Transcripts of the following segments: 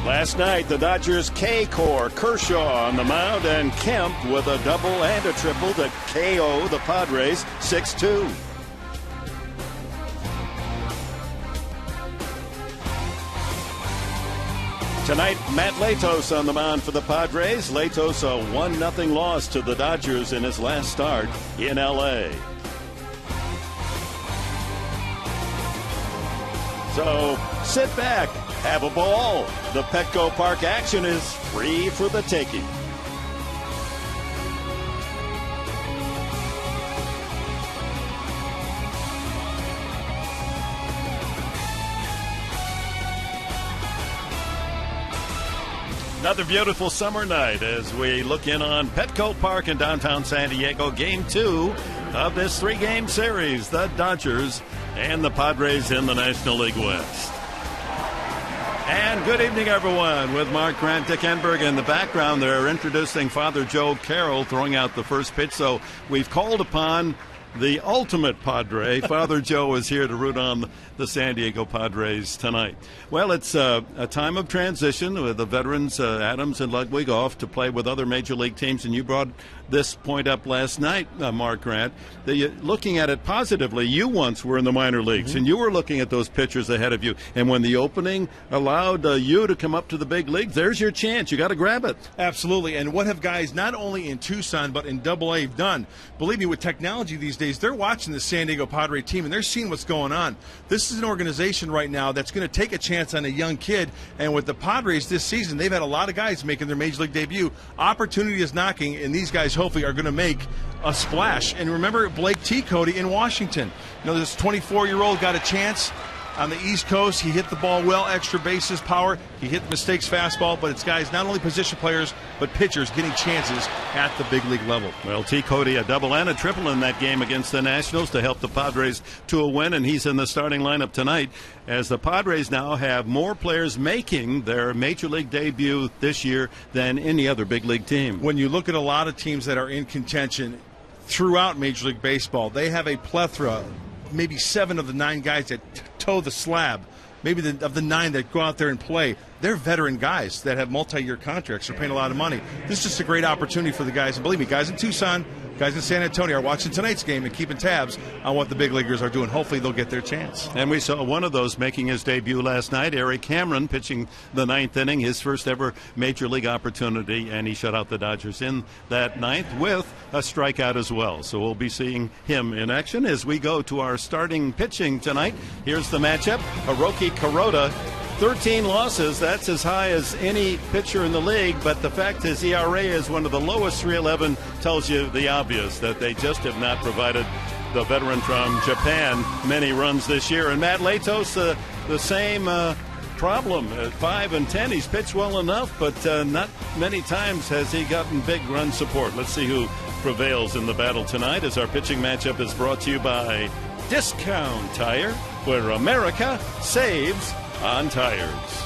Last night, the Dodgers K-Core, Kershaw on the mound, and Kemp with a double and a triple to KO the Padres 6-2. Tonight, Matt Latos on the mound for the Padres. Latos a 1-0 loss to the Dodgers in his last start in L.A. So sit back, have a ball. The Petco Park action is free for the taking. Another beautiful summer night as we look in on Petco Park in downtown San Diego. Game 2 of this 3-game series, the Dodgers and the Padres in the National League West. And good evening, everyone. With Mark Grant, Dick Enberg in the background, they're introducing Father Joe Carroll, throwing out the first pitch. So we've called upon the ultimate Padre. Father Joe is here to root on the San Diego Padres tonight. Well, it's a time of transition with the veterans Adams and Ludwig off to play with other major league teams, and you brought this point up last night, Mark Grant, that you're looking at it positively. You once were in the minor leagues, and you were looking at those pitchers ahead of you, and when the opening allowed you to come up to the big leagues, there's your chance. You got to grab it. Absolutely, and what have guys not only in Tucson but in AA done? Believe me, with technology these days, they're watching the San Diego Padre team, and they're seeing what's going on. This is an organization right now that's going to take a chance on a young kid, and with the Padres this season, they've had a lot of guys making their major league debut. Opportunity is knocking, and these guys hopefully are going to make a splash. And remember Blake T. Cody in Washington. You know, this 24-year-old got a chance on the East Coast. He hit the ball well, extra bases, power. He hit the mistakes fastball, but it's guys, not only position players, but pitchers getting chances at the big league level. Well, T. Cody a double and a triple in that game against the Nationals to help the Padres to a win, and he's in the starting lineup tonight as the Padres now have more players making their major league debut this year than any other big league team. When you look at a lot of teams that are in contention throughout Major League Baseball, they have a plethora, maybe 7 of the 9 guys that toe the slab, maybe of the 9 that go out there and play. They're veteran guys that have multi-year contracts. They're paying a lot of money. This is just a great opportunity for the guys. And believe me, guys in Tucson, guys in San Antonio are watching tonight's game and keeping tabs on what the big leaguers are doing. Hopefully they'll get their chance. And we saw one of those making his debut last night, Eric Cameron, pitching the 9th inning, his first ever major league opportunity, and he shut out the Dodgers in that 9th with a strikeout as well. So we'll be seeing him in action as we go to our starting pitching tonight. Here's the matchup. Hiroki Kuroda, 13 losses. That's as high as any pitcher in the league, but the fact his ERA is one of the lowest, 3.11, tells you the obvious, that they just have not provided the veteran from Japan many runs this year. And Matt Latos, the same problem. At 5-10, he's pitched well enough, but not many times has he gotten big run support. Let's see who prevails in the battle tonight as our pitching matchup is brought to you by Discount Tire, where America saves on tires.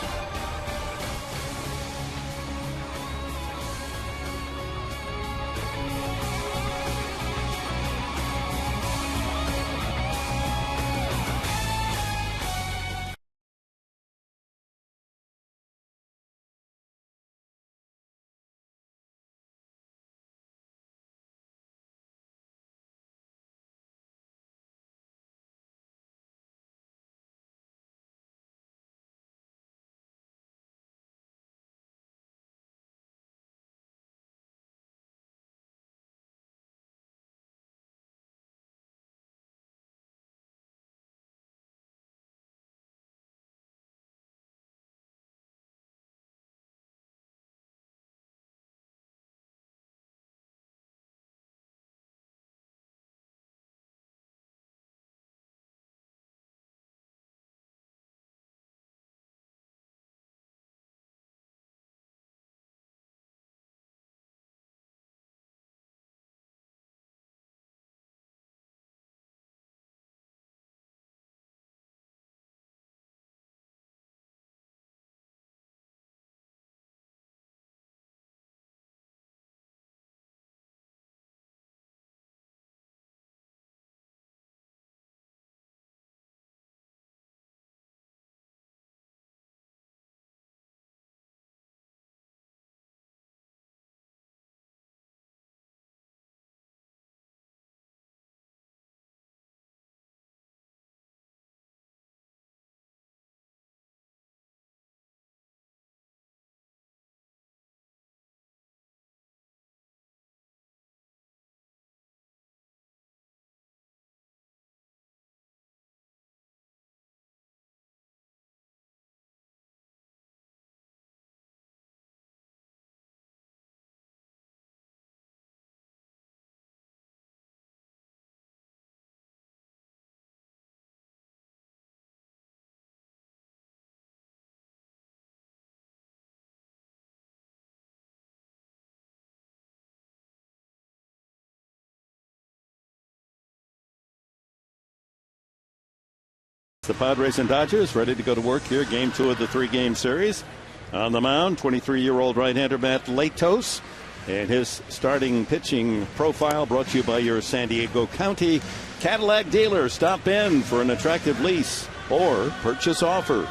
The Padres and Dodgers ready to go to work here. Game 2 of the 3-game series. On the mound, 23-year-old right-hander Matt Latos. And his starting pitching profile brought to you by your San Diego County Cadillac dealer. Stop in for an attractive lease or purchase offer.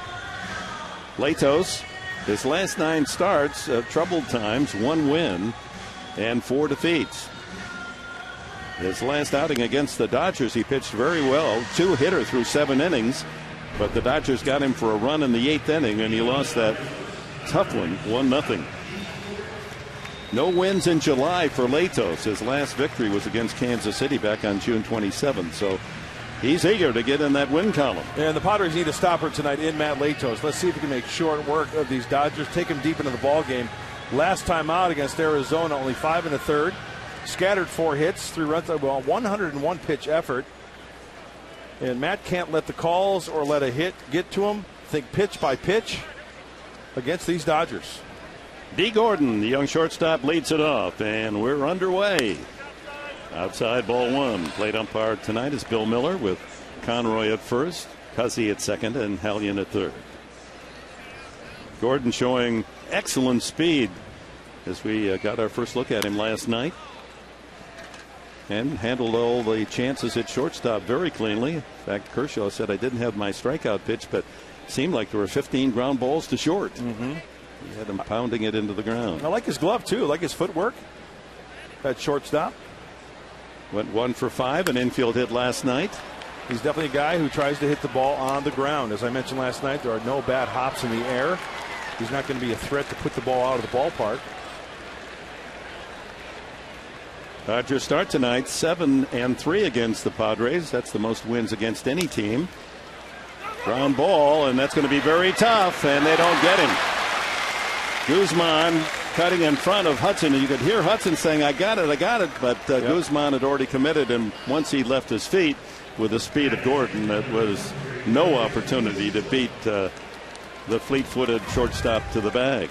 Latos, his last 9 starts, troubled times, 1 win and 4 defeats. His last outing against the Dodgers, he pitched very well. 2-hitter through 7 innings. But the Dodgers got him for a run in the 8th inning, and he lost that tough one, 1-0. No wins in July for Latos. His last victory was against Kansas City back on June 27th. So he's eager to get in that win column. And the Padres need a stopper tonight in Matt Latos. Let's see if he can make short work of these Dodgers, take him deep into the ball game. Last time out against Arizona, only 5 1/3. Scattered 4 hits, 3 runs, well, 101 pitch effort. And Matt can't let the calls or let a hit get to him. Think pitch by pitch against these Dodgers. D. Gordon, the young shortstop, leads it off, and we're underway. Outside ball 1. Plate umpire tonight is Bill Miller with Conroy at first, Cuzzy at second, and Hallion at third. Gordon showing excellent speed as we got our first look at him last night. And handled all the chances at shortstop very cleanly. In fact, Kershaw said, I didn't have my strikeout pitch, but it seemed like there were 15 ground balls to short. He had him pounding it into the ground. I like his glove, too. I like his footwork at shortstop. Went 1 for 5, an infield hit last night. He's definitely a guy who tries to hit the ball on the ground. As I mentioned last night, there are no bad hops in the air. He's not going to be a threat to put the ball out of the ballpark. Dodgers start tonight 7-3 against the Padres. That's the most wins against any team. Ground ball, and that's going to be very tough, and they don't get him. Guzman cutting in front of Hudson, and you could hear Hudson saying, I got it, but Guzman had already committed, and once he left his feet with the speed of Gordon, that was no opportunity to beat the fleet-footed shortstop to the bag.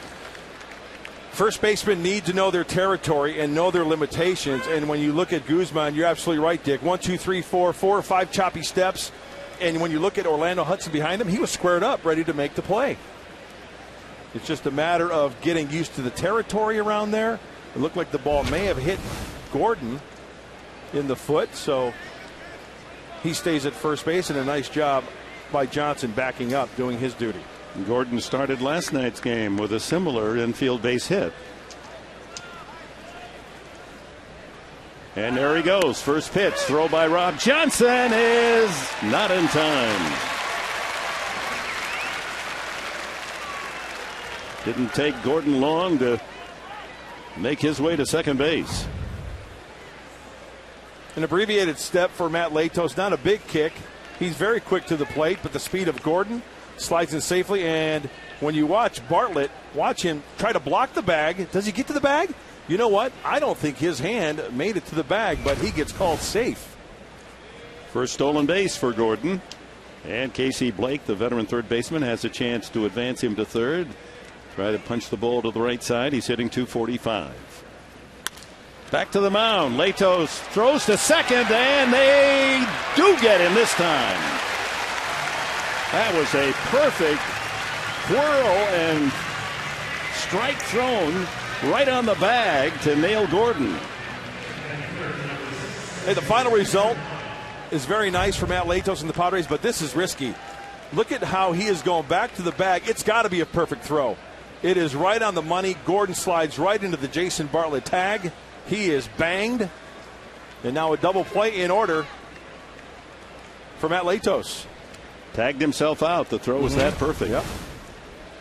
First basemen need to know their territory and know their limitations. And when you look at Guzman, you're absolutely right, Dick. 1, 2, 3, 4 or 5 choppy steps. And when you look at Orlando Hudson behind him, he was squared up, ready to make the play. It's just a matter of getting used to the territory around there. It looked like the ball may have hit Gordon in the foot, so he stays at first base, and a nice job by Johnson backing up, doing his duty. Gordon started last night's game with a similar infield base hit. And there he goes. First pitch. Throw by Rob Johnson is not in time. Didn't take Gordon long to make his way to second base. An abbreviated step for Matt Latos. Not a big kick. He's very quick to the plate, but the speed of Gordon slides in safely. And when you watch Bartlett, watch him try to block the bag. Does he get to the bag? You know what? I don't think his hand made it to the bag, but he gets called safe. First stolen base for Gordon. And Casey Blake, the veteran third baseman, has a chance to advance him to third. Try to punch the ball to the right side. He's hitting .245. Back to the mound. Latos throws to second, and they do get him this time. That was a perfect whirl and strike thrown right on the bag to nail Gordon. Hey, the final result is very nice for Matt Latos and the Padres, but this is risky. Look at how he is going back to the bag. It's got to be a perfect throw. It is right on the money. Gordon slides right into the Jason Bartlett tag. He is banged. And now a double play in order for Matt Latos. Tagged himself out. The throw was that perfect. Yep.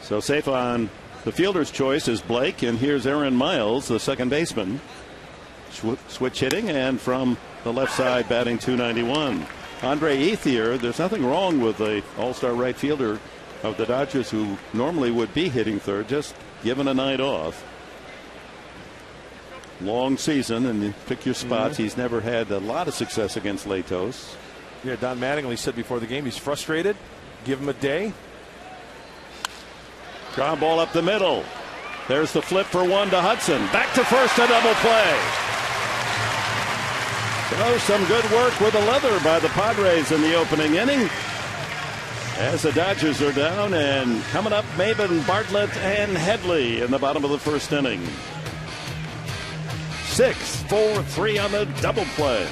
So safe on the fielder's choice is Blake, and here's Aaron Miles, the second baseman. Switch hitting, and from the left side batting .291. Andre Ethier, there's nothing wrong with the all-star right fielder of the Dodgers who normally would be hitting third, just given a night off. Long season, and you pick your spots. He's never had a lot of success against Latos. Yeah, Don Mattingly said before the game he's frustrated. Give him a day. Ground ball up the middle. There's the flip for one to Hudson. Back to first, a double play. So some good work with the leather by the Padres in the opening inning. As the Dodgers are down, and coming up, Maben, Bartlett, and Headley in the bottom of the first inning. 6-4-3 on the double play.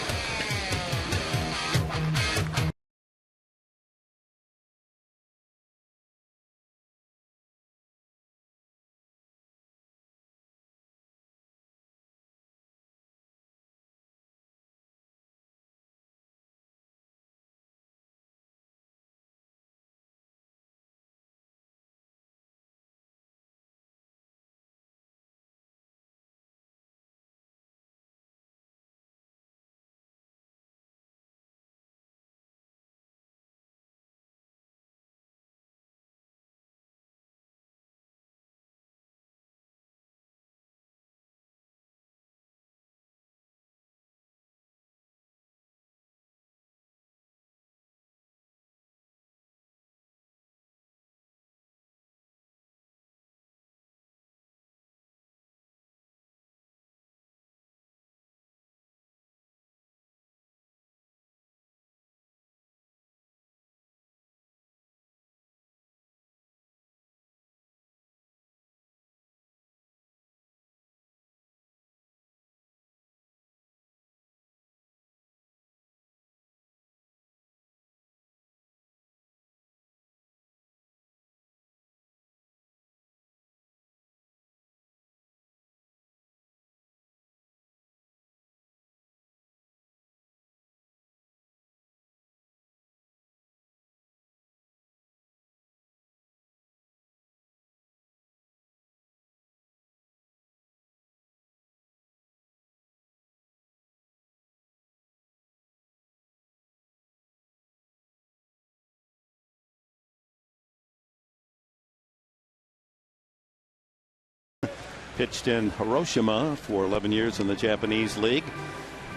Pitched in Hiroshima for 11 years in the Japanese League.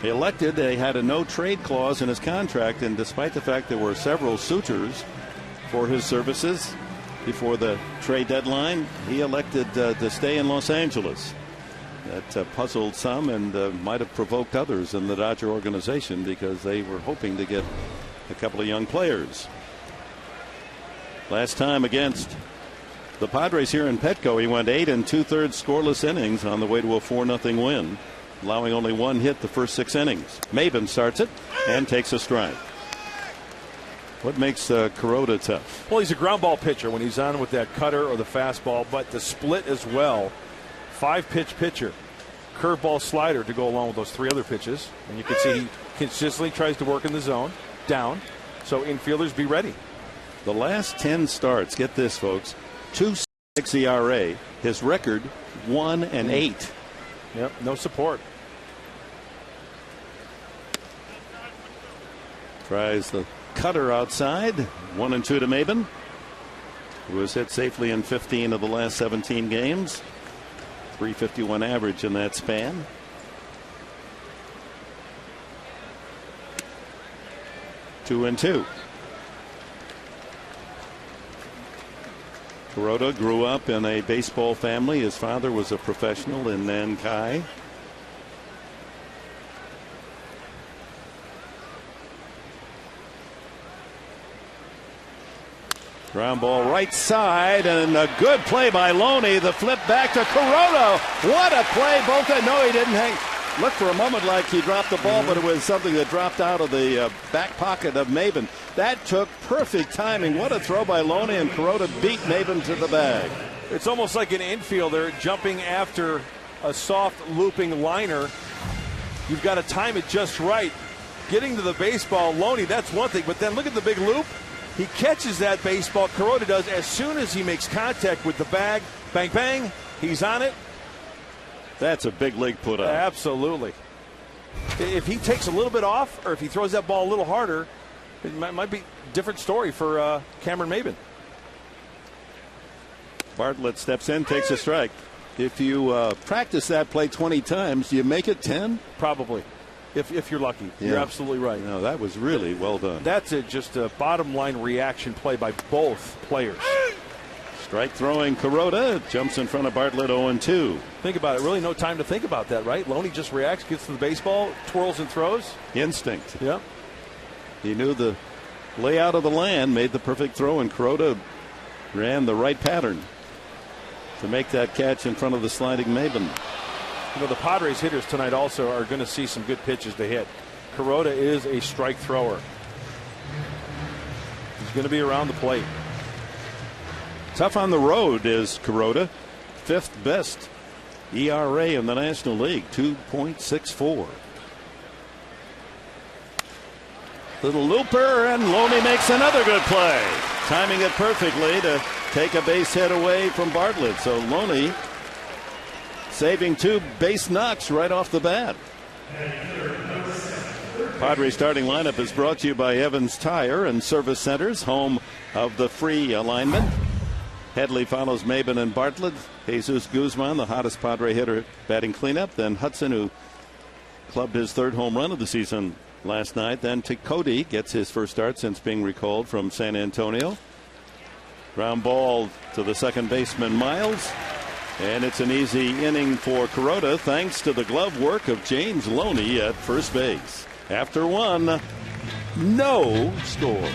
They had a no-trade clause in his contract, and despite the fact there were several suitors for his services before the trade deadline, he elected to stay in Los Angeles. That puzzled some and might have provoked others in the Dodger organization because they were hoping to get a couple of young players. Last time against the Padres here in Petco, he went 8 2/3 scoreless innings on the way to a 4-0 win, allowing only one hit the first 6 innings. Maben starts it and takes a strike. What makes Kuroda tough? Well, he's a ground ball pitcher when he's on with that cutter or the fastball, but the split as well. 5-pitch pitcher, curveball, slider to go along with those 3 other pitches. And you can see he consistently tries to work in the zone, down. So infielders, be ready. The last 10 starts, get this, folks, 2.6 ERA. His record 1-8. Yep, no support. Tries the cutter outside. 1-2 to Maben, who was hit safely in 15 of the last 17 games. 351 average in that span. Two and two. Kuroda grew up in a baseball family. His father was a professional in Nankai. Ground ball right side, and a good play by Loney. The flip back to Kuroda. What a play. No, he didn't hang. Looked for a moment like he dropped the ball, but it was something that dropped out of the back pocket of Maben. That took perfect timing. What a throw by Loney, and Kuroda beat Maben to the bag. It's almost like an infielder jumping after a soft looping liner. You've got to time it just right. Getting to the baseball, Loney, that's one thing, but then look at the big loop. He catches that baseball, Kuroda does, as soon as he makes contact with the bag. Bang, bang, he's on it. That's a big league put up. Absolutely. If he takes a little bit off, or if he throws that ball a little harder, it might be a different story for Cameron Maben. Bartlett steps in, takes a strike. If you practice that play 20 times, do you make it 10? Probably. If you're lucky. Yeah. You're absolutely right. No, that was really well done. That's just a bottom line reaction play by both players. Strike throwing Kuroda jumps in front of Bartlett 0-2. Think about it. Really no time to think about that, right? Loney just reacts, gets to the baseball, twirls and throws. Instinct. Yeah. He knew the layout of the LAN made the perfect throw, and Kuroda ran the right pattern to make that catch in front of the sliding Maben. You know, the Padres hitters tonight also are going to see some good pitches to hit. Kuroda is a strike thrower. He's going to be around the plate. Tough on the road is Kuroda. 5th best ERA in the National League, 2.64. Little looper, and Loney makes another good play, timing it perfectly to take a base hit away from Bartlett. So Loney saving 2 base knocks right off the bat. Padres starting lineup is brought to you by Evans Tire and Service Centers, home of the free alignment. Headley follows Maben and Bartlett. Jesus Guzman, the hottest Padre hitter, batting cleanup. Then Hudson, who clubbed his 3rd home run of the season last night. Then Cody gets his first start since being recalled from San Antonio. Ground ball to the second baseman, Miles. And it's an easy inning for Kuroda thanks to the glove work of James Loney at first base. After 1, no score.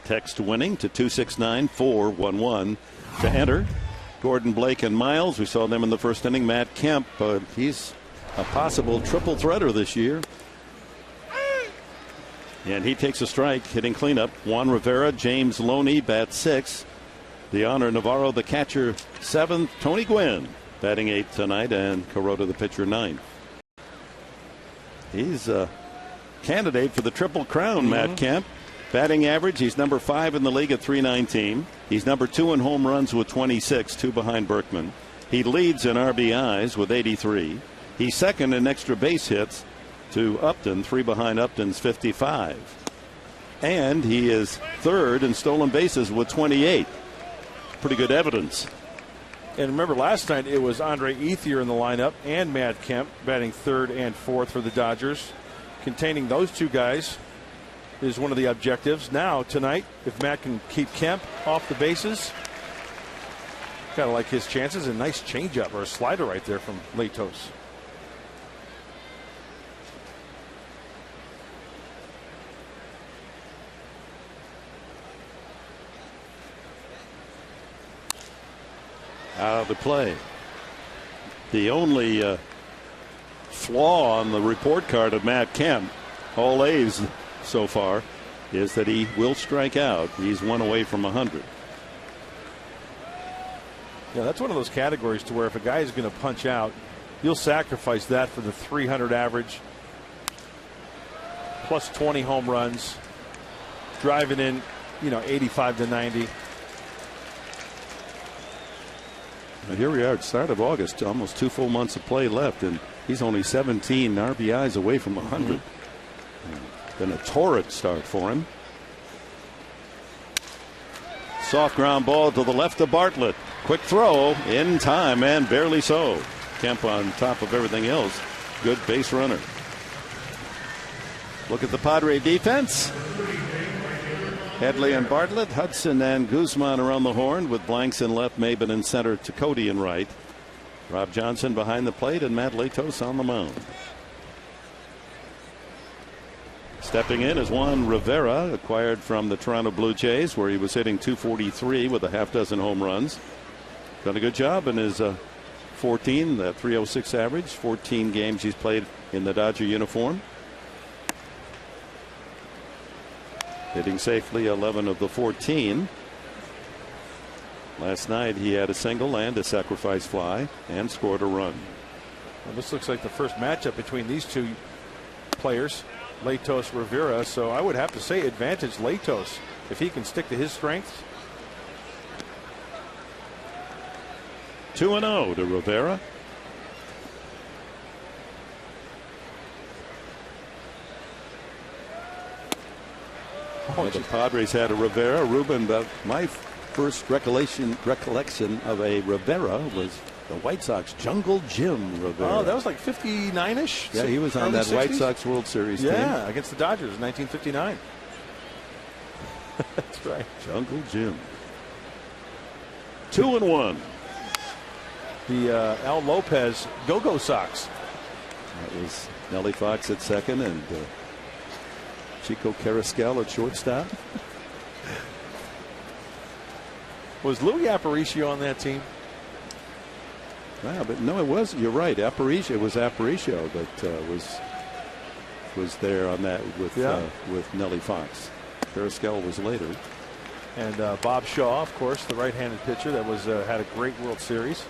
Text winning to 269-411 to enter. Gordon, Blake, and Miles. We saw them in the first inning. Matt Kemp, he's a possible triple threader this year. And he takes a strike, hitting cleanup. Juan Rivera, James Loney, bat 6. DeHonor Navarro, the catcher, 7th. Tony Gwynn, batting 8th tonight, and Kuroda, the pitcher, 9th. He's a candidate for the Triple Crown, Matt Kemp. Batting average, he's number 5 in the league at .319. He's number 2 in home runs with 26, 2 behind Berkman. He leads in RBIs with 83. He's 2nd in extra base hits to Upton, 3 behind Upton's 55. And he is 3rd in stolen bases with 28. Pretty good evidence. And remember, last night it was Andre Ethier in the lineup and Matt Kemp batting 3rd and 4th for the Dodgers. Containing those 2 guys is one of the objectives. Now, tonight, if Matt can keep Kemp off the bases, kind of like his chances. A nice changeup or a slider right there from Latos. Out of the play. The only flaw on the report card of Matt Kemp, all A's so far, is that he will strike out. He's 1 away from 100. Yeah, that's one of those categories to where if a guy is going to punch out, you'll sacrifice that for the 300 average, plus 20 home runs, driving in, 85 to 90. And here we are at start of August, almost 2 full months of play left, and he's only 17 RBIs away from 100. Been a torrid start for him. Soft ground ball to the left of Bartlett. Quick throw in time and barely so. Kemp on top of everything else. Good base runner. Look at the Padre defense. Headley and Bartlett, Hudson and Guzman around the horn with blanks in left, Maben in center, Cody in right. Rob Johnson behind the plate and Matt Latos on the mound. Stepping in is Juan Rivera, acquired from the Toronto Blue Jays, where he was hitting .243 with a half dozen home runs. Done a good job in his 14, the .306 average, 14 games he's played in the Dodger uniform. Hitting safely 11 of the 14. Last night he had a single and a sacrifice fly and scored a run. Well, this looks like the first matchup between these two players, Latos Rivera. So I would have to say advantage Latos if he can stick to his strengths. 2-0 to Rivera. The Padres had a Rivera. Ruben, my first recollection of a Rivera was the White Sox Jungle Jim Rivera. Oh, that was like 59-ish? Yeah, he was on that 60s? White Sox World Series team. Yeah, against the Dodgers in 1959. That's right. Jungle Jim. 2-1. The Al Lopez Go-Go Sox. That was Nellie Fox at second and Chico Carrascal at shortstop. Was Louis Aparicio on that team? Wow, but no, it was. You're right. Aparicio. It was Aparicio that was there on that with Nellie Fox. Carrascal was later. And Bob Shaw, of course, the right-handed pitcher that was had a great World Series.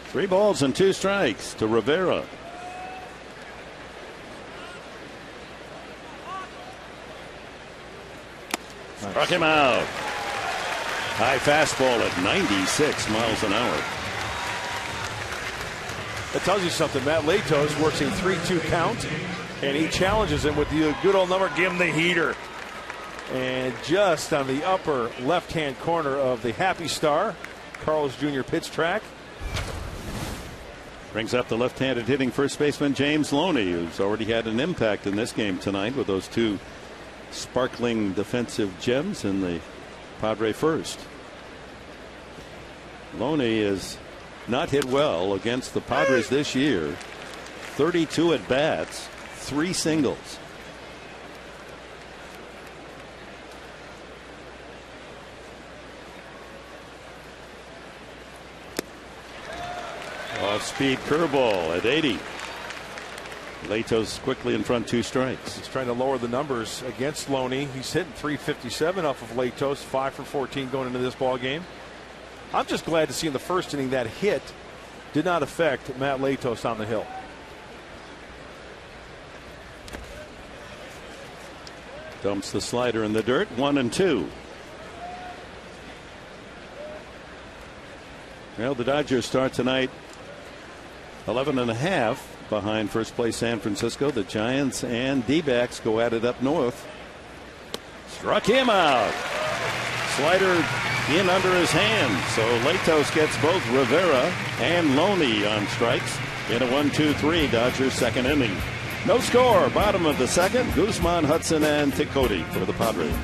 3 balls and 2 strikes to Rivera. Nice. Struck him out. High fastball at 96 miles an hour. That tells you something. Matt Latos works a 3-2 count, and he challenges him with the good old number, give him the heater. And just on the upper left-hand corner of the Happy Star, Carl's Jr. pitch track. Brings up the left-handed hitting first baseman James Loney, who's already had an impact in this game tonight with those 2 sparkling defensive gems in the Padre first. Loney is not hit well against the Padres this year. 32 at bats, 3 singles. Off-speed curveball at 80. Latos quickly in front, 2 strikes. He's trying to lower the numbers against Loney. He's hitting .357 off of Latos, 5 for 14 going into this ball game. I'm just glad to see in the first inning that hit did not affect Matt Latos on the hill. Dumps the slider in the dirt. 1-2. Well, the Dodgers start tonight 11.5 behind first place San Francisco. The Giants and D-backs go at it up north. Struck him out. Slider in under his hand. So Latos gets both Rivera and Loney on strikes in a 1-2-3 Dodgers second inning. No score. Bottom of the second. Guzman, Hudson, and Cody for the Padres.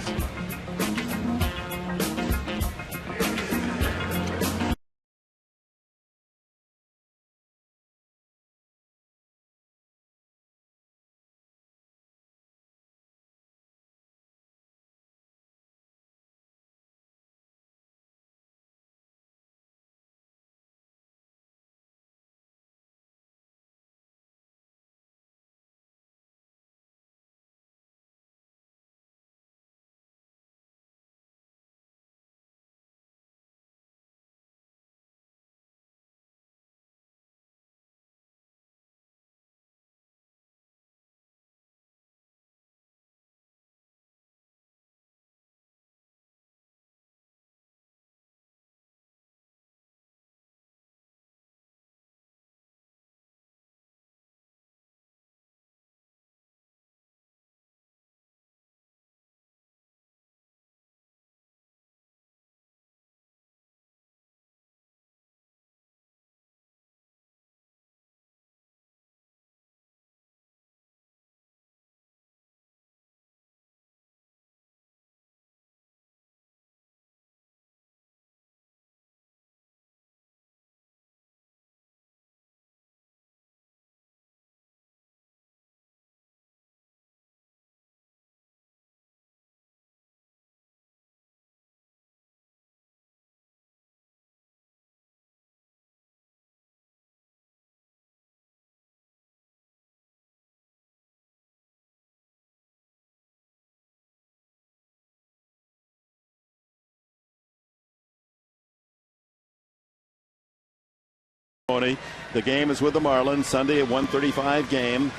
The game is with the Marlins Sunday at 1:35 game.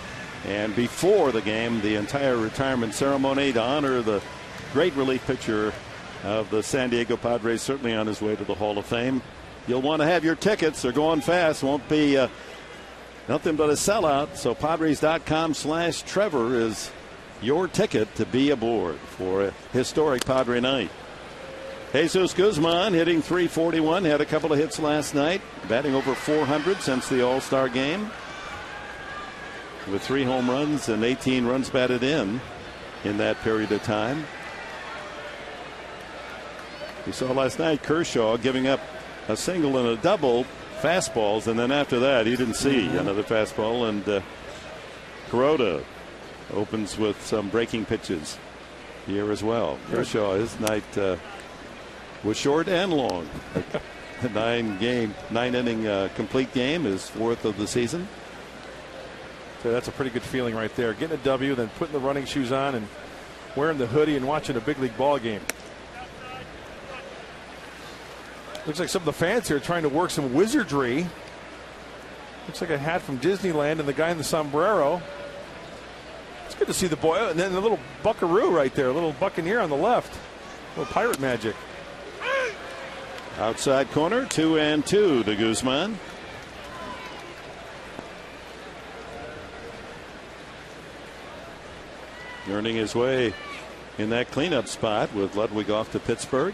And before the game, the entire retirement ceremony to honor the great relief pitcher of the San Diego Padres, certainly on his way to the Hall of Fame. You'll want to have your tickets. They're going fast. Won't be nothing but a sellout. So Padres.com/Trevor is your ticket to be aboard for a historic Padre night. Jesus Guzman hitting .341, had a couple of hits last night, batting over .400 since the All-Star game, with 3 home runs and 18 runs batted in that period of time. We saw last night Kershaw giving up a single and a double fastballs, and then after that he didn't see another fastball, and Kuroda opens with some breaking pitches here as well. Kershaw, his night was short and long. A 9-inning complete game, his 4th of the season. So that's a pretty good feeling right there. Getting a W, then putting the running shoes on and wearing the hoodie and watching a big league ball game. Looks like some of the fans here are trying to work some wizardry. Looks like a hat from Disneyland and the guy in the sombrero. It's good to see the boy. And then the little buckaroo right there, a little buccaneer on the left. A little pirate magic. Outside corner, 2-2 to Guzman. Earning his way in that cleanup spot with Ludwig off to Pittsburgh.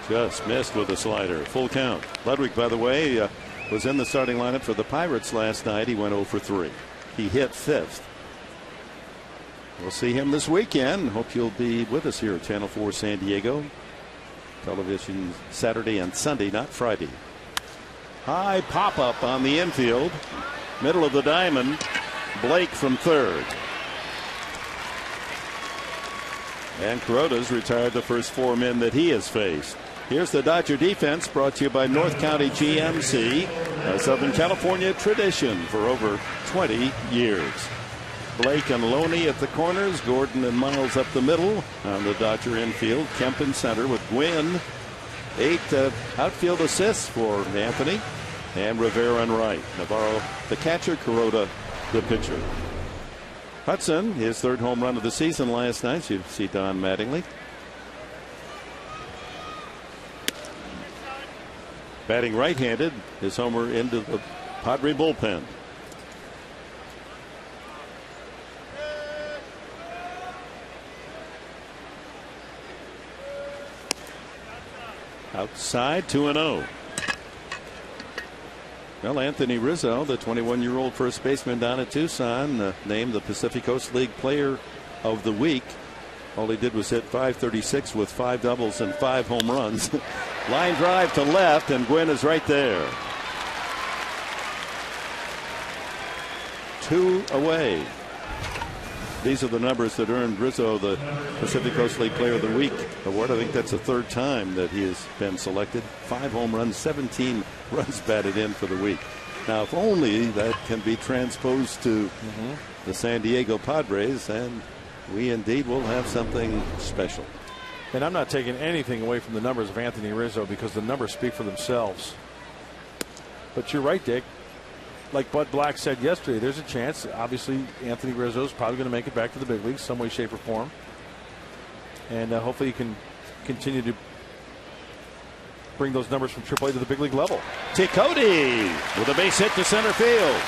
Just missed with a slider. Full count. Ludwig, by the way, was in the starting lineup for the Pirates last night. He went 0 for 3. He hit 5th. We'll see him this weekend. Hope you'll be with us here at Channel 4 San Diego. Television Saturday and Sunday, not Friday. High pop-up on the infield. Middle of the diamond. Blake from third. And Kuroda's retired the first 4 men that he has faced. Here's the Dodger defense, brought to you by North County GMC, a Southern California tradition for over 20 years. Blake and Loney at the corners, Gordon and Miles up the middle on the Dodger infield. Kemp in center with Gwynn. 8 outfield assists for Anthony, and Rivera and right. Navarro the catcher, Kuroda the pitcher. Hudson, his 3rd home run of the season last night. You see Don Mattingly. Batting right-handed, his homer into the Padre bullpen. Outside, 2-0. Well, Anthony Rizzo, the 21-year-old first baseman down at Tucson, named the Pacific Coast League Player of the Week. All he did was hit .536 with 5 doubles and 5 home runs. Line drive to left, and Gwynn is right there. 2 away. These are the numbers that earned Rizzo the Pacific Coast League Player of the Week award. I think that's the 3rd time that he has been selected. 5 home runs, 17 runs batted in for the week. Now, if only that can be transposed to the San Diego Padres, and we indeed will have something special. And I'm not taking anything away from the numbers of Anthony Rizzo, because the numbers speak for themselves. But you're right, Dick. Like Bud Black said yesterday, there's a chance. Obviously, Anthony Rizzo is probably going to make it back to the big leagues some way, shape, or form. And hopefully he can continue to bring those numbers from AAA to the big league level. Ticotti with a base hit to center field.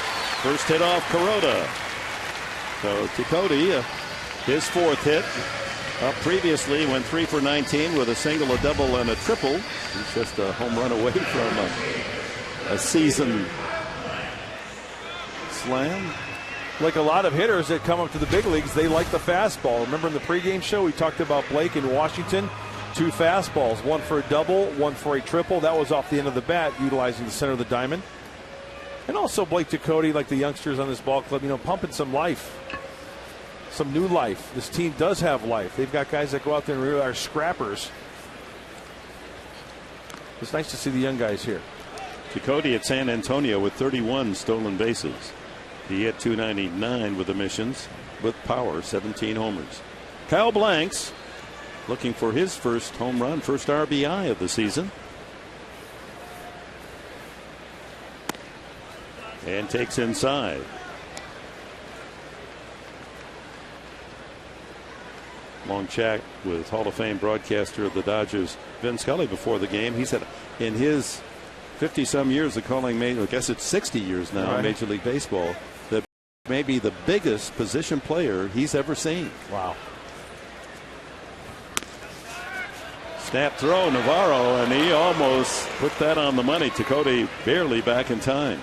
First hit off Kuroda. So Ticotti, his 4th hit. Up previously, went 3 for 19 with a single, a double, and a triple. He's just a home run away from a season slam. Like a lot of hitters that come up to the big leagues, they like the fastball. Remember in the pregame show, we talked about Blake in Washington. 2 fastballs, 1 for a double, 1 for a triple. That was off the end of the bat, utilizing the center of the diamond. And also Blake Ticotti, like the youngsters on this ball club, pumping some life. Some new life. This team does have life. They've got guys that go out there and really are scrappers. It's nice to see the young guys here. Ticotti at San Antonio with 31 stolen bases. He hit .299 with emissions, with power, 17 homers. Kyle Blanks looking for his first home run, first RBI of the season. and takes inside. Long chat with Hall of Fame broadcaster of the Dodgers, Vin Scully, before the game. He said in his 50-some years of calling, I guess it's 60 years now, in Major League Baseball, that may be the biggest position player he's ever seen. Wow. Snap throw, Navarro, and he almost put that on the money. Tecote barely back in time.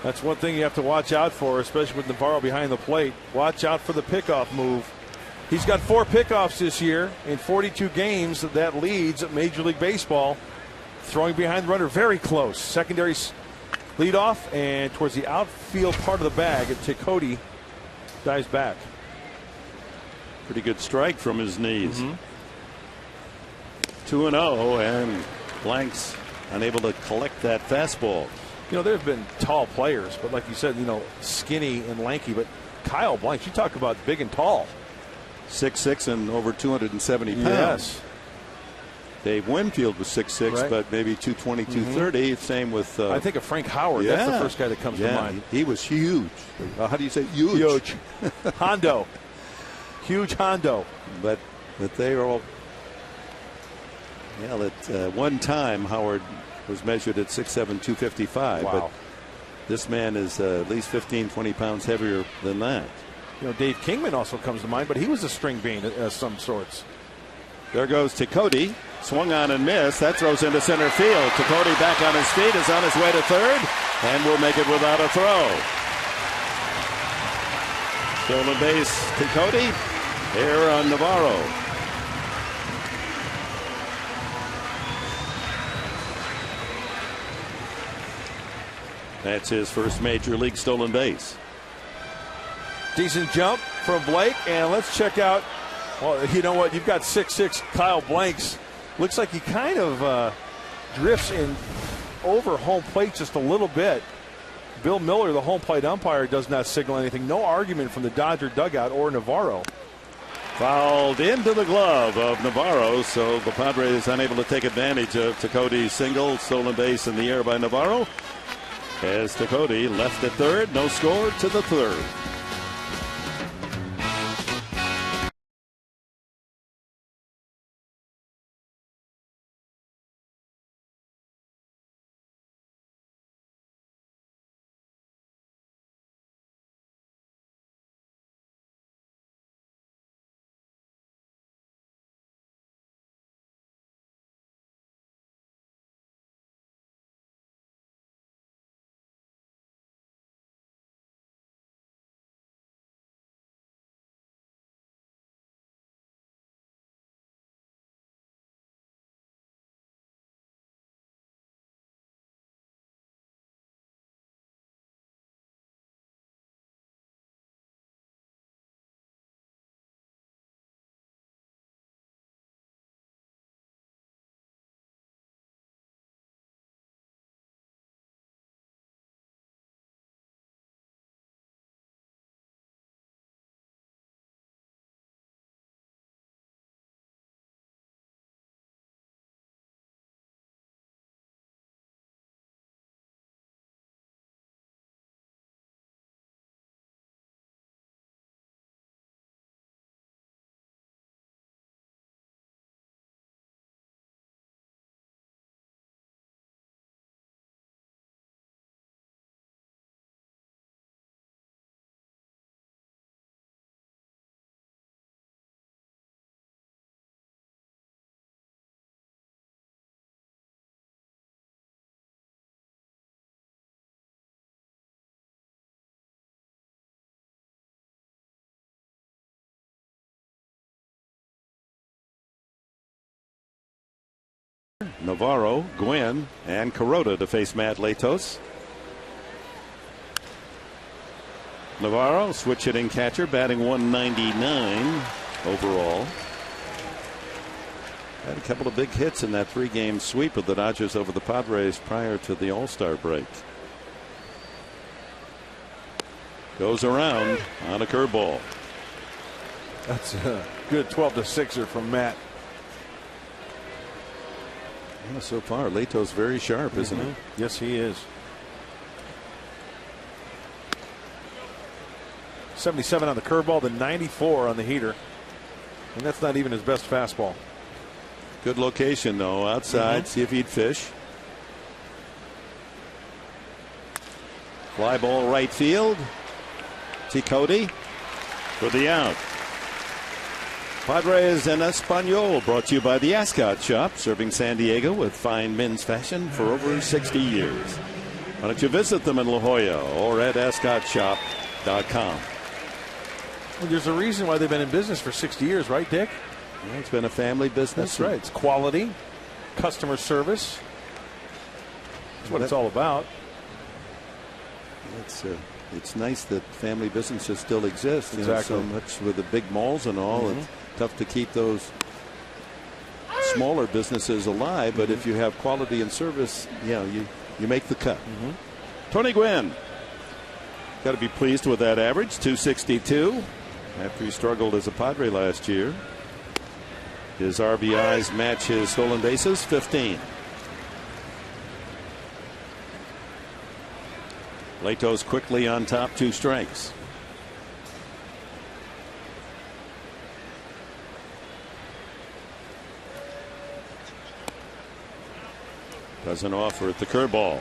That's one thing you have to watch out for, especially with Navarro behind the plate. Watch out for the pickoff move. He's got 4 pickoffs this year in 42 games. That leads Major League Baseball. Throwing behind the runner, very close. Secondary leadoff, and towards the outfield part of the bag, Tecote dives back. Pretty good strike from his knees. 2-0, and Blanks unable to collect that fastball. You know, there have been tall players, but like you said, you know, skinny and lanky. But Kyle Blanks, you talk about big and tall. 6'6" and over 270 pounds. Yes. Dave Winfield was 6'6", but maybe 220, 230. Same with. I think of Frank Howard. Yeah. That's the first guy that comes to mind. He was huge. How do you say huge? Huge. Hondo. Huge Hondo. But they are all. Yeah, at one time Howard was measured at 6'7", 255. Wow. But this man is at least 15, 20 pounds heavier than that. You know, Dave Kingman also comes to mind, but he was a string bean of some sorts. There goes Tecote. Swung on and missed. That throws into center field. Tecote back on his feet, is on his way to third, and will make it without a throw. Stolen base, Tecote. Error on Navarro. That's his first major league stolen base. Decent jump from Blake, and let's check out. Well, you know what? You've got 6'6" Kyle Blanks. Looks like he kind of drifts in over home plate just a little bit. Bill Miller, the home plate umpire, does not signal anything. No argument from the Dodger dugout or Navarro. Fouled into the glove of Navarro, so the Padres unable to take advantage of Tecote's single. Stolen base in the air by Navarro. As Tecote left at third, no score to the third. Navarro, Gwynn, and Kuroda to face Matt Latos. Navarro, switch hitting catcher, batting 199 overall. Had a couple of big hits in that 3-game sweep of the Dodgers over the Padres prior to the All-Star break. Goes around on a curveball. That's a good 12-6er from Matt. So far, Leto's very sharp, isn't he? Yes, he is. 77 on the curveball, the 94 on the heater. And that's not even his best fastball. Good location, though. Outside, see if he'd fish. Fly ball right field. Cody for the out. Padres en Espanol, brought to you by the Ascot Shop, serving San Diego with fine men's fashion for over 60 years. Why don't you visit them in La Jolla or at ascotshop.com. Well, there's a reason why they've been in business for 60 years, right, Dick? Yeah, it's been a family business. That's right. It's quality, customer service. That's what it's all about. It's nice that family businesses still exist. Exactly. So much with the big malls and all. It's tough to keep those smaller businesses alive. But if you have quality and service, you make the cut. Tony Gwynn. Got to be pleased with that average, 262. After he struggled as a Padre last year. His RBIs match his stolen bases, 15. Latos quickly on top, 2 strikes. Doesn't offer at the curveball.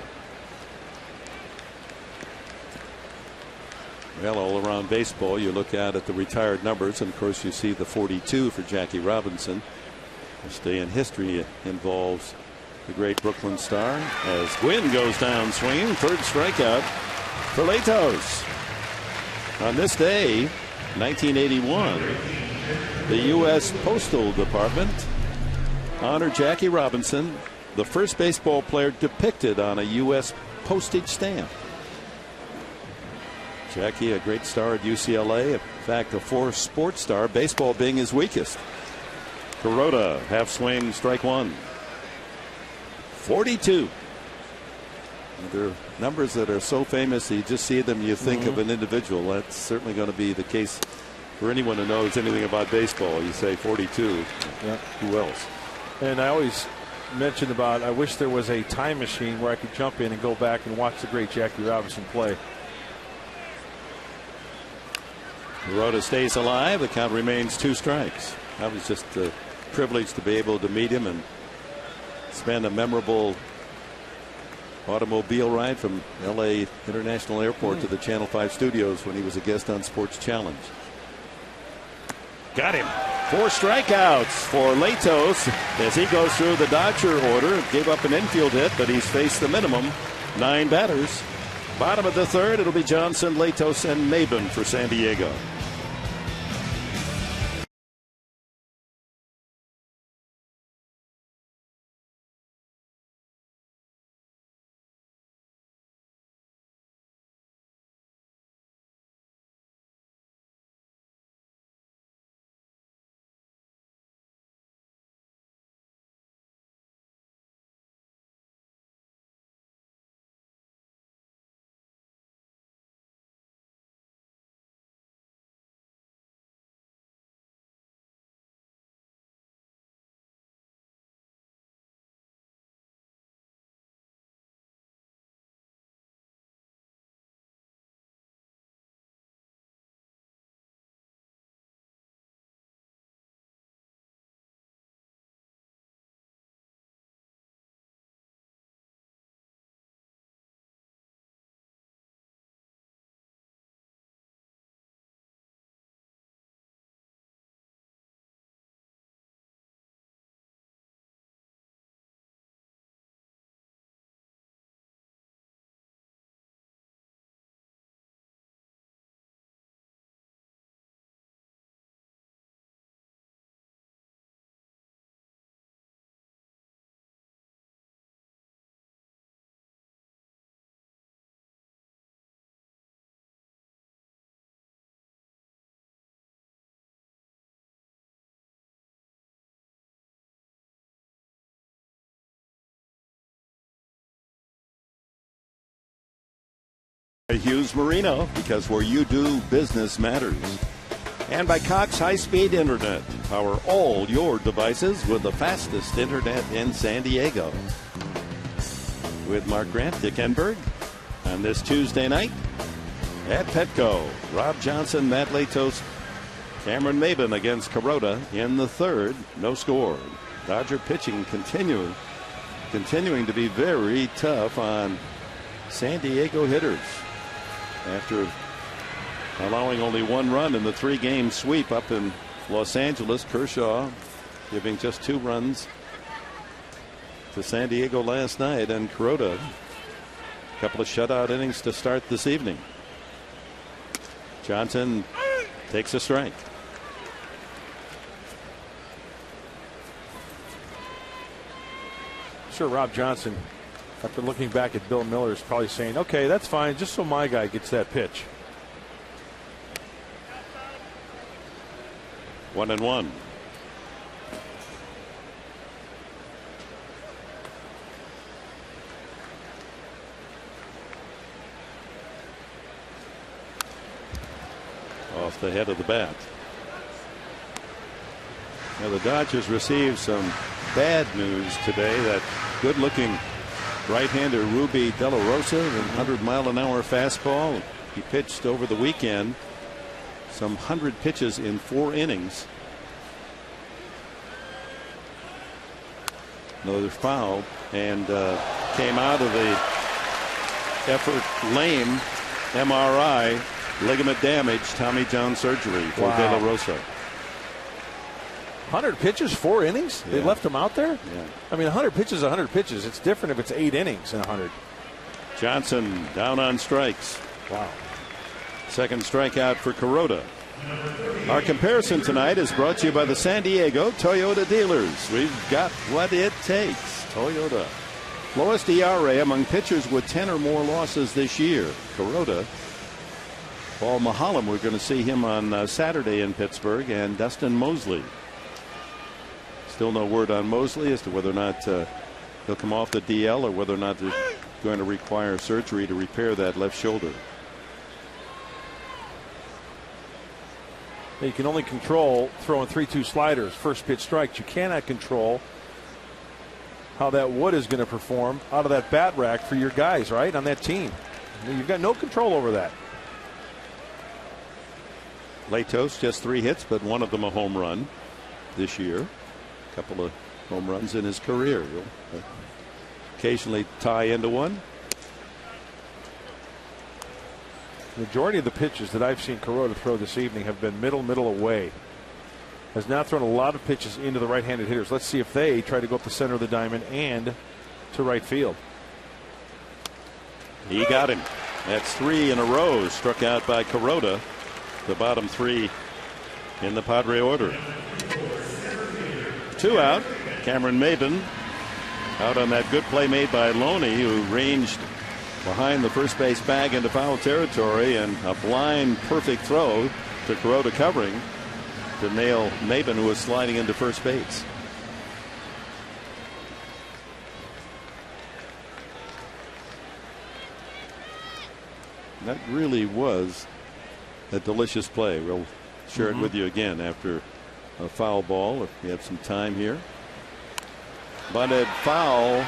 Well, all around baseball, you look at the retired numbers, and of course you see the 42 for Jackie Robinson. This day in history involves the great Brooklyn star as Gwynn goes down swinging. 3rd strikeout for Latos. On this day, 1981, the U.S. Postal Department honored Jackie Robinson, the first baseball player depicted on a U.S. postage stamp. Jackie, a great star at UCLA. In fact, a 4 sports star, baseball being his weakest. Kuroda, half swing, strike 1. 42. There are numbers that are so famous, you just see them, you think of an individual. That's certainly going to be the case for anyone who knows anything about baseball. You say 42. Yeah. Who else? And I always mention about, I wish there was a time machine where I could jump in and go back and watch the great Jackie Robinson play. Kuroda stays alive. The count remains 2 strikes. That was just a privilege to be able to meet him and spend a memorable automobile ride from LA International Airport to the Channel 5 studios when he was a guest on Sports Challenge. Got him. 4 strikeouts for Latos as he goes through the Dodger order. Gave up an infield hit, but he's faced the minimum 9 batters. Bottom of the 3rd, it'll be Johnson, Latos, and Maben for San Diego. Hughes Marino, because where you do business matters. And by Cox High-Speed Internet. Power all your devices with the fastest internet in San Diego. With Mark Grant, Dick Enberg, on this Tuesday night. at Petco. Rob Johnson, Matt Latos, Cameron Maben against Kuroda in the third. No score. Dodger pitching continuing to be very tough on San Diego hitters. After allowing only 1 run in the 3-game sweep up in Los Angeles, Kershaw giving just 2 runs to San Diego last night, and Kuroda a couple of shutout innings to start this evening. Johnson takes a strike. Sure, Rob Johnson, after looking back at Bill Miller, is probably saying, okay, that's fine, just so my guy gets that pitch. 1-1. Off the head of the bat. Now the Dodgers received some bad news today. That good-looking right-hander Ruby De La Rosa, with 100-mile-an-hour fastball. He pitched over the weekend some 100 pitches in 4 innings. Another foul, and came out of the effort lame. MRI, ligament damage, Tommy John surgery for Wow. De La Rosa. 100 pitches, 4 innings? They Yeah. left him out there? Yeah. I mean, 100 pitches, 100 pitches. It's different if it's 8 innings in 100. Johnson down on strikes. Wow. Second strikeout for Kuroda. Our comparison tonight is brought to you by the San Diego Toyota dealers. We've got what it takes. Toyota. Lowest ERA among pitchers with 10 or more losses this year. Kuroda. Paul Mahalam, we're going to see him on Saturday in Pittsburgh, and Dustin Mosley. Still no word on Mosley as to whether or not he'll come off the DL or whether or not they're going to require surgery to repair that left shoulder. You can only control throwing 3-2 sliders, first pitch strikes. You cannot control how that wood is going to perform out of that bat rack for your guys, right, on that team. You've got no control over that. Latos just 3 hits, but one of them a home run this year. A couple of home runs in his career. He'll occasionally tie into one. The majority of the pitches that I've seen Kuroda throw this evening have been middle away. Has now thrown a lot of pitches into the right-handed hitters. Let's see if they try to go up the center of the diamond and to right field. He got him. That's 3 in a row struck out by Kuroda. The bottom 3 in the Padre order. 2 out. Cameron Maben out on that good play made by Loney, who ranged behind the first base bag into foul territory, and a blind perfect throw to Kuroda covering to nail Maben, who was sliding into first base. That really was a delicious play. We'll share it with you again after a foul ball if we have some time here. Bunted foul,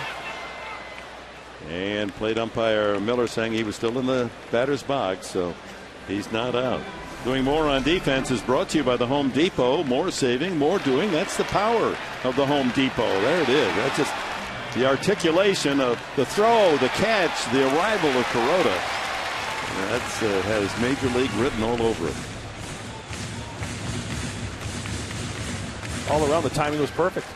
and plate umpire Miller saying he was still in the batter's box, so he's not out. Doing more on defense is brought to you by the Home Depot. More saving, more doing. That's the power of the Home Depot. There it is. That's just the articulation of the throw, the catch, the arrival of Kuroda. That has Major League written all over it. All around, the timing was perfect.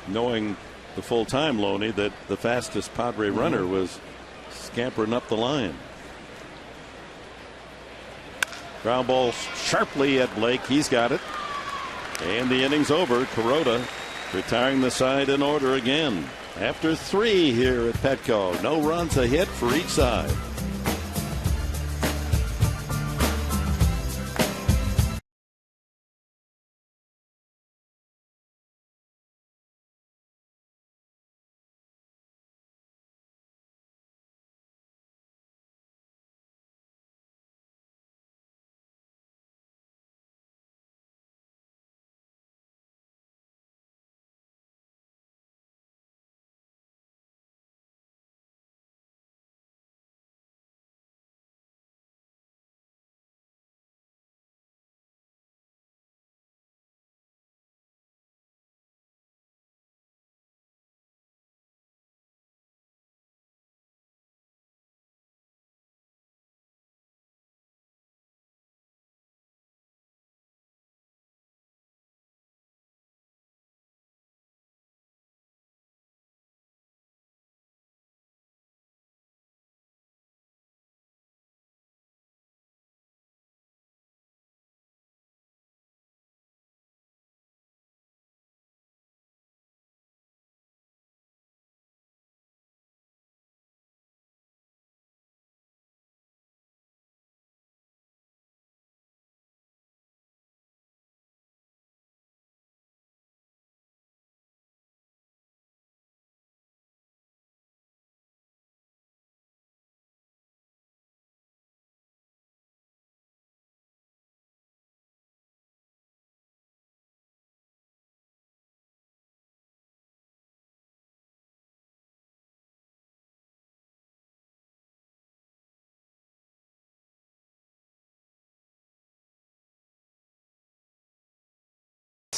Knowing the full time, Loney, that the fastest Padre runner was scampering up the line. Ground ball sharply at Blake. He's got it. And the inning's over. Kuroda retiring the side in order again. After 3 here at Petco. No runs, a hit for each side.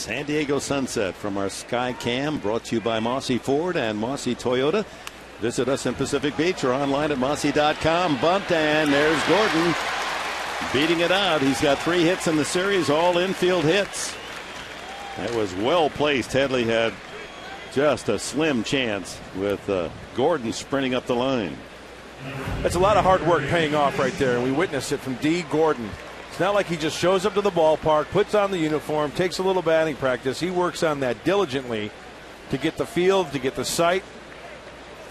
San Diego sunset from our Sky Cam, brought to you by Mossy Ford and Mossy Toyota. Visit us in Pacific Beach or online at Mossy.com. Bunt, and there's Gordon beating it out. He's got 3 hits in the series, all infield hits. That was well placed. Headley had just a slim chance with Gordon sprinting up the line. That's a lot of hard work paying off right there, and we witnessed it from D. Gordon. It's not like he just shows up to the ballpark, puts on the uniform, takes a little batting practice. He works on that diligently to get the field, to get the sight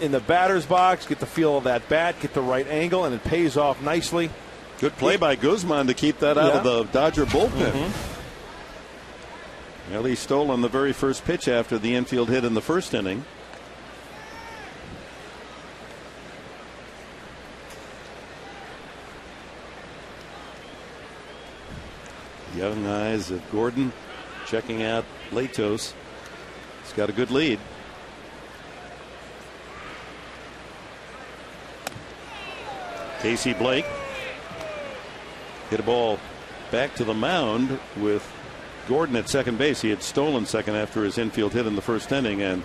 in the batter's box, get the feel of that bat, get the right angle, and it pays off nicely. Good play by Guzman to keep that out of the Dodger bullpen. Well, he stole on the very first pitch after the infield hit in the first inning. Young eyes of Gordon checking out Latos. He's got a good lead. Casey Blake hit a ball back to the mound with Gordon at second base. He had stolen second after his infield hit in the first inning, and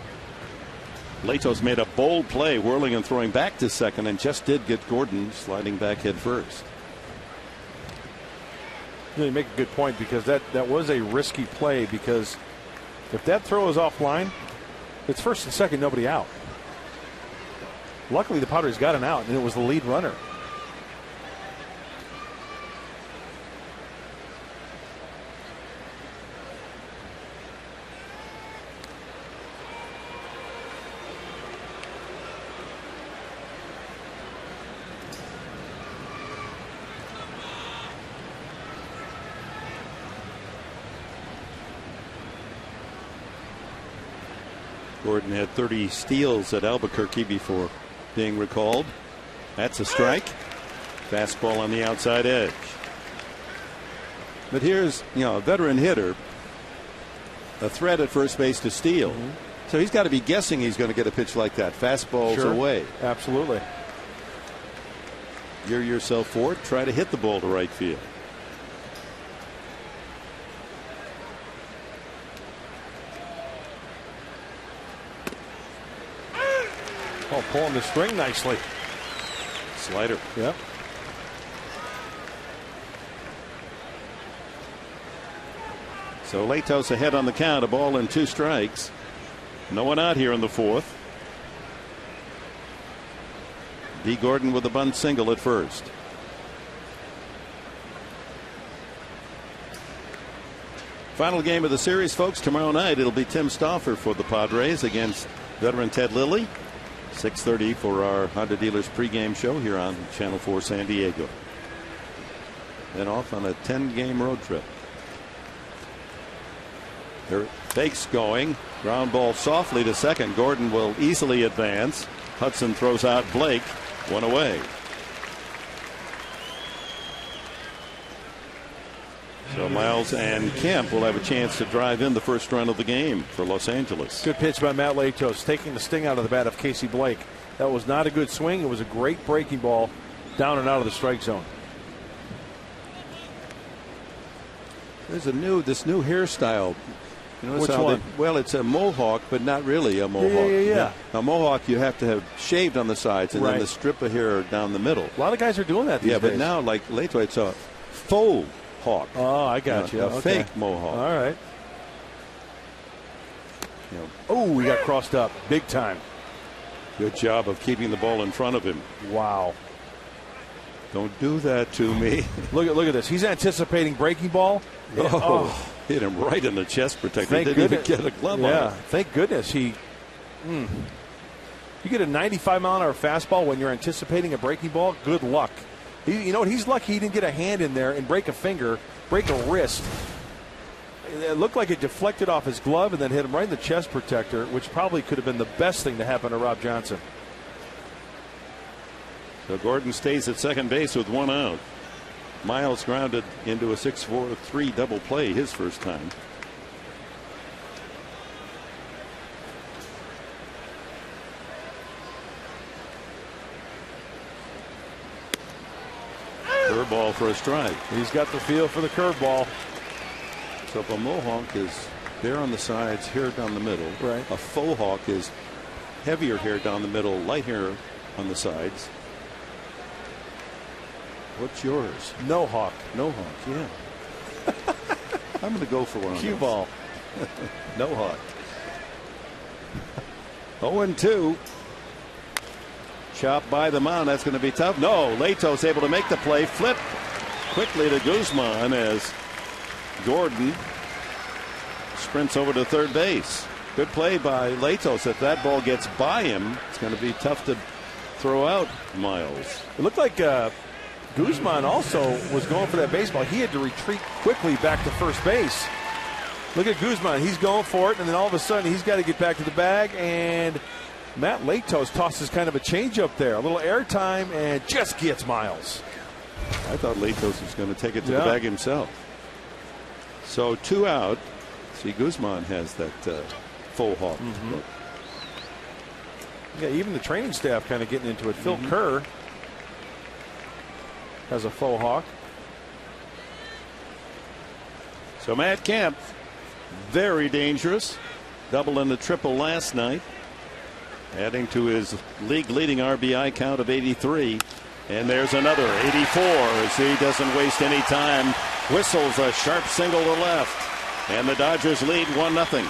Latos made a bold play, whirling and throwing back to second, and just did get Gordon sliding back head first. You make a good point, because that was a risky play, because if that throw is offline, it's first and second, nobody out. Luckily, the Padres got an out, and it was the lead runner. Gordon had 30 steals at Albuquerque before being recalled. That's a strike. Fastball on the outside edge. But here's, a veteran hitter, a threat at first base to steal. So he's got to be guessing he's going to get a pitch like that. Fastball's away. Absolutely. Gear yourself for it. Try to hit the ball to right field. Oh, pulling the string nicely. Slider. Yep. So Latos ahead on the count, a ball and 2 strikes. No one out here in the fourth. D. Gordon with a bunt single at first. Final game of the series, folks. Tomorrow night it'll be Tim Stauffer for the Padres against veteran Ted Lilly. 6:30 for our Honda Dealers pregame show here on Channel 4 San Diego. Then off on a 10-game road trip. There, fakes going. Ground ball softly to second. Gordon will easily advance. Hudson throws out Blake. 1 away. So Miles and Kemp will have a chance to drive in the first run of the game for Los Angeles. Good pitch by Matt Latos, taking the sting out of the bat of Casey Blake. That was not a good swing. It was a great breaking ball down and out of the strike zone. There's this new hairstyle. Which one? Well, it's a mohawk, but not really a mohawk. Yeah. A mohawk you have to have shaved on the sides, and then the strip of hair down the middle. A lot of guys are doing that these days. But now, like Latos, it's a faux hawk. Oh, I got you. A fake mohawk. All right. Oh, he got crossed up big time. Good job of keeping the ball in front of him. Wow. Don't do that to me. Look at this. He's anticipating breaking ball. Hit him right in the chest protector. Thank Didn't goodness. even get a glove on it. Thank goodness he. You get a 95-mile-an-hour fastball when you're anticipating a breaking ball. Good luck. He's lucky he didn't get a hand in there and break a finger, break a wrist. It looked like it deflected off his glove and then hit him right in the chest protector, which probably could have been the best thing to happen to Rob Johnson. So Gordon stays at second base with 1 out. Miles grounded into a 6-4-3 double play his first time. Curveball for a strike. He's got the feel for the curveball. So if a mohawk is Bare on the sides, hair down the middle. Right. A faux hawk is heavier hair down the middle, light hair on the sides. What's yours? No hawk. No hawk, yeah. I'm going to go for one. Cue ball. No hawk. 0-2. Chop by the mound. That's going to be tough. No, Lato's able to make the play. Flip quickly to Guzman as Gordon sprints over to third base. Good play by Latos. If that ball gets by him, it's going to be tough to throw out Miles. It looked like Guzman also was going for that baseball. He had to retreat quickly back to first base. Look at Guzman. He's going for it, and then all of a sudden he's got to get back to the bag, and Matt Latos tosses kind of a changeup there. A little airtime and just gets Miles. I thought Latos was going to take it to the bag himself. So 2 out. See, Guzman has that faux hawk. Yeah, even the training staff kind of getting into it. Phil Kerr has a faux hawk. So Matt Kemp, very dangerous. Double and a triple last night, adding to his league-leading RBI count of 83. And there's another 84 as he doesn't waste any time. Whistles a sharp single to left. And the Dodgers lead 1-0.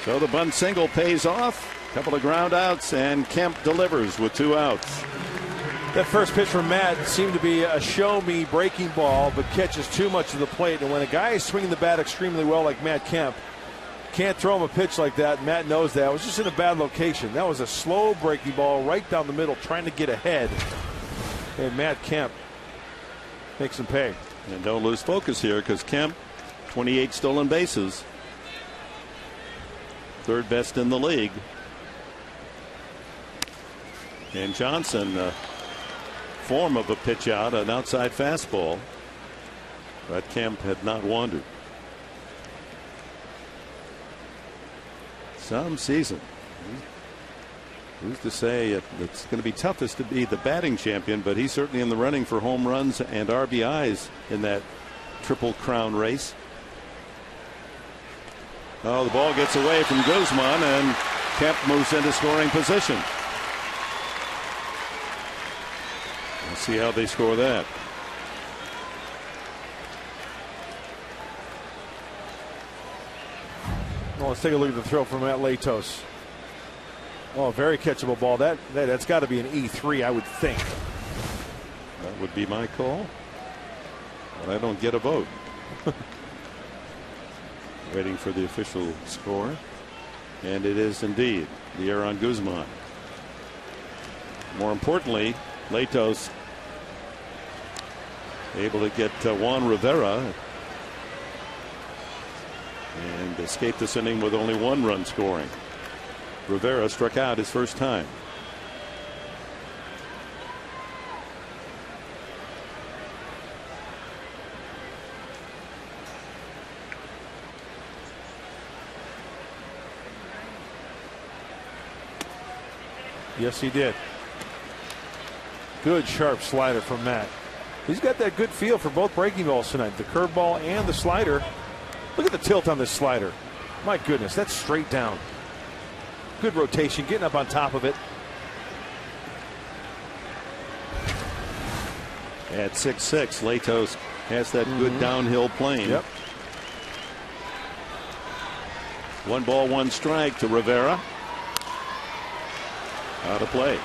So the bunt single pays off. Couple of ground outs, and Kemp delivers with 2 outs. That first pitch from Matt seemed to be a show-me breaking ball, but catches too much of the plate. And when a guy is swinging the bat extremely well like Matt Kemp, can't throw him a pitch like that. Matt knows that. It was just in a bad location. That was a slow breaking ball right down the middle, trying to get ahead. And Matt Kemp makes him pay. And don't lose focus here, because Kemp, 28 stolen bases. 3rd best in the league. And Johnson, form of a pitch out, an outside fastball. But Kemp had not wandered. Some season. Who's to say it's going to be toughest to be the batting champion, but he's certainly in the running for home runs and RBIs in that Triple Crown race. Oh, the ball gets away from Guzman, and Kemp moves into scoring position. Let's see how they score that. Well, let's take a look at the throw from Matt Latos. Oh, very catchable ball. That's got to be an E3, I would think. That would be my call. But I don't get a vote. Waiting for the official score. And it is indeed the error on Guzman. More importantly, Latos able to get Juan Rivera and escape this inning with only 1 run scoring. Rivera struck out his first time. Yes, he did. Good sharp slider from Matt. He's got that good feel for both breaking balls tonight, the curveball and the slider. Look at the tilt on this slider. My goodness, that's straight down. Good rotation, getting up on top of it. At 6'6", Latos has that good downhill plane. Yep. 1 ball, 1 strike to Rivera. Out of play.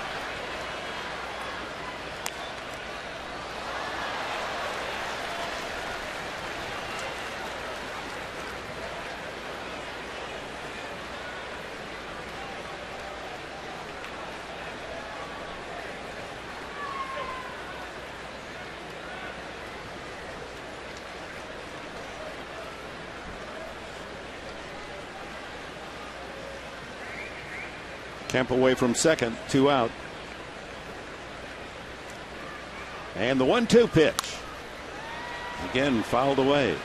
Kemp away from second, 2 out. And the 1-2 pitch. Again, fouled away.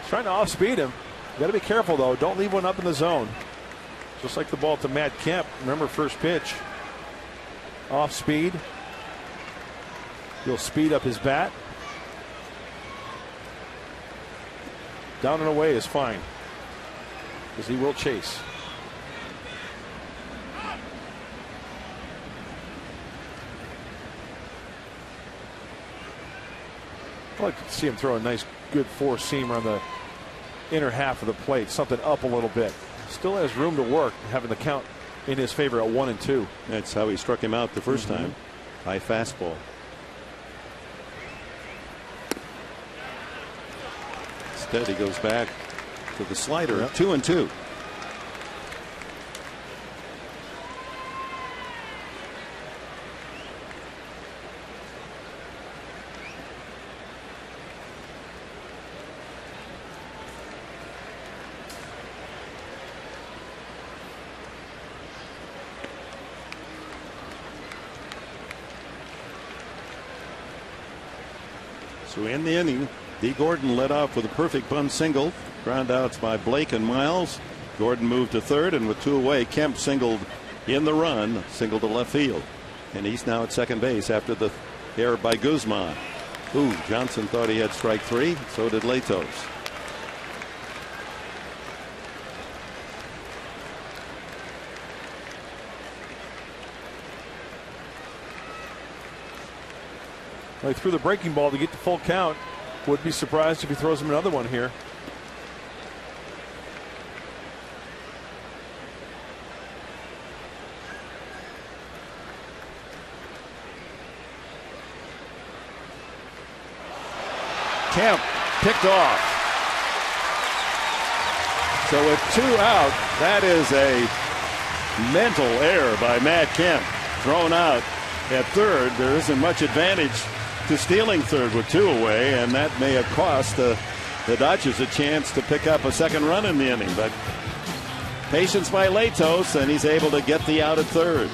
Trying to off-speed him. Got to be careful, though. Don't leave one up in the zone. Just like the ball to Matt Kemp. Remember, first pitch. Off-speed. He'll speed up his bat. Down and away is fine, because he will chase. I'd like to see him throw a nice, good four-seamer on the inner half of the plate, something up a little bit. Still has room to work, having the count in his favor at 1-2. That's how he struck him out the first time. High fastball. Instead, he goes back to the slider. 2-2. So in the inning, D. Gordon led off with a perfect bunt single. Ground outs by Blake and Miles. Gordon moved to third, and with two away, Kemp singled in the run, singled to left field. And he's now at second base after the error by Guzman. Ooh, Johnson thought he had strike three. So did Latos. Well, he threw the breaking ball to get the full count. Would be surprised if he throws him another one here. Kemp picked off. So with two out, that is a mental error by Matt Kemp. Thrown out at third. There isn't much advantage to stealing third with two away, and that may have cost the Dodgers a chance to pick up a second run in the inning. But patience by Latos, and he's able to get the out at third.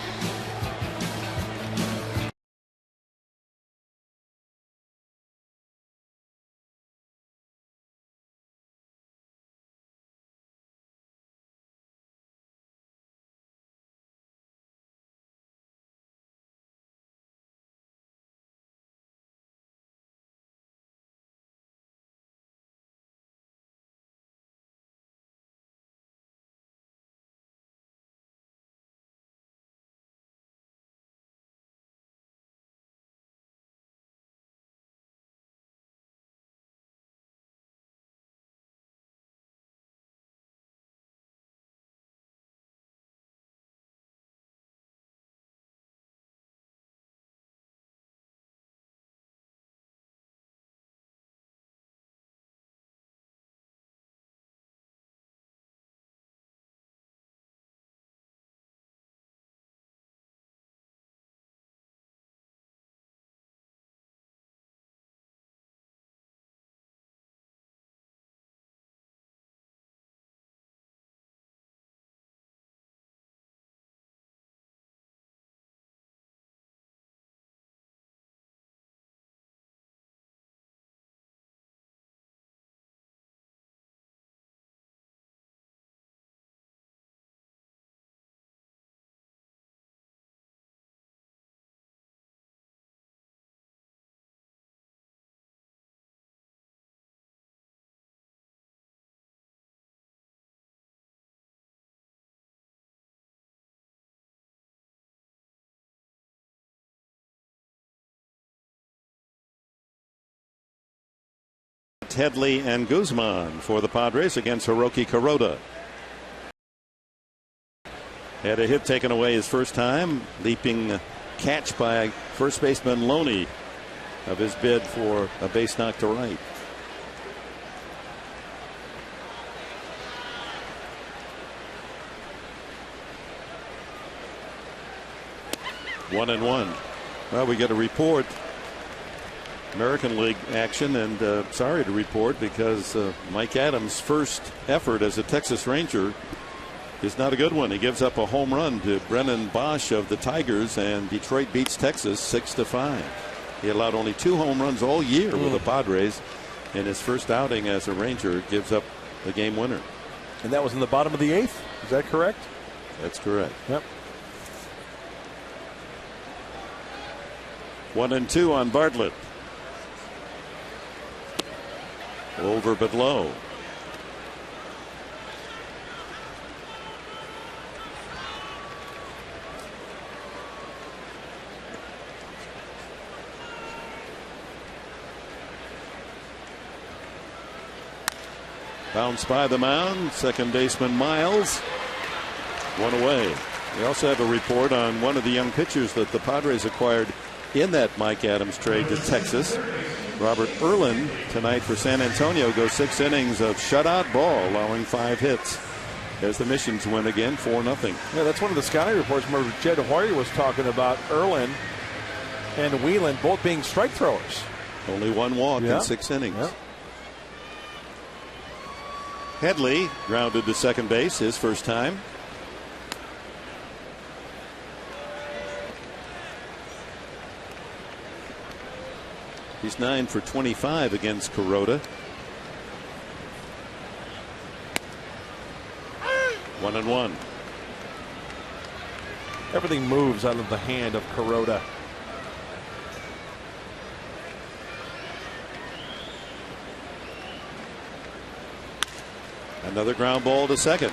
Headley and Guzman for the Padres against Hiroki Kuroda. Had a hit taken away his first time. Leaping catch by first baseman Loney of his bid for a base knock to right. One and one. Well, we get a report. American League action, and sorry to report because Mike Adams' first effort as a Texas Ranger is not a good one. He gives up a home run to Brennan Bosch of the Tigers, and Detroit beats Texas 6-5. He allowed only 2 home runs all year with the Padres. In his first outing as a Ranger, gives up the game winner. And that was in the bottom of the 8th. Is that correct? That's correct. Yep. 1-2 on Bartlett. Over but low. Bounced by the mound. Second baseman Miles. One away. We also have a report on one of the young pitchers that the Padres acquired in that Mike Adams trade to Texas. Robert Erlin tonight for San Antonio goes 6 innings of shutout ball, allowing 5 hits. As the Missions win again, 4-0. Yeah, that's one of the scouting reports. Remember, Jed Hoyer was talking about Erlin and Whelan both being strike throwers. Only 1 walk in 6 innings. Yeah. Headley grounded to second base, his first time. He's 9 for 25 against Kuroda. 1-1. Everything moves out of the hand of Kuroda. Another ground ball to second.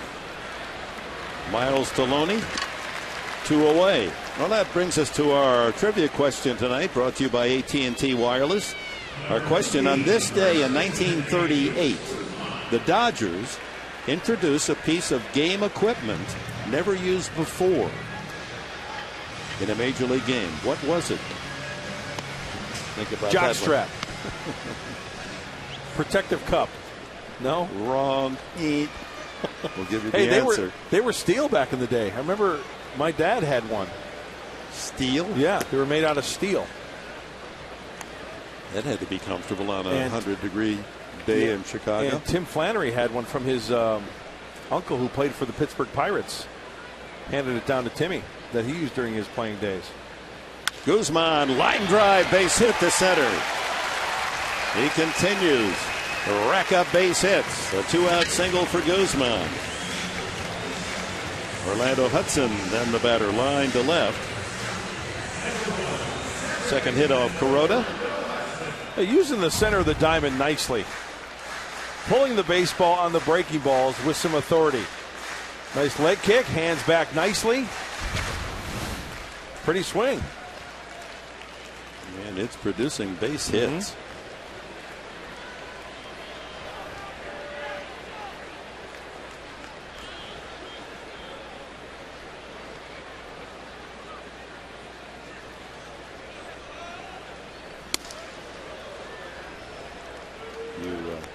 Miles to Loney. 2 away. Well, that brings us to our trivia question tonight, brought to you by AT&T Wireless. Our question: on this day in 1938, the Dodgers introduced a piece of game equipment never used before in a major league game. What was it? Think about that. Jockstrap. Protective cup. No? Wrong. We'll give you the answer. They were steel back in the day. I remember my dad had one. Steel? Yeah, they were made out of steel. That had to be comfortable on a 100-degree day in Chicago. And Tim Flannery had one from his uncle who played for the Pittsburgh Pirates. Handed it down to Timmy that he used during his playing days. Guzman, line drive, base hit to center. He continues to rack up base hits. A 2-out single for Guzman. Orlando Hudson, then the batter, line to left. Second hit off Kuroda. Using the center of the diamond nicely. Pulling the baseball on the breaking balls with some authority. Nice leg kick, hands back nicely. Pretty swing. And it's producing base hits.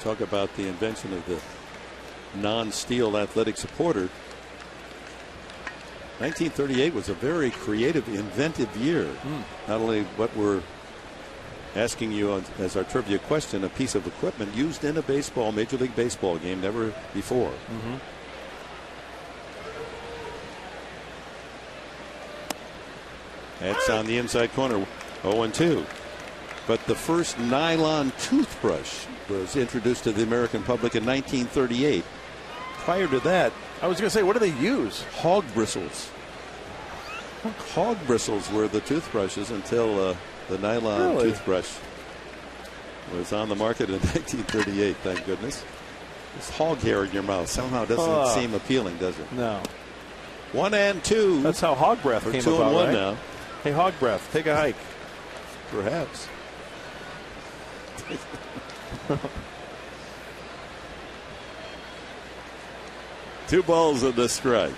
Talk about the invention of the non-steel athletic supporter. 1938 was a very creative, inventive year. Not only what we're asking you as our trivia question, a piece of equipment used in a baseball, Major League Baseball game, never before. That's on the inside corner, 0-2. But the first nylon toothbrush was introduced to the American public in 1938. Prior to that, I was going to say, what do they use? Hog bristles. Hog bristles were the toothbrushes until the nylon toothbrush was on the market in 1938. Thank goodness. This hog hair in your mouth somehow doesn't seem appealing, does it? No. 1-2. That's how hog breath came about, 2-1 right? now. Hey, hog breath, take a hike. Perhaps. 2 balls and a strike.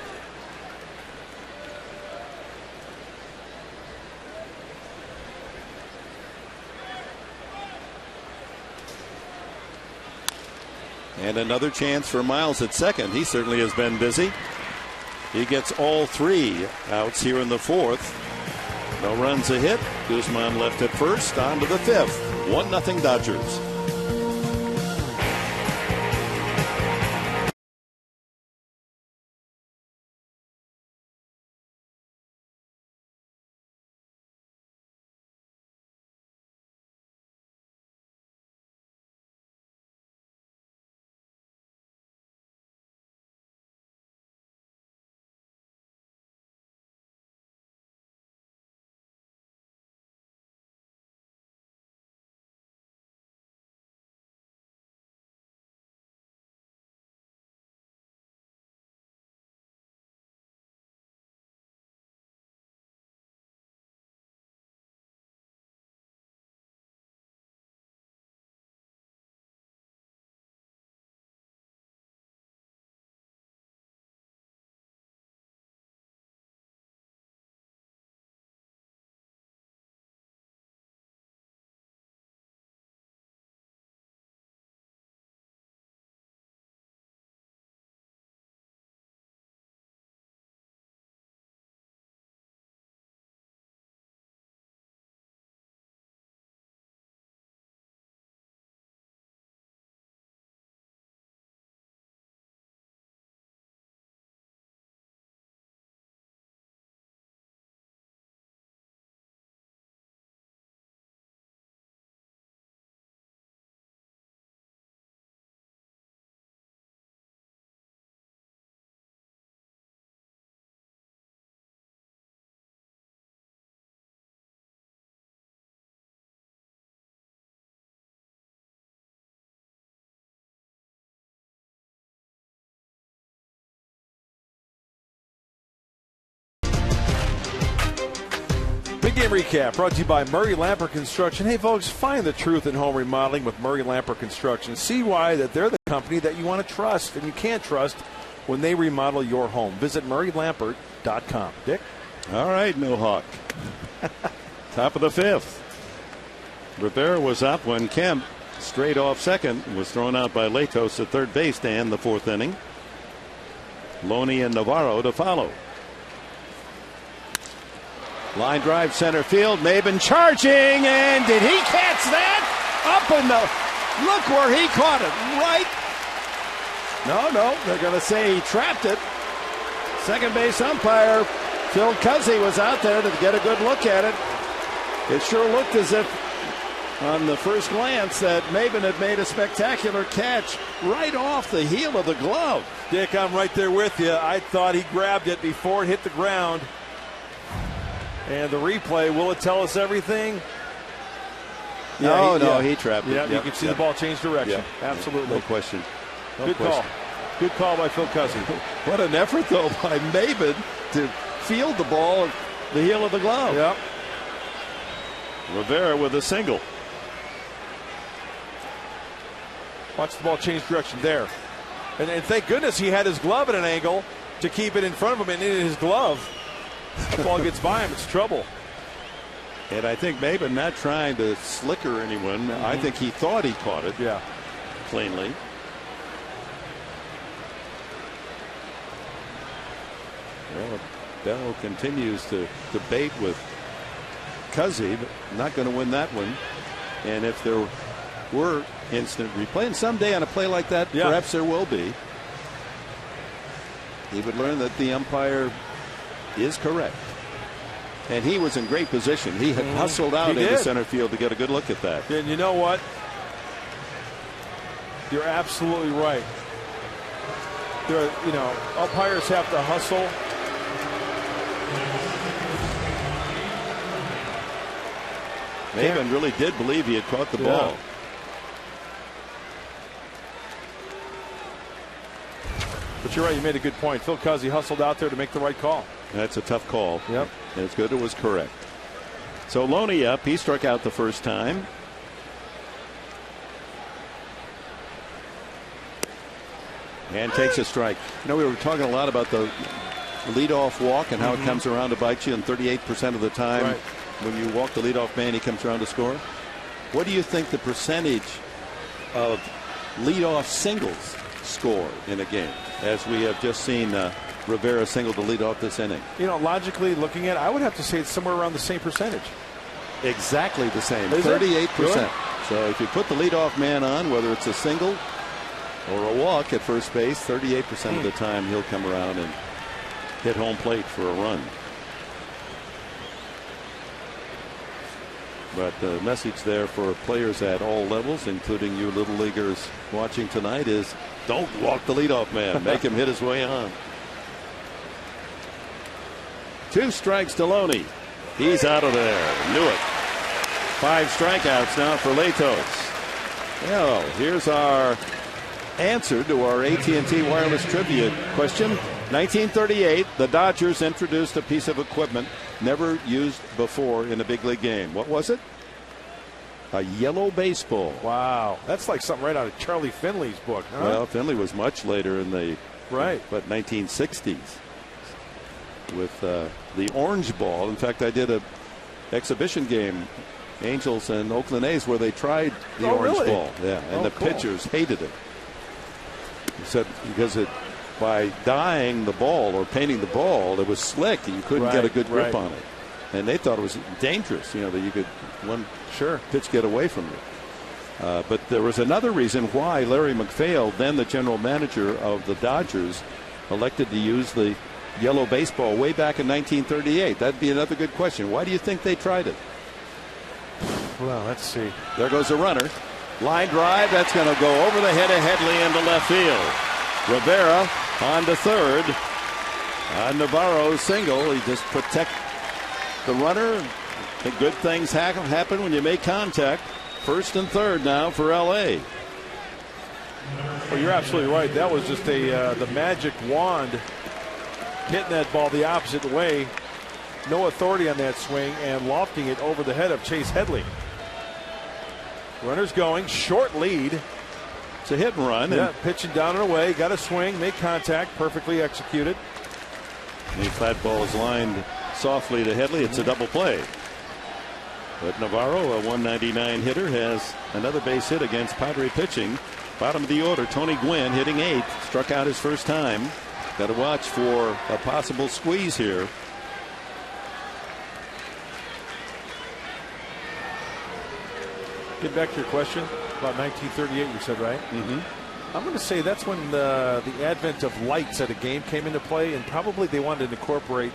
And another chance for Miles at second. He certainly has been busy. He gets all 3 outs here in the 4th. No runs, a hit. Guzman left at first. On to the 5th. 1-0 Dodgers. Big game recap brought to you by Murray Lamper Construction. Hey, folks, find the truth in home remodeling with Murray Lamper Construction. See why that they're the company that you want to trust and you can't trust when they remodel your home. Visit murraylampert.com. Dick? All right, Millhawk. Top of the fifth. Rivera was up when Kemp, straight off second, was thrown out by Latos at third base to end the fourth inning. Loney and Navarro to follow. Line drive center field. Maben charging, and did he catch that? Up in the, look where he caught it, right? No, they're going to say he trapped it. Second base umpire Phil Cuzzy was out there to get a good look at it. It sure looked as if on the first glance that Maben had made a spectacular catch right off the heel of the glove. Dick, I'm right there with you. I thought he grabbed it before it hit the ground. And the replay, will it tell us everything? No, he trapped it. Yeah, you can see the ball change direction. Yeah. Absolutely. No question. Good call. Good call by Phil Cuzzy. What an effort, though, by Maben to field the ball at the heel of the glove. Yep. Rivera with a single. Watch the ball change direction there. And thank goodness he had his glove at an angle to keep it in front of him and in his glove. The ball gets by him, it's trouble. And I think Maben not trying to slicker anyone. I think he thought he caught it. Yeah. Cleanly. Well, Bell continues to debate with Cuzzy, but not going to win that one. And if there were instant replay, and someday on a play like that, perhaps there will be, he would learn that the umpire is correct. And he was in great position. He had hustled out into center field to get a good look at that. And you know what? You're absolutely right. Umpires have to hustle. Maben really did believe he had caught the ball. But you're right, you made a good point. Phil Cuzzy hustled out there to make the right call. That's a tough call. Yep. And it's good it was correct. So Loney up. He struck out the first time. And takes a strike. We were talking a lot about the leadoff walk and how it comes around to bite you, and 38% of the time when you walk the leadoff man, he comes around to score. What do you think the percentage of leadoff singles score in a game, as we have just seen Rivera single to lead off this inning? Logically looking at it, I would have to say it's somewhere around the same percentage. Exactly the same, Is 38%. So if you put the leadoff man on, whether it's a single or a walk at first base, 38% of the time he'll come around and hit home plate for a run. But the message there for players at all levels, including you little leaguers watching tonight, is don't walk the leadoff man. Make him hit his way on. 2 strikes to Loney. He's out of there. Knew it. 5 strikeouts now for Latos. Well, here's our answer to our AT&T Wireless Trivia question. 1938, the Dodgers introduced a piece of equipment never used before in a big league game. What was it? A yellow baseball. Wow, that's like something right out of Charlie Finley's book. Huh? Well, Finley was much later in the 1960s with the orange ball. In fact, I did a exhibition game, Angels and Oakland A's, where they tried the orange ball. Yeah, and the pitchers hated it. He said because by dyeing the ball or painting the ball, it was slick and you couldn't get a good grip on it. And they thought it was dangerous, that you could one pitch get away from you. But there was another reason why Larry McPhail, then the general manager of the Dodgers, elected to use the yellow baseball way back in 1938. That'd be another good question. Why do you think they tried it? Well, let's see. There goes a runner. Line drive. That's going to go over the head of Headley into left field. Rivera on to third. Navarro single. He just protect the runner. The good things happen when you make contact. First and third now for L.A. Well, you're absolutely right. That was just the magic wand hitting that ball the opposite way. no authority on that swing and lofting it over the head of Chase Headley. Runners going, short lead. It's a hit and run. Yeah, pitching down and away, got a swing, make contact, perfectly executed. The flat ball is lined softly to Headley. It's a double play. But Navarro, a 199 hitter, has another base hit against Padre pitching. Bottom of the order, Tony Gwynn hitting 8th, struck out his first time. Got to watch for a possible squeeze here. Get back to your question about 1938, you said, right? I'm going to say that's when the advent of lights at a game came into play, and probably they wanted to incorporate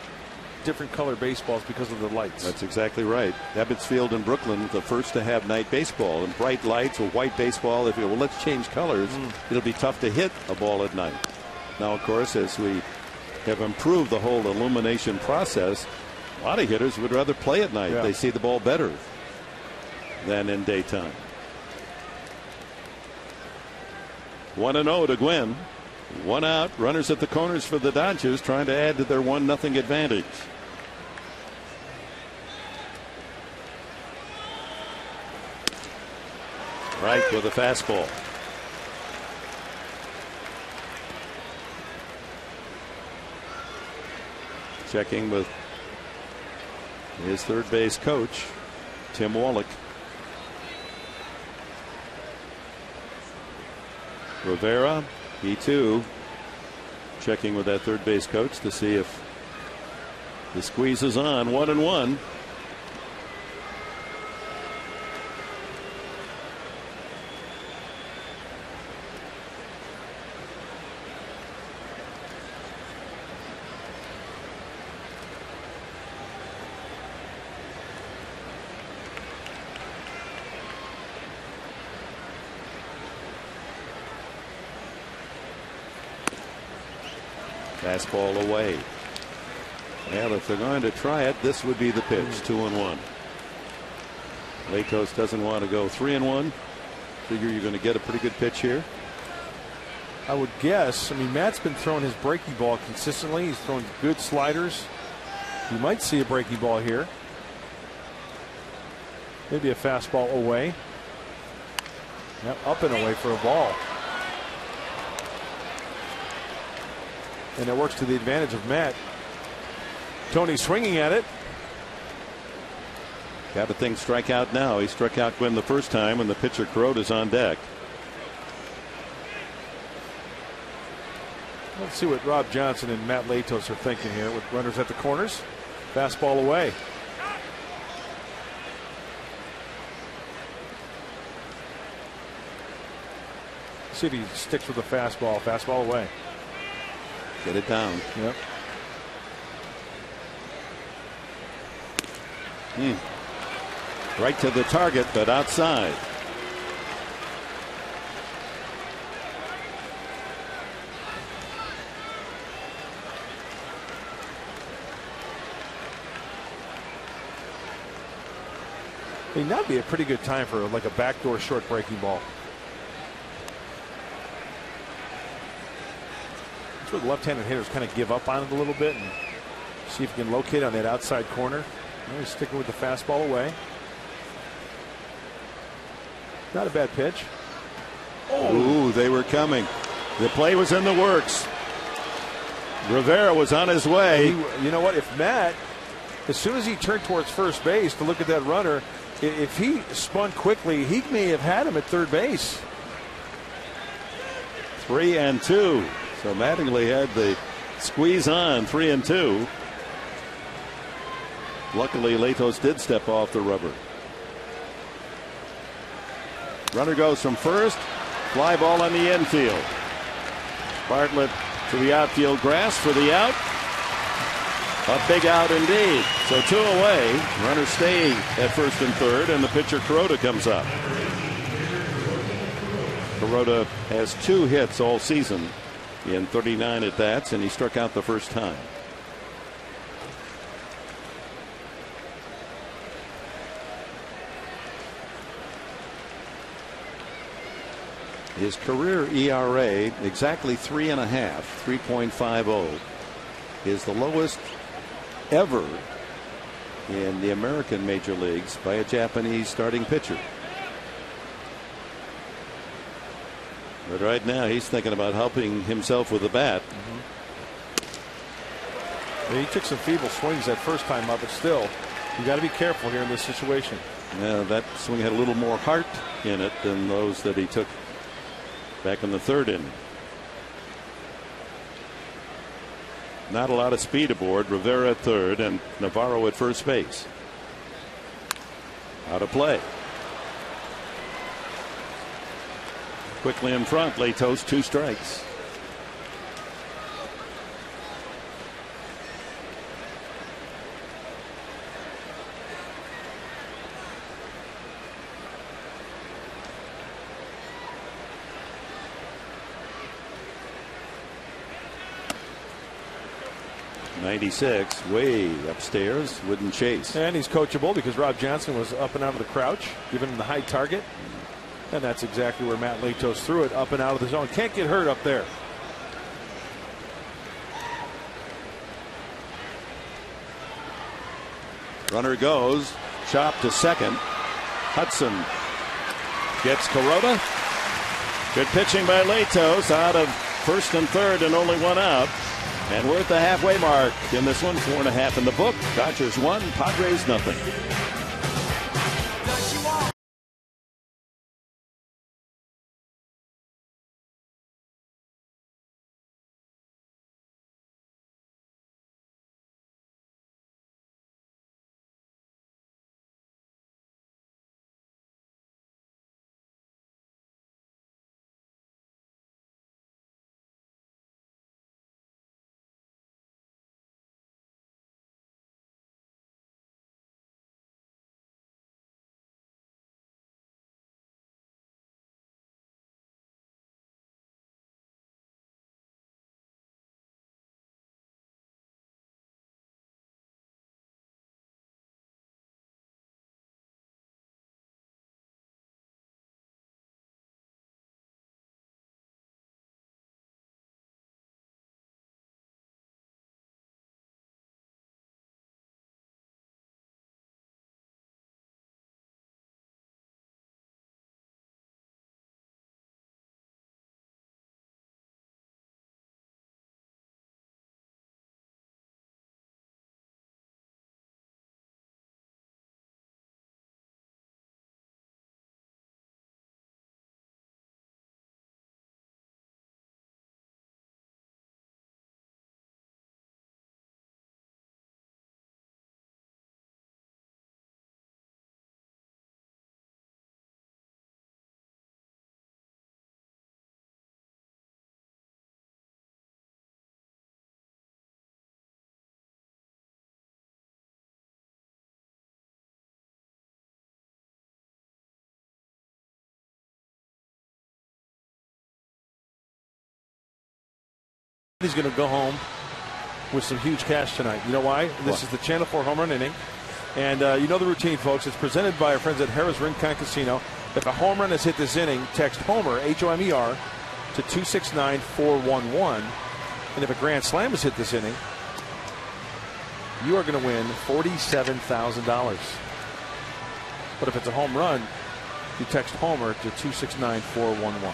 different color baseballs because of the lights. That's exactly right. Ebbets Field in Brooklyn, the first to have night baseball, and bright lights or white baseball. If you well, let's change colors, it'll be tough to hit a ball at night. Now, of course, as we have improved the whole illumination process, a lot of hitters would rather play at night. They see the ball better than in daytime. 1-0 to Gwynn. 1 out. Runners at the corners for the Dodgers, trying to add to their 1-0 advantage. Right with a fastball. Checking with his third base coach, Tim Wallach. Rivera, he too, checking with that third base coach to see if the squeeze is on. 1-1. Fastball away. Well, if they're going to try it, this would be the pitch. 2-1. Latos doesn't want to go 3-1. Figure you're going to get a pretty good pitch here. I would guess. I mean, Matt's been throwing his breaking ball consistently. He's throwing good sliders. You might see a breaking ball here. Maybe a fastball away. Yep, up and away for a ball. And it works to the advantage of Matt. Tony swinging at it. Got to think strike out now. He struck out Gwynn the first time when the pitcher Kuroda's on deck. Let's see what Rob Johnson and Matt Latos are thinking here with runners at the corners. Fastball away. See if he sticks with the fastball. Fastball away. Get it down. Yep. Right to the target, but outside. I mean, that'd be a pretty good time for like a backdoor short breaking ball. That's where the left-handed hitters kind of give up on it a little bit and see if you can locate on that outside corner. Now he's sticking with the fastball away. Not a bad pitch. Ooh, they were coming. The play was in the works. Rivera was on his way. You know what? If Matt, as soon as he turned towards first base to look at that runner, if he spun quickly, he may have had him at third base. 3-2. So Mattingly had the squeeze on. 3-2. Luckily, Latos did step off the rubber. Runner goes from first. Fly ball on the infield. Bartlett to the outfield grass for the out. A big out indeed. So 2 away. Runners stay at first and third, and the pitcher Kuroda comes up. Kuroda has 2 hits all season in 39 at bats, and he struck out the first time. His career ERA exactly 3.5, 3.50, is the lowest ever in the American major leagues by a Japanese starting pitcher. But right now he's thinking about helping himself with the bat. He took some feeble swings that first time up, but still, you got to be careful here in this situation. Yeah, that swing had a little more heart in it than those that he took back in the third inning. Not a lot of speed aboard. Rivera at third and Navarro at first base. Out of play. Quickly in front, Latos, 2 strikes. '96 way upstairs, wouldn't chase. And he's coachable because Rob Johnson was up and out of the crouch, giving him the high target. And that's exactly where Matt Latos threw it, up and out of the zone. Can't get hurt up there. Runner goes, chop to second. Hudson gets Kuroda. Good pitching by Latos out of first and third and only 1 out. And we're at the halfway mark in this one. 4.5 in the book. Dodgers 1, Padres nothing. He's going to go home with some huge cash tonight. You know why? This is the Channel 4 home run inning. And you know the routine, folks. It's presented by our friends at Harrah's Rincon Casino. If a home run is hit this inning, text Homer, H-O-M-E-R, to 269-411. And if a grand slam is hit this inning, you are going to win $47,000. But if it's a home run, you text Homer to 269-411.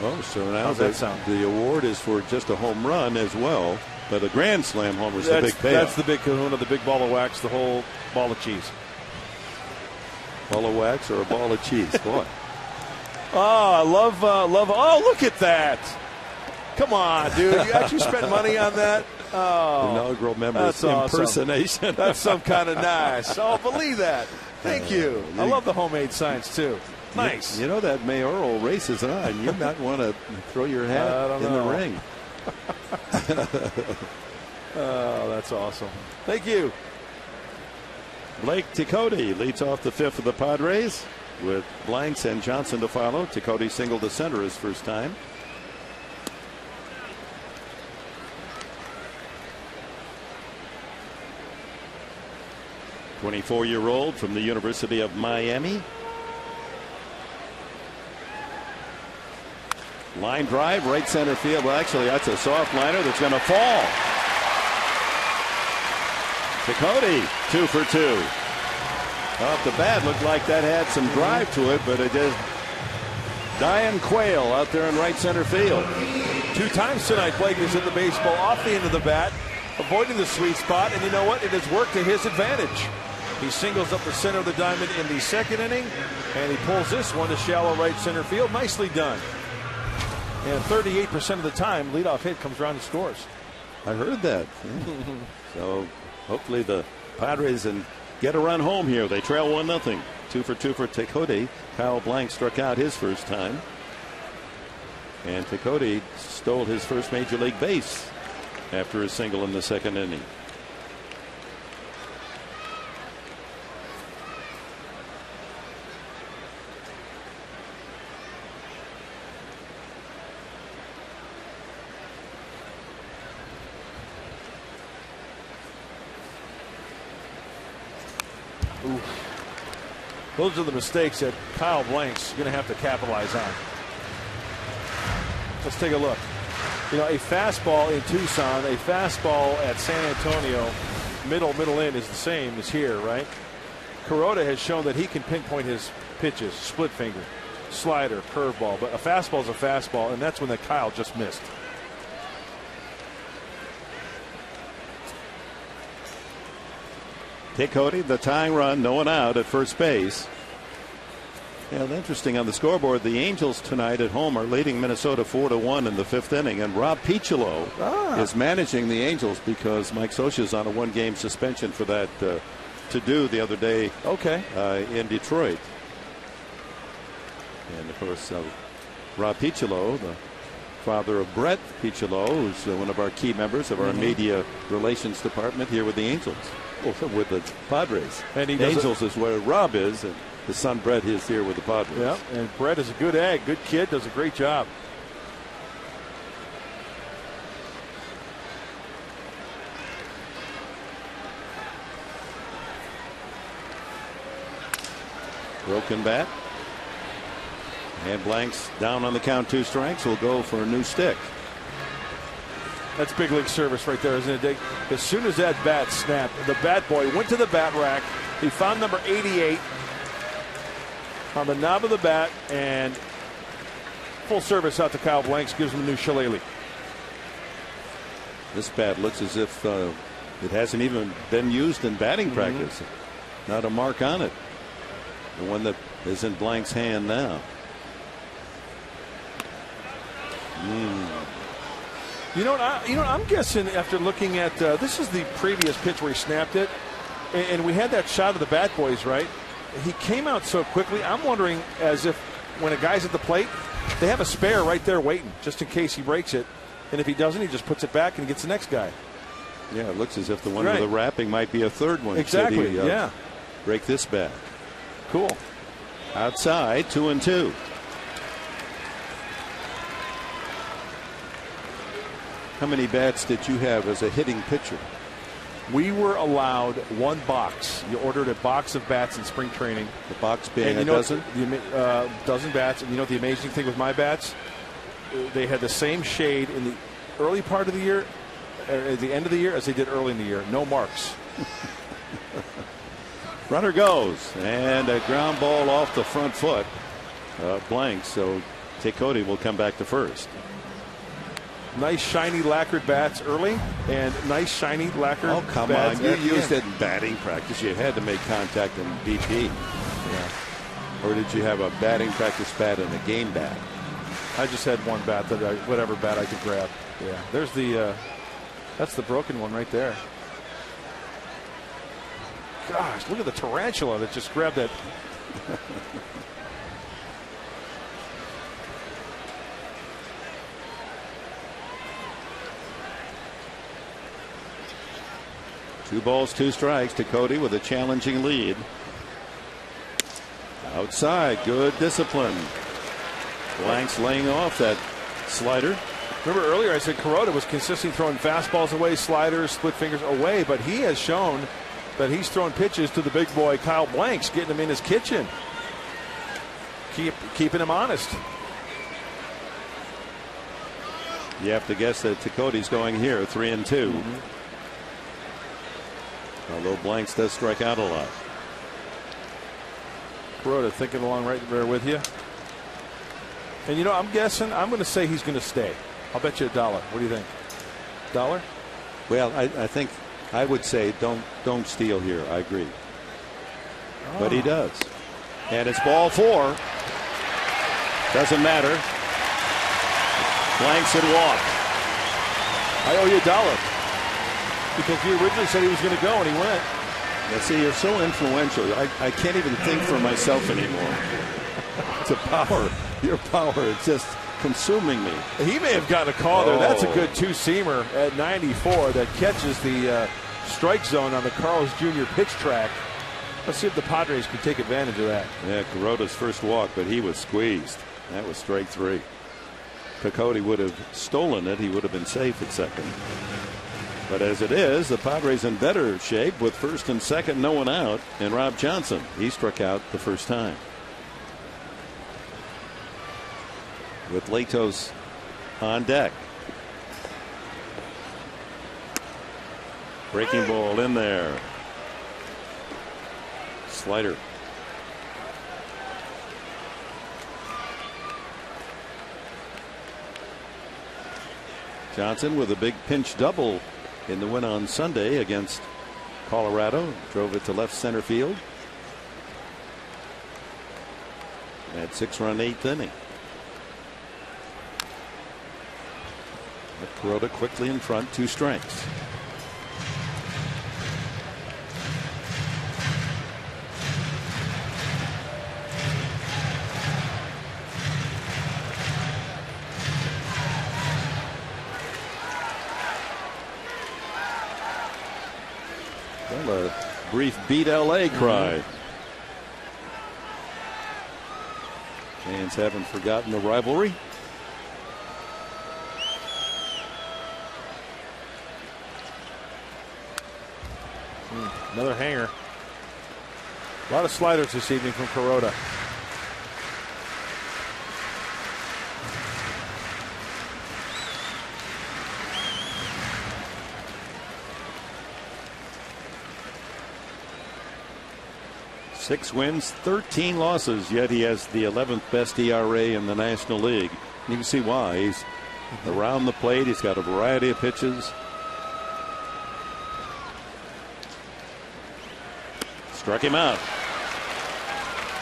Oh, so now how's that sound? The award is for just a home run as well. But a grand slam homer is the big payoff. That's the big kahuna, the big ball of wax, the whole ball of cheese. Ball of wax or a ball of cheese? Boy. Oh, I love. Oh, look at that. Come on, dude. You actually spent money on that? Oh. Inaugural member's impersonation. Awesome. That's some kind of nice. Oh, believe that. Thank you. I love the homemade signs, too. Nice. You know that mayoral race is on. You might want to throw your hat in the ring. Oh, that's awesome. Thank you. Blake Ticotti leads off the fifth of the Padres with blanks and Johnson to follow. Ticotti singled to center his first time. "24-year-old from the University of Miami. Line drive, right center field. Well, actually, that's a soft liner that's going to fall. Cody, 2 for 2. Off the bat, looked like that had some drive to it, but it just Diane Quayle out there in right center field. 2 times tonight, Blake has hit the baseball off the end of the bat, avoiding the sweet spot, and you know what? It has worked to his advantage. He singles up the center of the diamond in the second inning, and he pulls this one to shallow right center field. Nicely done. And 38% of the time, leadoff hit comes around and scores. I heard that. So hopefully the Padres and get a run home here. They trail 1-0. 2 for 2 for Tecody. Kyle Blank struck out his first time. And Tecody stole his first major league base after a single in the second inning. Those are the mistakes that Kyle Blank's going to have to capitalize on. Let's take a look. You know, a fastball in Tucson, a fastball at San Antonio, middle in is the same as here, right? Kuroda has shown that he can pinpoint his pitches, split finger, slider, curveball, but a fastball is a fastball, and that's when that Kyle just missed. Cody, the tying run, no one out at first base. And interesting on the scoreboard, the Angels tonight at home are leading Minnesota 4-1 in the 5th inning, and Rob Piccolo is managing the Angels because Mike Scioscia is on a 1-game suspension for that to-do the other day in Detroit. And of course, Rob Piccolo, the father of Brett Piccolo, who's one of our key members of our media relations department here with the Angels. With the Padres. And the Angels is where Rob is, and his son Brett is here with the Padres. Yeah, and Brett is a good egg, good kid, does a great job. Broken bat. And Blank's down on the count, 2 strikes. Will go for a new stick. That's big league service right there, isn't it, Dick? As soon as that bat snapped, the bat boy went to the bat rack. He found number 88 on the knob of the bat, and full service out to Kyle Blanks, gives him a new shillelagh. This bat looks as if it hasn't even been used in batting practice. Not a mark on it. The one that is in Blank's hand now. You know what? I'm guessing after looking at this is the previous pitch where he snapped it, and we had that shot of the bat boys, right? He came out so quickly. I'm wondering, as if when a guy's at the plate, they have a spare right there waiting just in case he breaks it, and if he doesn't, he just puts it back and gets the next guy. Yeah, it looks as if the one with the wrapping might be a third one. Exactly. Should he, break this bat. Cool. Outside, 2-2. How many bats did you have as a hitting pitcher? We were allowed 1 box. You ordered a box of bats in spring training. The box being a dozen? Dozen bats. And you know what the amazing thing with my bats? They had the same shade in the early part of the year, at the end of the year, as they did early in the year. No marks. Runner goes, and a ground ball off the front foot. Blank, so Cody will come back to first. Nice shiny lacquered bats early, and nice shiny lacquered bats. Oh, come on. You used it in batting practice. You had to make contact in BP. Yeah. Or did you have a batting practice bat and a game bat? I just had one bat, whatever bat I could grab. Yeah. There's that's the broken one right there. Gosh, look at the tarantula that just grabbed that. Two balls, 2 strikes to Cody with a challenging lead. Outside, good discipline. Blank's laying off that slider. Remember earlier I said Kuroda was consistently throwing fastballs away, sliders, split fingers away, but he has shown that he's throwing pitches to the big boy Kyle Blanks, getting him in his kitchen. Keeping him honest. You have to guess that Cody's going here, 3-2. Although Blanks does strike out a lot. Kuroda thinking along right there with you. And you know, I'm guessing, I'm going to say he's going to stay. I'll bet you $1. What do you think? $1? Well, I think I would say don't steal here. I agree. But he does. And it's ball 4. Doesn't matter. Blanks and walk. I owe you $1. Because you originally said he was going to go and he went. Yeah, see, you're so influential. I can't even think for myself anymore. It's a power. Your power is just consuming me. He may have gotten a call there. That's a good two-seamer at 94 that catches the strike zone on the Carl's Jr. pitch track. Let's see if the Padres can take advantage of that. Yeah, Kuroda's first walk, but he was squeezed. That was strike 3. Picote would have stolen it. He would have been safe at second. But as it is, the Padres in better shape with first and second, no one out. And Rob Johnson, he struck out the first time. With Latos on deck. Breaking ball in there. Slider. Johnson with a big pinch double in the win on Sunday against Colorado. Drove it to left center field. At 6-run 8th inning. Kuroda quickly in front, 2 strikes. Well, a brief beat LA cry. Fans haven't forgotten the rivalry. Another hanger. A lot of sliders this evening from Kuroda. Six wins, 13 losses, yet he has the 11th best ERA in the National League. You can see why. He's around the plate. He's got a variety of pitches. Struck him out.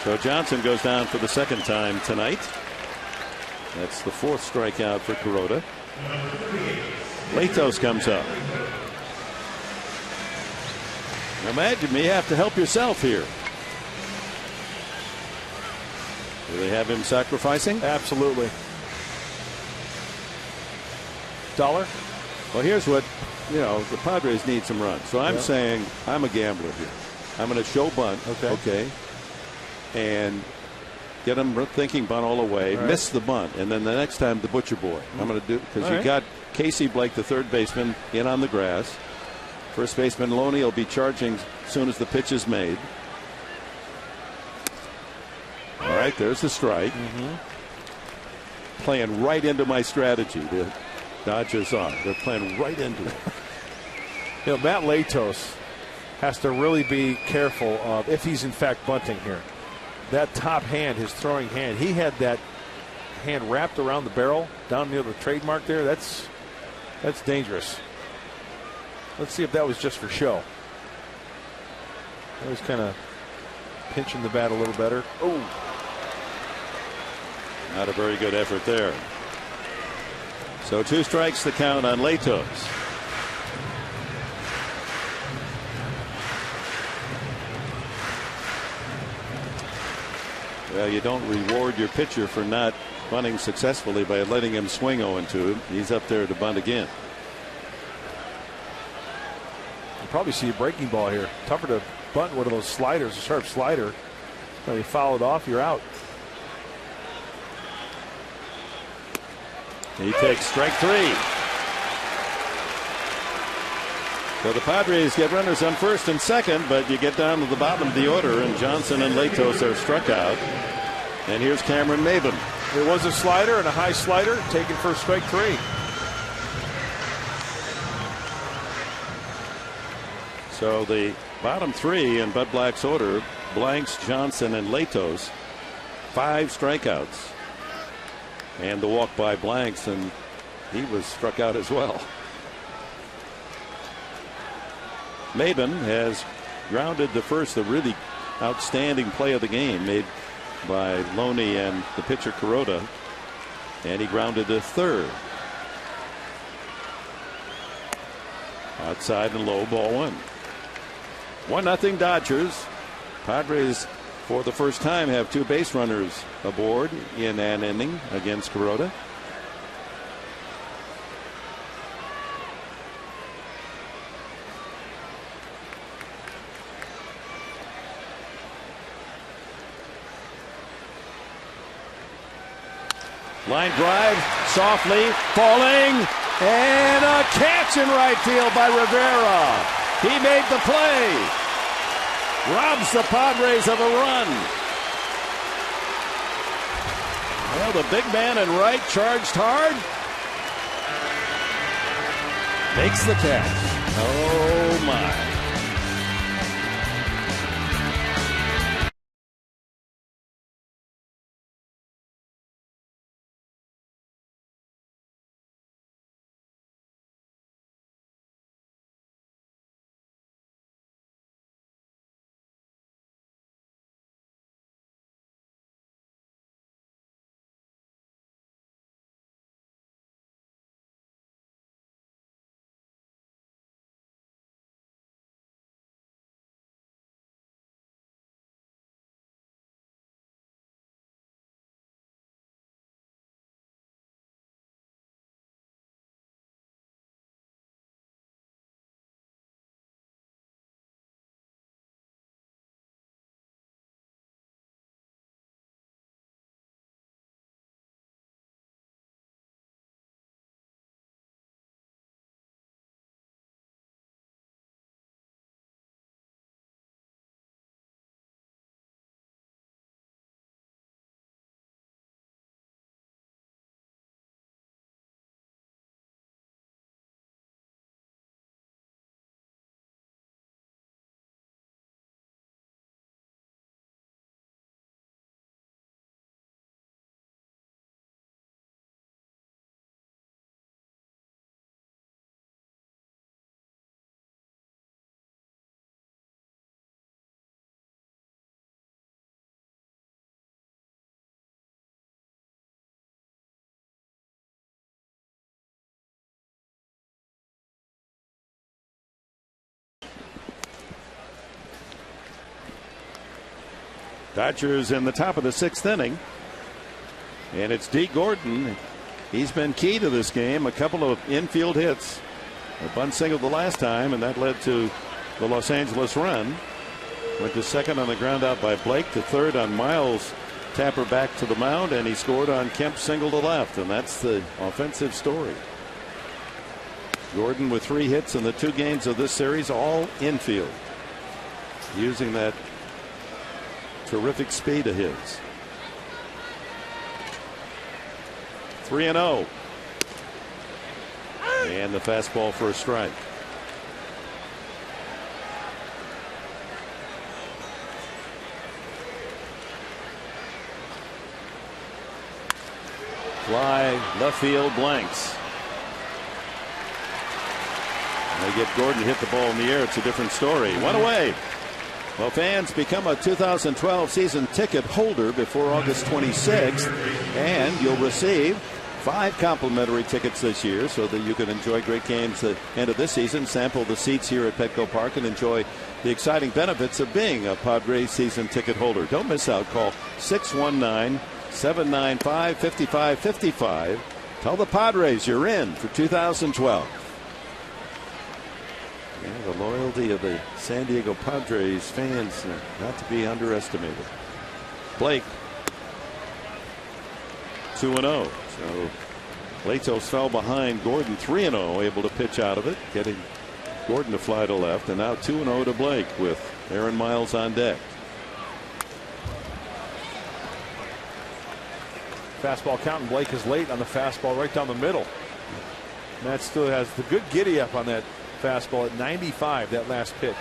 So Johnson goes down for the second time tonight. That's the 4th strikeout for Kuroda. Latos comes up. Imagine me have to help yourself here. Do they have him sacrificing? Absolutely. $1? Well, here's what, the Padres need some runs. So I'm saying I'm a gambler here. I'm going to show bunt. Okay. And get them thinking bunt all the way. Right. Miss the bunt. And then the next time, the Butcher Boy. I'm going to do, because you got Casey Blake, the third baseman, in on the grass. First baseman Loney will be charging as soon as the pitch is made. All right, there's the strike. Playing right into my strategy. The Dodgers are. They're playing right into it. Matt Latos has to really be careful of if he's in fact bunting here. That top hand, his throwing hand, he had that hand wrapped around the barrel down near the trademark there. That's dangerous. Let's see if that was just for show. That was kind of pinching the bat a little better. Oh. Not a very good effort there. So 2 strikes the count on Latos. Well, you don't reward your pitcher for not bunting successfully by letting him swing 0-2. He's up there to bunt again. You probably see a breaking ball here. Tougher to bunt one of those sliders, a sharp slider. When you foul it off, you're out. He takes strike 3. So the Padres get runners on first and second, but you get down to the bottom of the order, and Johnson and Latos are struck out. And here's Cameron Maben. There was a slider and a high slider taken for strike 3. So the bottom three in Bud Black's order: Blanks, Johnson, and Latos. 5 strikeouts. And the walk by Blanks, and he was struck out as well. Maben has grounded the first, the really outstanding play of the game made by Loney and the pitcher Kuroda, and he grounded the third. Outside and low, ball 1. 1-0 Dodgers. Padres for the first time have 2 base runners aboard in an inning against Kuroda. Line drive, softly, falling, and a catch in right field by Rivera. He made the play. Robs the Padres of a run. Well, the big man in right charged hard. Makes the catch. Oh, my. Dodgers in the top of the 6th inning. And it's D. Gordon. He's been key to this game. A couple of infield hits. A bunt single the last time, and that led to the Los Angeles run. Went to second on the ground out by Blake, to third on Miles' tapper back to the mound, and he scored on Kemp's single to left, and that's the offensive story. Gordon with 3 hits in the 2 games of this series, all infield, using that terrific speed of his. 3-0. And the fastball for a strike. Fly, left field, Blanks. They get Gordon to hit the ball in the air. It's a different story. 1 away. Well, fans, become a 2012 season ticket holder before August 26th, and you'll receive 5 complimentary tickets this year so that you can enjoy great games at the end of this season, sample the seats here at Petco Park, and enjoy the exciting benefits of being a Padres season ticket holder. Don't miss out. Call 619-795-5555. Tell the Padres you're in for 2012. Yeah, the loyalty of the San Diego Padres fans not to be underestimated. Blake 2-0. So Latos fell behind Gordon 3-0, able to pitch out of it, getting Gordon to fly to left, and now 2-0 to Blake with Aaron Miles on deck. Fastball count, and Blake is late on the fastball right down the middle. Matt still has the good giddy up on that fastball at 95, that last pitch.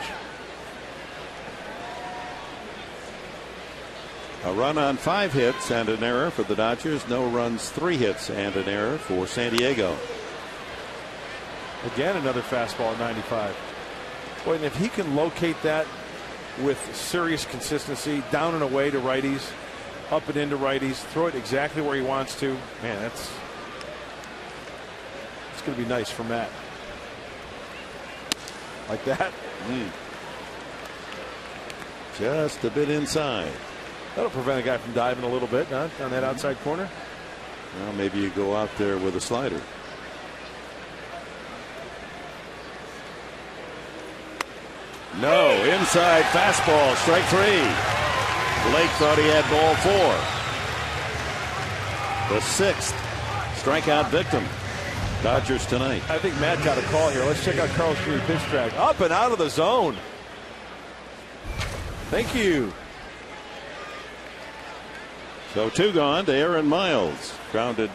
A run on 5 hits and an error for the Dodgers. No runs, 3 hits and an error for San Diego. Again, another fastball at 95. Boy, and if he can locate that with serious consistency, down and away to righties, up and into righties, throw it exactly where he wants to, man, it's going to be nice for Matt. Like that. Just a bit inside. That'll prevent a guy from diving a little bit, huh, on that outside corner. Well, maybe you go out there with a slider. No, inside fastball, strike 3. Blake thought he had ball 4. The 6th strikeout victim. Dodgers tonight. I think Matt got a call here. Let's check out Carlos Jr. pitch track. Up and out of the zone. Thank you. So 2 gone to Aaron Miles. Grounded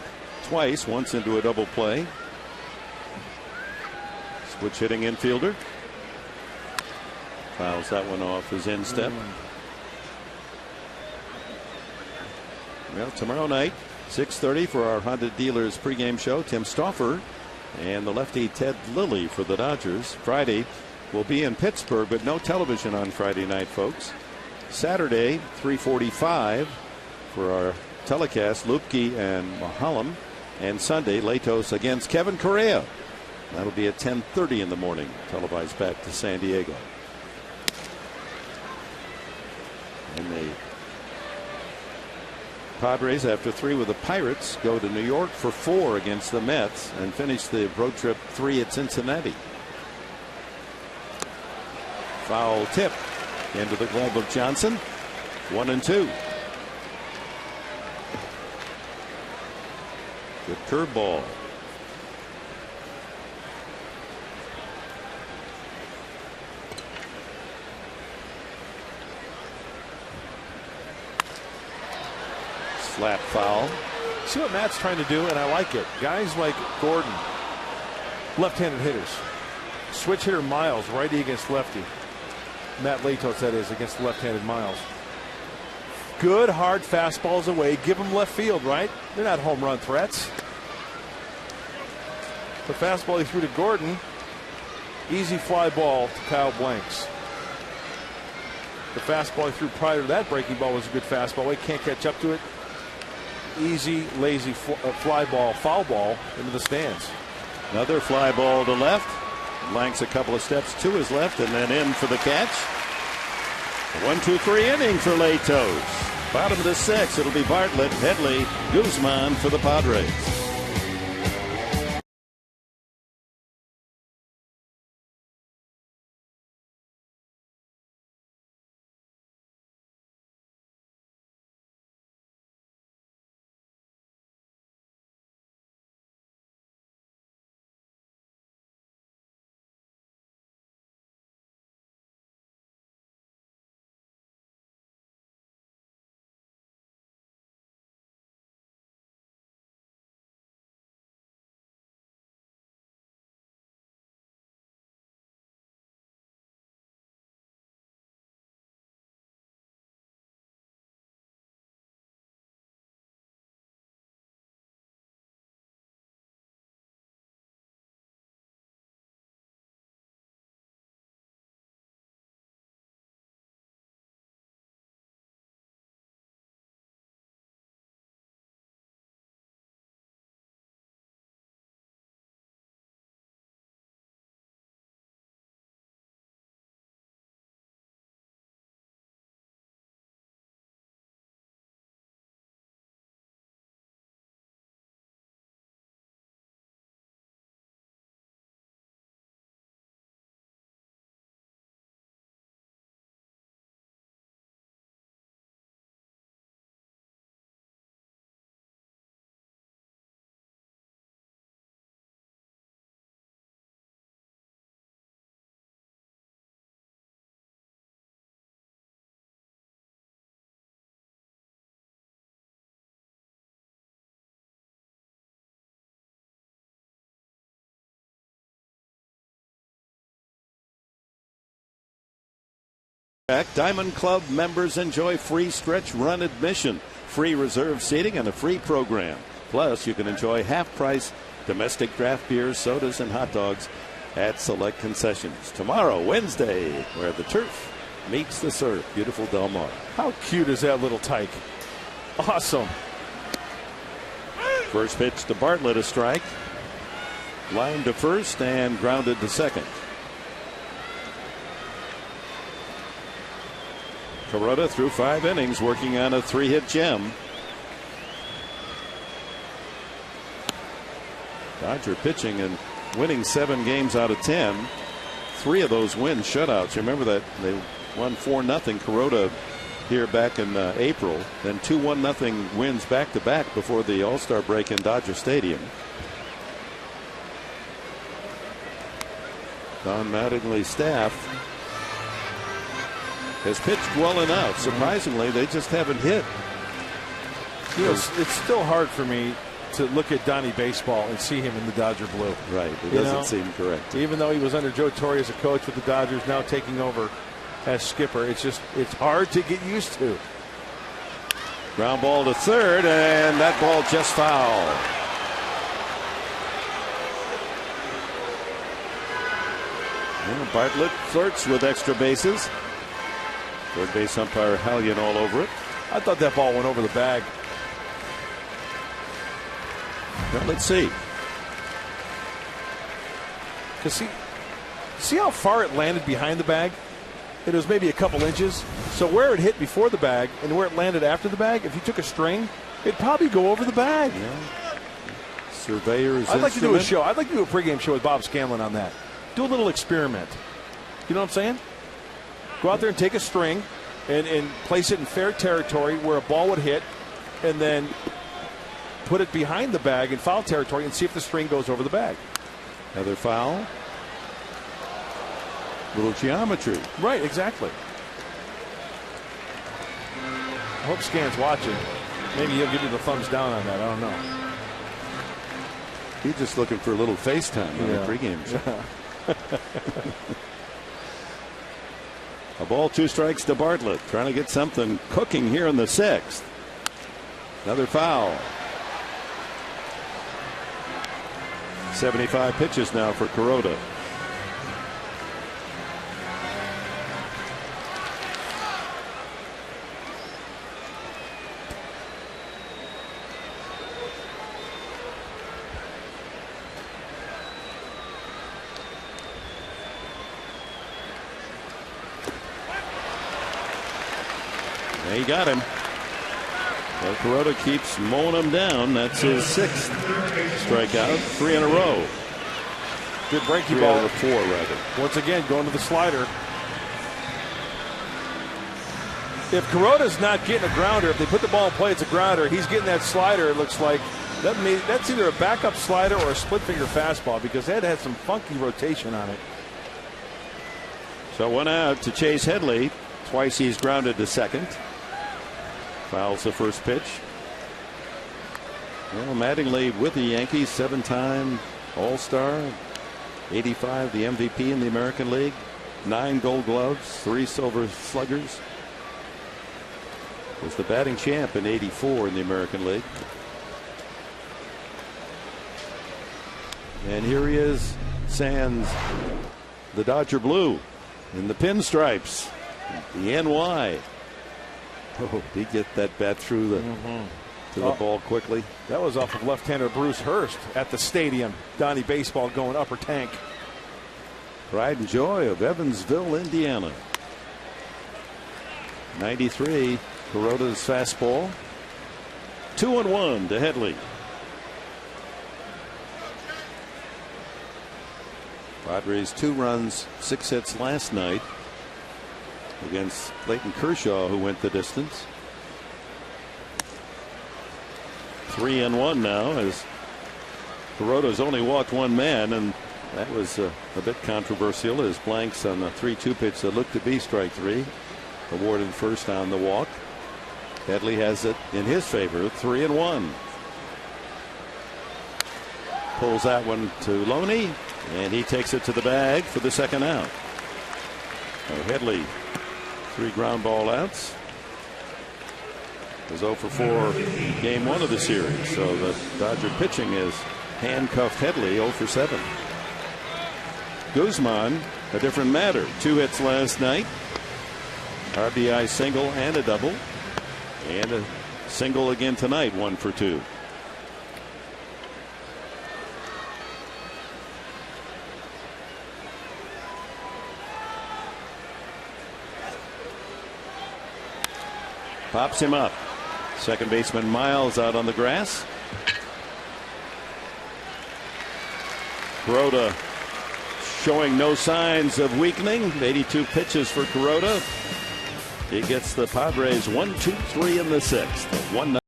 twice, once into a double play. Switch hitting infielder. Fouls that one off his instep. Well, tomorrow night, 6:30 for our Honda Dealers pregame show. Tim Stauffer and the lefty Ted Lilly for the Dodgers. Friday will be in Pittsburgh, but no television on Friday night, folks. Saturday, 3:45 for our telecast, Lupke and Mahalam. And Sunday, Latos against Kevin Correa. That'll be at 10:30 in the morning, televised back to San Diego. And the Padres, after 3 with the Pirates, go to New York for 4 against the Mets and finish the road trip 3 at Cincinnati. Foul tip into the glove of Johnson. 1-2. Good curveball. Slap foul. See what Matt's trying to do, and I like it. Guys like Gordon, left-handed hitters. Switch hitter Miles, righty against lefty. Matt Latos, that is, against left-handed Miles. Good hard fastballs away. Give them left field, right? They're not home run threats. The fastball he threw to Gordon, easy fly ball to Kyle Blanks. The fastball he threw prior to that breaking ball was a good fastball. He can't catch up to it. Easy, lazy fly ball, foul ball into the stands. Another fly ball to left. Blanks a couple of steps to his left and then in for the catch. 1-2-3 inning for Latos. Bottom of the 6th, it'll be Bartlett, Headley, Guzman for the Padres. Diamond Club members enjoy free stretch run admission, free reserve seating, and a free program. Plus, you can enjoy half-price domestic draft beers, sodas, and hot dogs at select concessions. Tomorrow, Wednesday, where the turf meets the surf. Beautiful Del Mar. How cute is that little tyke? Awesome. First pitch to Bartlett, a strike. Line to first and grounded to second. Kuroda through 5 innings working on a 3-hit gem. Dodger pitching and winning 7 games out of 10. 3 of those wins shutouts. Remember that they won 4-0 Kuroda here back in April. Then 2 1-0 wins back to back before the All-Star break in Dodger Stadium. Don Mattingly's staff has pitched well enough. Surprisingly, they just haven't hit. You know, it's still hard for me to look at Donnie Baseball and see him in the Dodger blue. Right. It doesn't seem correct. Even though he was under Joe Torre as a coach with the Dodgers, now taking over as skipper, it's hard to get used to. Ground ball to third, and that ball just foul. And Bartlett flirts with extra bases. Third base umpire Hallion all over it. I thought that ball went over the bag. Well, let's see. Because see how far it landed behind the bag? It was maybe a couple inches. So where it hit before the bag and where it landed after the bag, if you took a string, it'd probably go over the bag. Yeah. Surveyor's I'd like to do a show. I'd like to do a pregame show with Bob Scanlon on that. Do a little experiment. You know what I'm saying? Go out there and take a string and place it in fair territory where a ball would hit, and then put it behind the bag in foul territory and see if the string goes over the bag. Another foul. Little geometry. Right, exactly. I hope Scan's watching. Maybe he'll give you the thumbs down on that. I don't know. He's just looking for a little FaceTime on the pregame show. A ball, 2 strikes to Bartlett. Trying to get something cooking here in the 6th. Another foul. 75 pitches now for Kuroda. He got him. Well, Kuroda keeps mowing him down. That's his 6th strikeout, 3 in a row. Good breaking ball. 3 out of 4, rather. Once again, going to the slider. If Kuroda's not getting a grounder, if they put the ball in play, it's a grounder. He's getting that slider. It looks like that's either a backup slider or a split finger fastball, because that had some funky rotation on it. So 1 out to Chase Headley. Twice he's grounded to second. Fouls the first pitch. Well, Mattingly with the Yankees, 7-time All-Star, 85 the MVP in the American League, 9 Gold Gloves, 3 Silver Sluggers. Was the batting champ in 84 in the American League. And here he is, sans the Dodger blue in the pinstripes, the NY. Oh, did he get that bat through the ball quickly? That was off of left-hander Bruce Hurst at the stadium. Donnie Baseball going upper tank. Pride and joy of Evansville, Indiana. 93, Kuroda's fastball. 2-1 to Headley. Padres 2 runs, 6 hits last night against Clayton Kershaw, who went the distance. 3-1 now, as Kuroda's only walked 1 man, and that was a bit controversial, as blanks on the 3-2 pitch that looked to be strike 3, awarded first on the walk. Headley has it in his favor, 3-1. Pulls that one to Loney, and he takes it to the bag for the second out. So Headley 3 ground ball outs. Was 0 for 4 game 1 of the series. So the Dodger pitching is handcuffed Headley 0 for 7. Guzman, a different matter. 2 hits last night. RBI single and a double. And a single again tonight, 1 for 2. Pops him up. Second baseman Miles out on the grass. Kuroda showing no signs of weakening. 82 pitches for Kuroda. He gets the Padres 1-2-3 in the 6th. 1-0.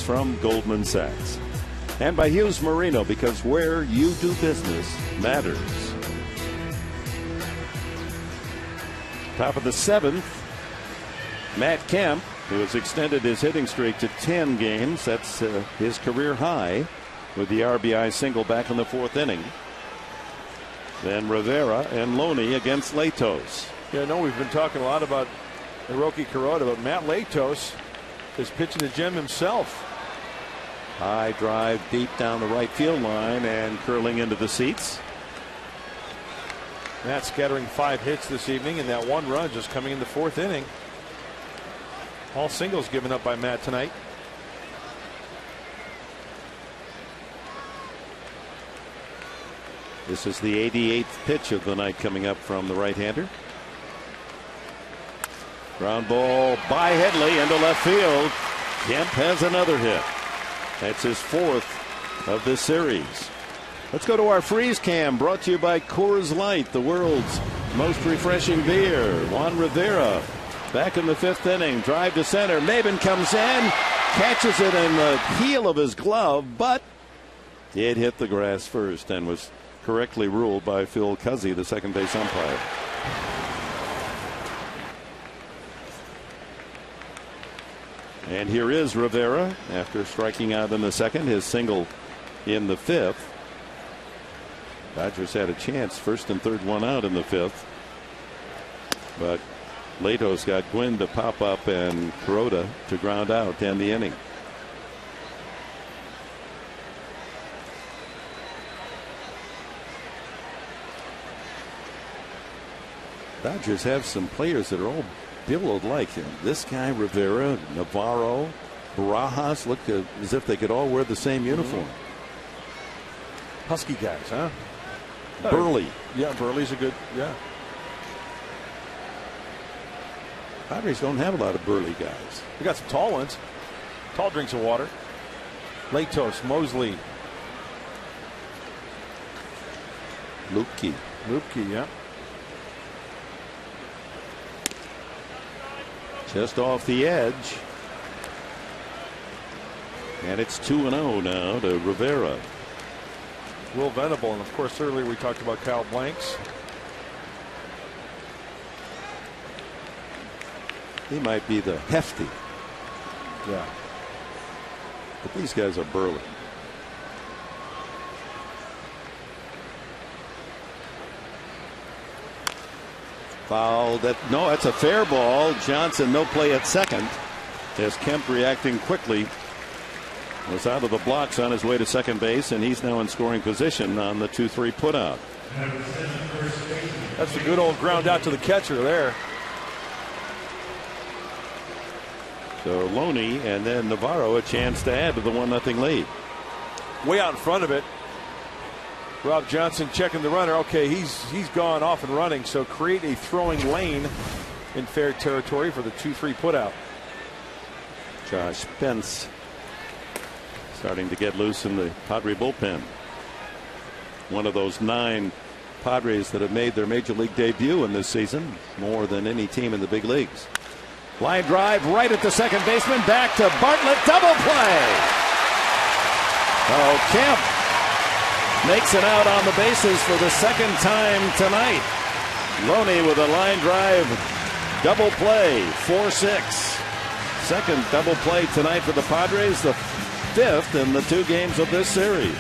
From Goldman Sachs and by Hughes Marino, because where you do business matters. Top of the 7th, Matt Kemp, who has extended his hitting streak to 10 games. That's his career high with the RBI single back in the 4th inning. Then Rivera and Loney against Latos. Yeah, I know we've been talking a lot about Hiroki Kuroda, but Matt Latos is pitching the gem himself. High drive deep down the right field line and curling into the seats. Matt scattering 5 hits this evening, and that 1 run just coming in the 4th inning. All singles given up by Matt tonight. This is the 88th pitch of the night coming up from the right-hander. Ground ball by Headley into left field. Kemp has another hit. That's his 4th of this series. Let's go to our freeze cam, brought to you by Coors Light, the world's most refreshing beer. Juan Rivera back in the 5th inning. Drive to center. Maben comes in, catches it in the heel of his glove, but it hit the grass first and was correctly ruled by Phil Cuzzy, the second base umpire. And here is Rivera after striking out in the 2nd, his single in the 5th. Dodgers had a chance, 1st and 3rd, 1 out in the 5th. But Latos got Gwynn to pop up and Kuroda to ground out to end the inning. Dodgers have some players that are all billowed like him. This guy, Rivera, Navarro, Barajas, look as if they could all wear the same uniform. Husky guys, huh? Burley. Yeah, Burley's a good, yeah. Padres don't have a lot of burly guys. We got some tall ones. Tall drinks of water. Latos, Mosley. Lupke, yeah. Just off the edge. And it's 2-0 now to Rivera. Real Venable, and of course earlier we talked about Kyle Blanks. He might be the hefty. Yeah. But these guys are burly. Foul. No, that's a fair ball. Johnson no play at second as Kemp, reacting quickly, was out of the blocks on his way to second base, and he's now in scoring position on the 2-3 putout. That's a good old ground out to the catcher there. So Loney and then Navarro a chance to add to the 1-0 lead. Way out in front of it. Rob Johnson checking the runner. Okay, he's gone off and running, so create a throwing lane in fair territory for the 2-3 putout. Josh Pence starting to get loose in the Padre bullpen. One of those 9 Padres that have made their major league debut in this season, more than any team in the big leagues. Line drive right at the second baseman, back to Bartlett, double play. Oh, Kemp makes it out on the bases for the second time tonight. Loney with a line drive double play, 4-6. Second double play tonight for the Padres, the 5th in the 2 games of this series.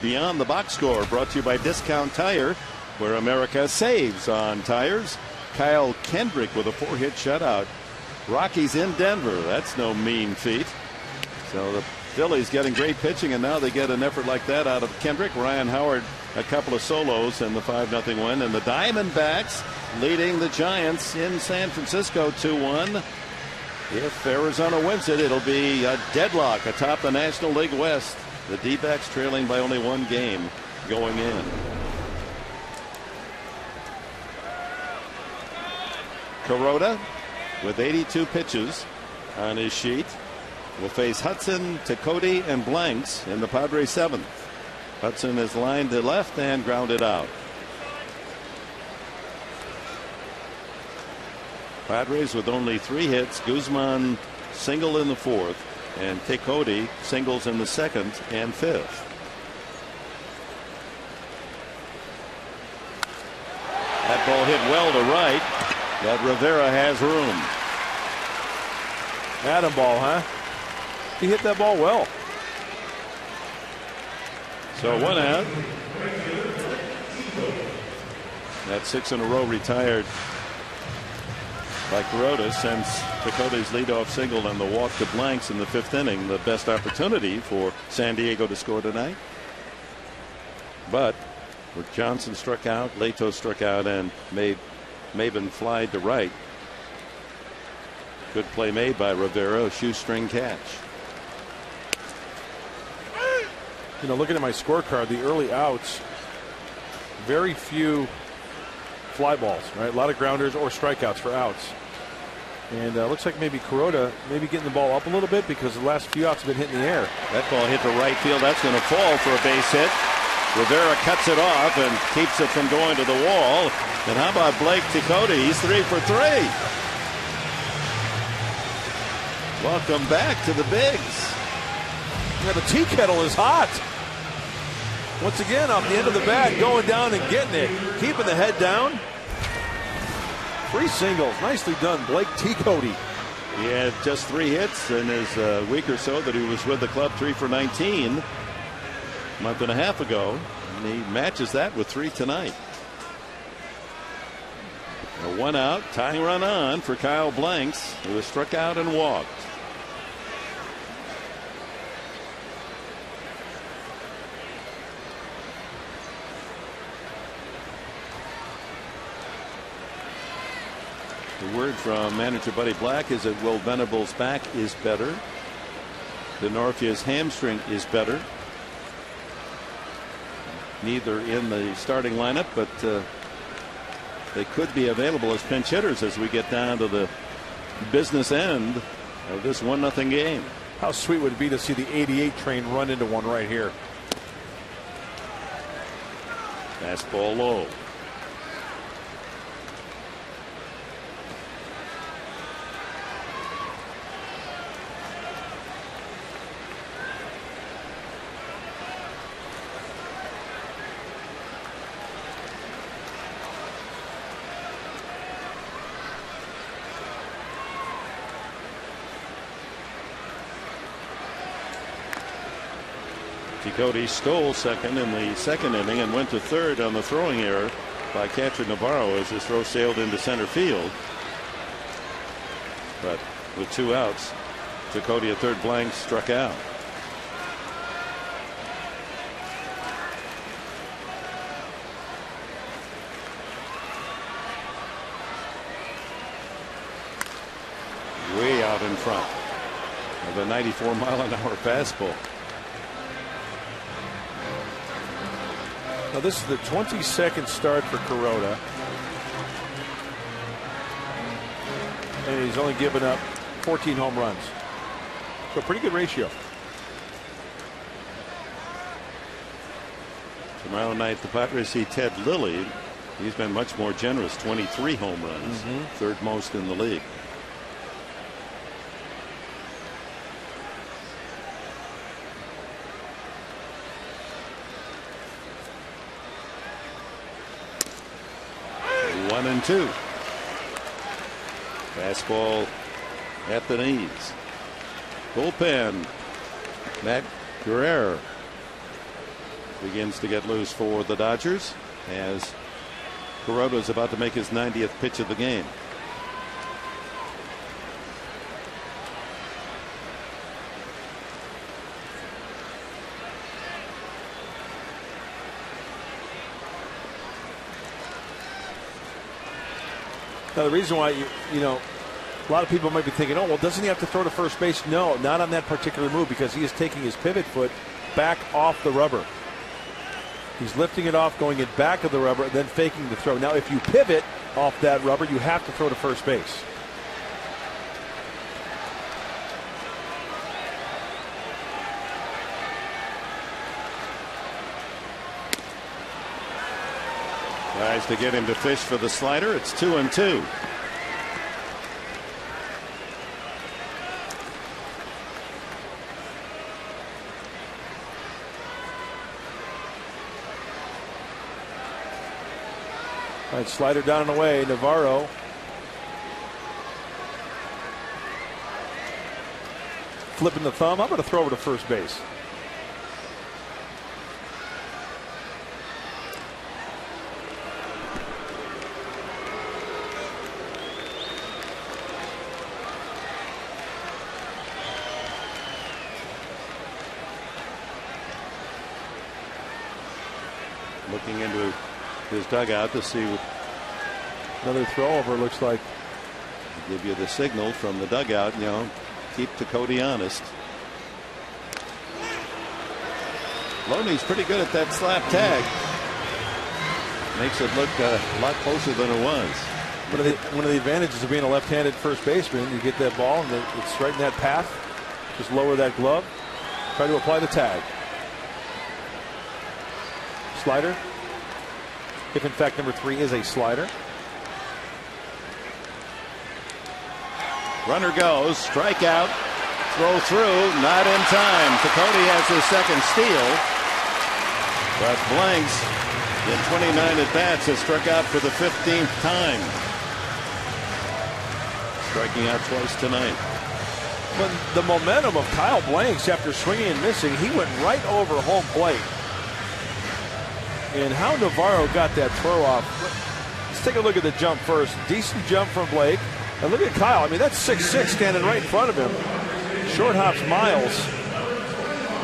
Beyond the Box Score, brought to you by Discount Tire, where America saves on tires. Kyle Kendrick with a 4-hit shutout. Rockies in Denver. That's no mean feat. So the Phillies getting great pitching, and now they get an effort like that out of Kendrick. Ryan Howard a couple of solos in the 5-0 win, and the Diamondbacks leading the Giants in San Francisco 2-1. If Arizona wins it, it'll be a deadlock atop the National League West. The D-backs trailing by only 1 game going in. Kuroda with 82 pitches on his sheet will face Hudson, Tecote, and Blanks in the Padres 7th. Hudson is lined to left and grounded out. Padres with only 3 hits. Guzman single in the 4th, and Tecote singles in the 2nd and 5th. That ball hit well to right, but Rivera has room. Adam ball, huh? He hit that ball well. So 1 out. That's 6 in a row retired by Kuroda since Tecote's leadoff single and the walk to Blanks in the 5th inning. The best opportunity for San Diego to score tonight. But where Johnson struck out, Leto struck out, and made Maben fly to right. Good play made by Rivera, a shoestring catch. You know, looking at my scorecard, the early outs, very few fly balls, right? A lot of grounders or strikeouts for outs. And looks like maybe Kuroda maybe getting the ball up a little bit because the last few outs have been hitting the air. That ball hit the right field. That's going to fall for a base hit. Rivera cuts it off and keeps it from going to the wall. And how about Blake Tecote? He's 3 for 3. Welcome back to the bigs. Yeah, the tea kettle is hot. Once again, off the end of the bat, going down and getting it. Keeping the head down. 3 singles. Nicely done, Blake Tecote. He had just 3 hits in his week or so that he was with the club, 3 for 19 a month and a half ago. And he matches that with 3 tonight. A 1 out, tying run on for Kyle Blanks, who was struck out and walked. The word from manager Buddy Black is that Will Venable's back is better. Denorfia's hamstring is better. Neither in the starting lineup, but they could be available as pinch hitters as we get down to the business end of this 1-0 game. How sweet would it be to see the 88 train run into one right here? Fastball low. Tecote stole second in the second inning and went to third on the throwing error by catcher Navarro as his throw sailed into center field. But with 2 outs, Tecote at third, Blank struck out. Way out in front of a 94-mile-an-hour fastball. Now this is the 22nd start for Kuroda, and he's only given up 14 home runs. So pretty good ratio. Tomorrow night the Padres see Ted Lilly. He's been much more generous, 23 home runs, third most in the league. One and 2. Fastball at the knees. Bullpen. Matt Guerrero begins to get loose for the Dodgers as Kuroda is about to make his 90th pitch of the game. Now the reason why you know a lot of people might be thinking, oh well, doesn't he have to throw to first base? No, not on that particular move, because he is taking his pivot foot back off the rubber. He's lifting it off, going in back of the rubber, and then faking the throw. Now if you pivot off that rubber, you have to throw to first base. Tries to get him to fish for the slider. It's 2-2. All right, slider down and away. Navarro. Flipping the thumb. I'm going to throw over to first base. Looking into his dugout to see what another throw over, looks like. Give you the signal from the dugout, you know, keep Tecote honest. Loney's pretty good at that slap tag. Makes it look a lot closer than it was. One of the advantages of being a left-handed first baseman, you get that ball and it's right in that path. Just lower that glove. Try to apply the tag. Slider. If in fact number 3 is a slider. Runner goes, strikeout, throw through, not in time. Cicotte has his second steal, but Blanks in 29 at bats has struck out for the 15th time. Striking out twice tonight. But the momentum of Kyle Blanks after swinging and missing, he went right over home plate. And how Navarro got that throw off. Let's take a look at the jump first. Decent jump from Blake. And look at Kyle. I mean, that's 6'6" standing right in front of him. Short hops miles.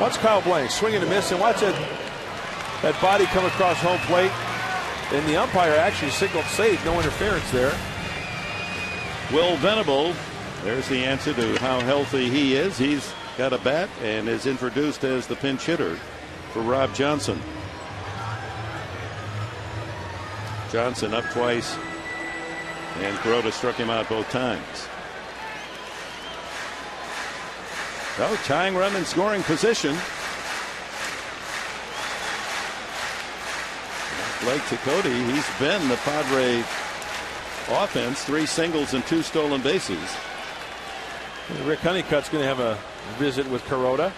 Watch Kyle Blanks swinging and missing. Watch that body come across home plate. And the umpire actually signaled safe. No interference there. Will Venable, there's the answer to how healthy he is. He's got a bat and is introduced as the pinch hitter for Rob Johnson. Johnson up twice, and Kuroda struck him out both times. So tying run in scoring position. Blake Cicotte, he's been the Padre offense, 3 singles and 2 stolen bases. Rick Honeycutt's going to have a visit with Kuroda.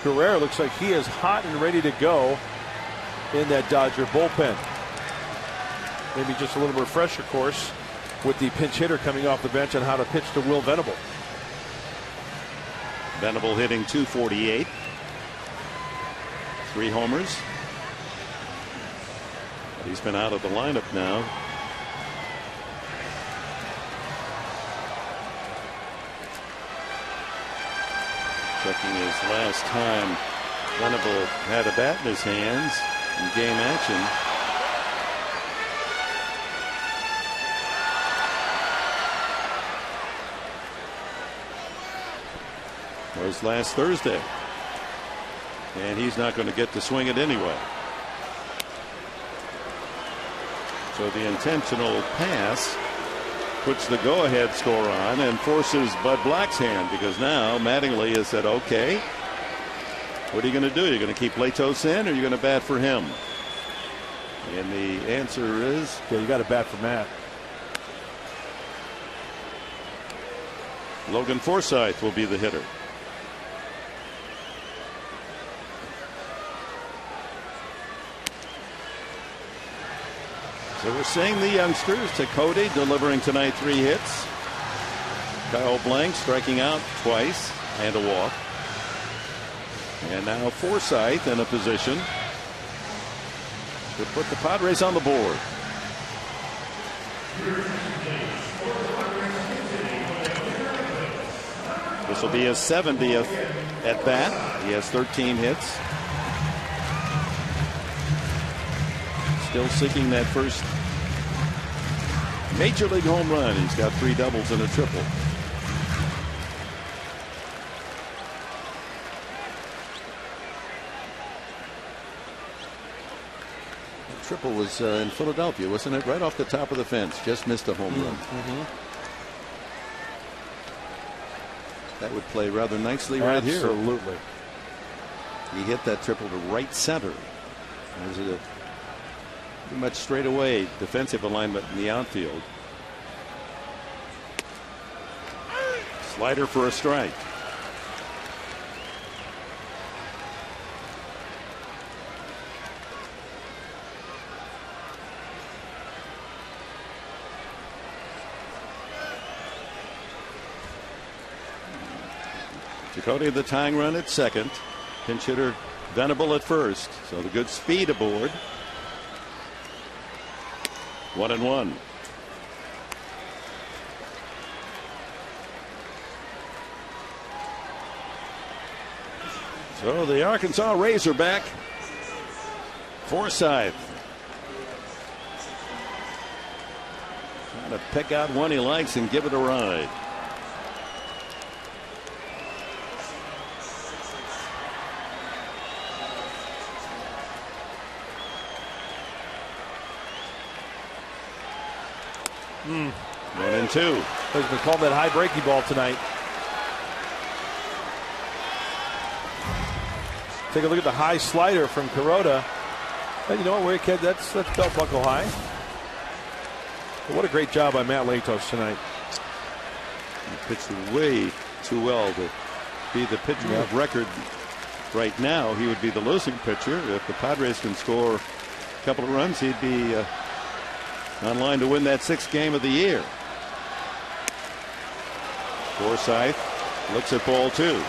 Guerrero looks like he is hot and ready to go in that Dodger bullpen. Maybe just a little refresher course with the pinch hitter coming off the bench on how to pitch to Will Venable. Venable hitting .248. 3 homers. But he's been out of the lineup now. Checking his last time Venable had a bat in his hands in game action. Was last Thursday, and he's not going to get to swing it anyway. So the intentional pass puts the go-ahead score on and forces Bud Black's hand, because now Mattingly has said, okay, what are you going to do? You're going to keep Latos in, or you're going to bat for him? And the answer is, yeah, you got to bat for Matt. Logan Forsythe will be the hitter. So we're seeing the youngsters. Cicotte delivering tonight 3 hits. Kyle Blank striking out twice and a walk. And now Forsythe in a position to put the Padres on the board. This will be his 70th at bat. He has 13 hits. Still seeking that first major league home run. He's got 3 doubles and a triple. The triple was in Philadelphia, wasn't it? Right off the top of the fence. Just missed a home run. That would play rather nicely right here. Absolutely. He hit that triple to right center. There's a pretty much straight away defensive alignment in the outfield. Slider for a strike. Cicotte the tying run at second. Pinch hitter Venable at first. So the good speed aboard. 1-1. So the Arkansas Razorback, Forsythe, trying to pick out one he likes and give it a ride. 1-2. Has been called that high breaking ball tonight. Take a look at the high slider from Kuroda. And you know what, kid, that's belt buckle high. But what a great job by Matt Latos tonight. He pitched way too well to be the pitcher of record. Right now, he would be the losing pitcher. If the Padres can score a couple of runs, he'd be on line to win that 6th game of the year. Forsythe looks at ball 2.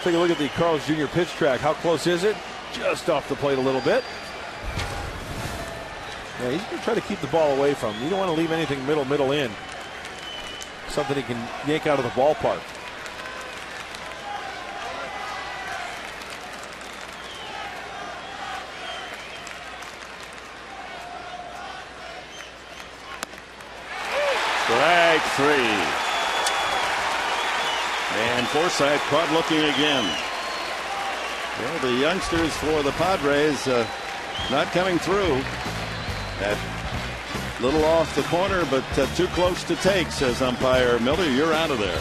Take a look at the Carl's Jr. pitch track. How close is it? Just off the plate a little bit. Yeah, he's going to try to keep the ball away from him. You don't want to leave anything middle in. Something he can yank out of the ballpark. Strike 3. And Forsythe caught looking again. Well, the youngsters for the Padres not coming through. That little off the corner, but too close to take, says umpire Miller. You're out of there.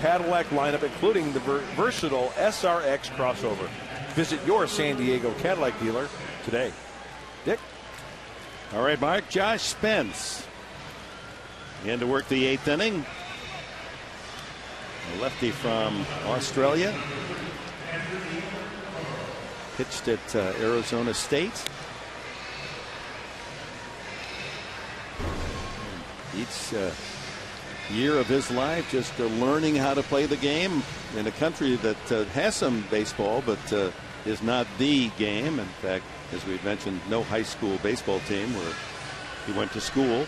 Cadillac lineup, including the versatile SRX crossover. Visit your San Diego Cadillac dealer today. Dick? All right, Mark. Josh Spence in to work the 8th inning. A lefty from Australia. Pitched at Arizona State. Each year of his life just learning how to play the game in a country that has some baseball but is not the game. In fact, as we've mentioned, no high school baseball team where he went to school.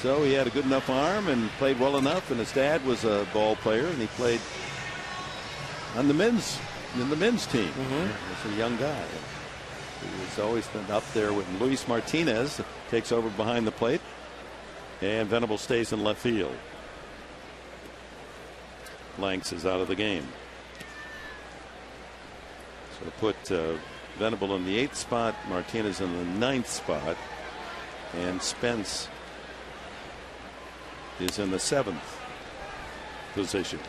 So he had a good enough arm and played well enough, and his dad was a ball player, and he played on the men's team as a young guy. He's always been up there with Luis Martinez, takes over behind the plate. And Venable stays in left field. Blanks is out of the game. So put Venable in the 8th spot, Martinez in the 9th spot, and Spence is in the 7th position.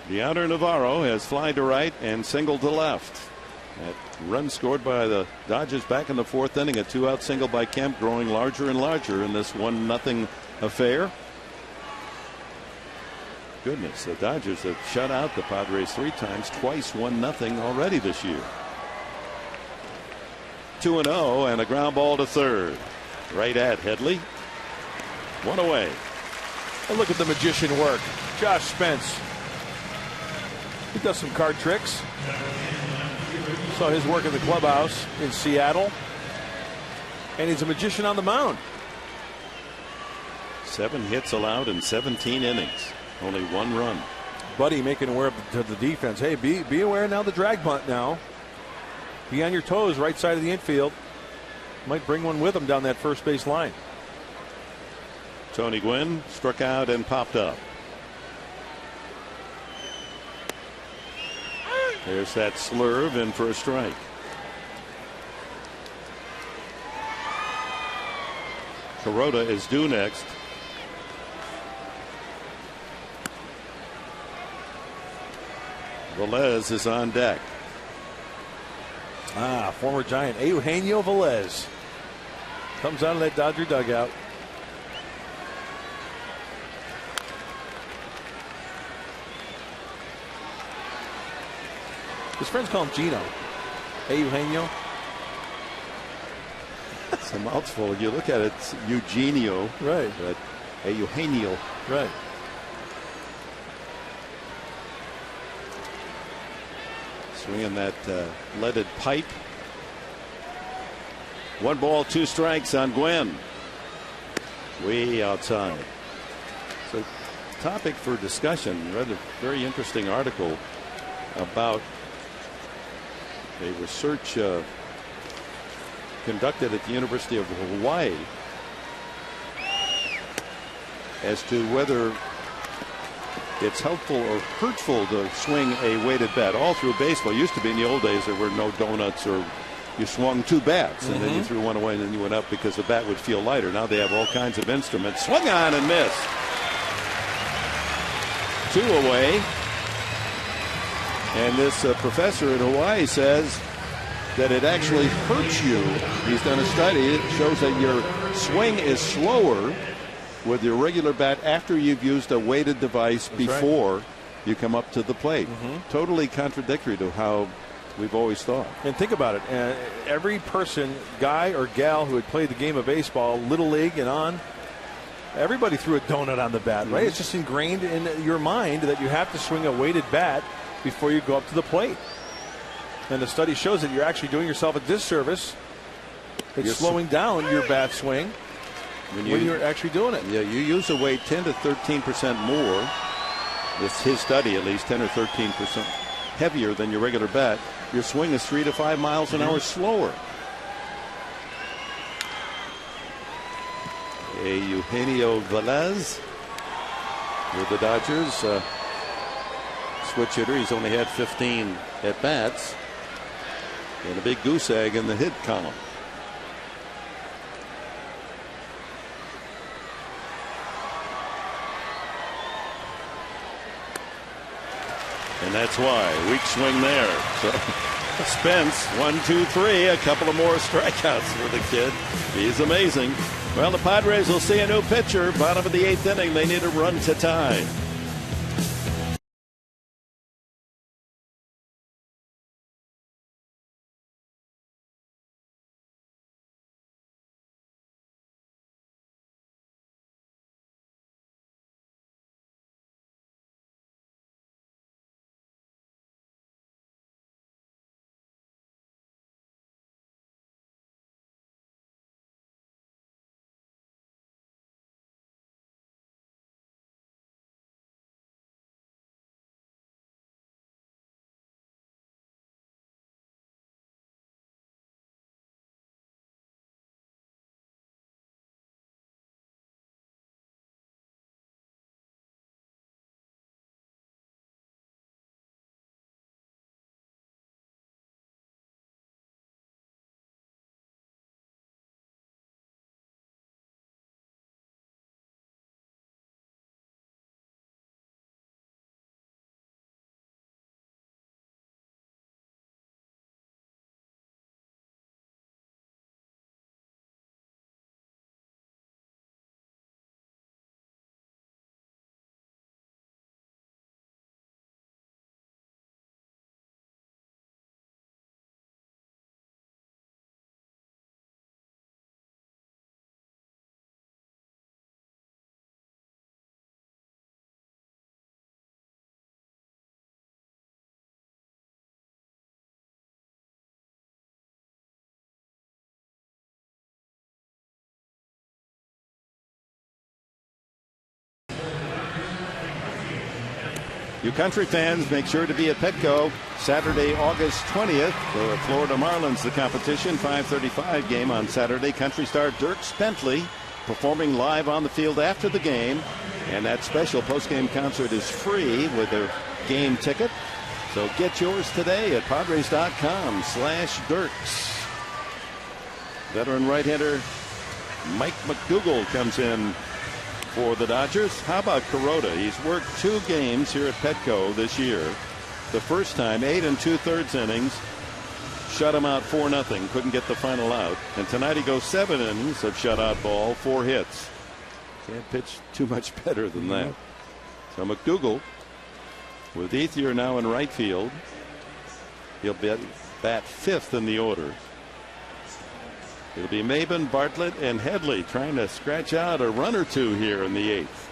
Leonardo Navarro has fly to right and single to left. That run scored by the Dodgers back in the 4th inning, a 2-out single by Kemp, growing larger and larger in this 1-0 affair. Goodness, the Dodgers have shut out the Padres 3 times, twice 1-0 already this year. 2-0 and a ground ball to third. Right at Headley. 1 away. And look at the magician work. Josh Spence. He does some card tricks. Saw his work in the clubhouse in Seattle. And he's a magician on the mound. 7 hits allowed in 17 innings. Only 1 run. Buddy making aware to the defense. Hey, be aware now the drag bunt now. Be on your toes right side of the infield. Might bring one with him down that first base line. Tony Gwynn struck out and popped up. There's that slurve in for a strike. Kuroda is due next. Velez is on deck. Former Giant Eugenio Velez comes out of that Dodger dugout. His friends call him Gino. Hey, Eugenio. It's a mouthful. You look at it, it's Eugenio. Right. But hey, Eugenio. Right. Swinging that leaded pipe. 1 ball, 2 strikes on Gwynn. Way outside. So, topic for discussion. Read a very interesting article about a research conducted at the University of Hawaii as to whether it's helpful or hurtful to swing a weighted bat. All through baseball, used to be in the old days there were no donuts, or you swung 2 bats and then you threw one away and then you went up because the bat would feel lighter. Now they have all kinds of instruments. Swung on and missed. 2 away. And this professor in Hawaii says that it actually hurts you. He's done a study. It shows that your swing is slower with your regular bat after you've used a weighted device before you come up to the plate. Totally contradictory to how we've always thought. And think about it. Every person, guy or gal who had played the game of baseball, little league and on, everybody threw a donut on the bat, right? It's just ingrained in your mind that you have to swing a weighted bat before you go up to the plate. And the study shows that you're actually doing yourself a disservice. It's slowing down your bat swing when you're actually doing it. Yeah, you use a weight 10 to 13% more. It's his study, at least 10 or 13% heavier than your regular bat. Your swing is 3 to 5 miles an hour slower. Eugenio Velez with the Dodgers. Switch hitter. He's only had 15 at bats. And a big goose egg in the hit column. And that's why. Weak swing there. So Spence, 1, 2, 3. A couple of more strikeouts for the kid. He's amazing. Well, the Padres will see a new pitcher. Bottom of the 8th inning. They need a run to tie. You Country fans, make sure to be at Petco Saturday, August 20th. The Florida Marlins, the competition, 5:35 game on Saturday. Country star Dierks Bentley performing live on the field after the game. And that special post-game concert is free with a game ticket. So get yours today at Padres.com/Dierks. Veteran right-hander Mike McDougall comes in for the Dodgers. How about Kuroda? He's worked 2 games here at Petco this year. The first time, 8 2/3 innings. Shut him out 4-0. Couldn't get the final out. And tonight he goes 7 innings of shutout ball, 4 hits. Can't pitch too much better than that. So McDougall with Ethier now in right field. He'll bat 5th in the order. It'll be Maben, Bartlett, and Headley trying to scratch out a run or 2 here in the 8th.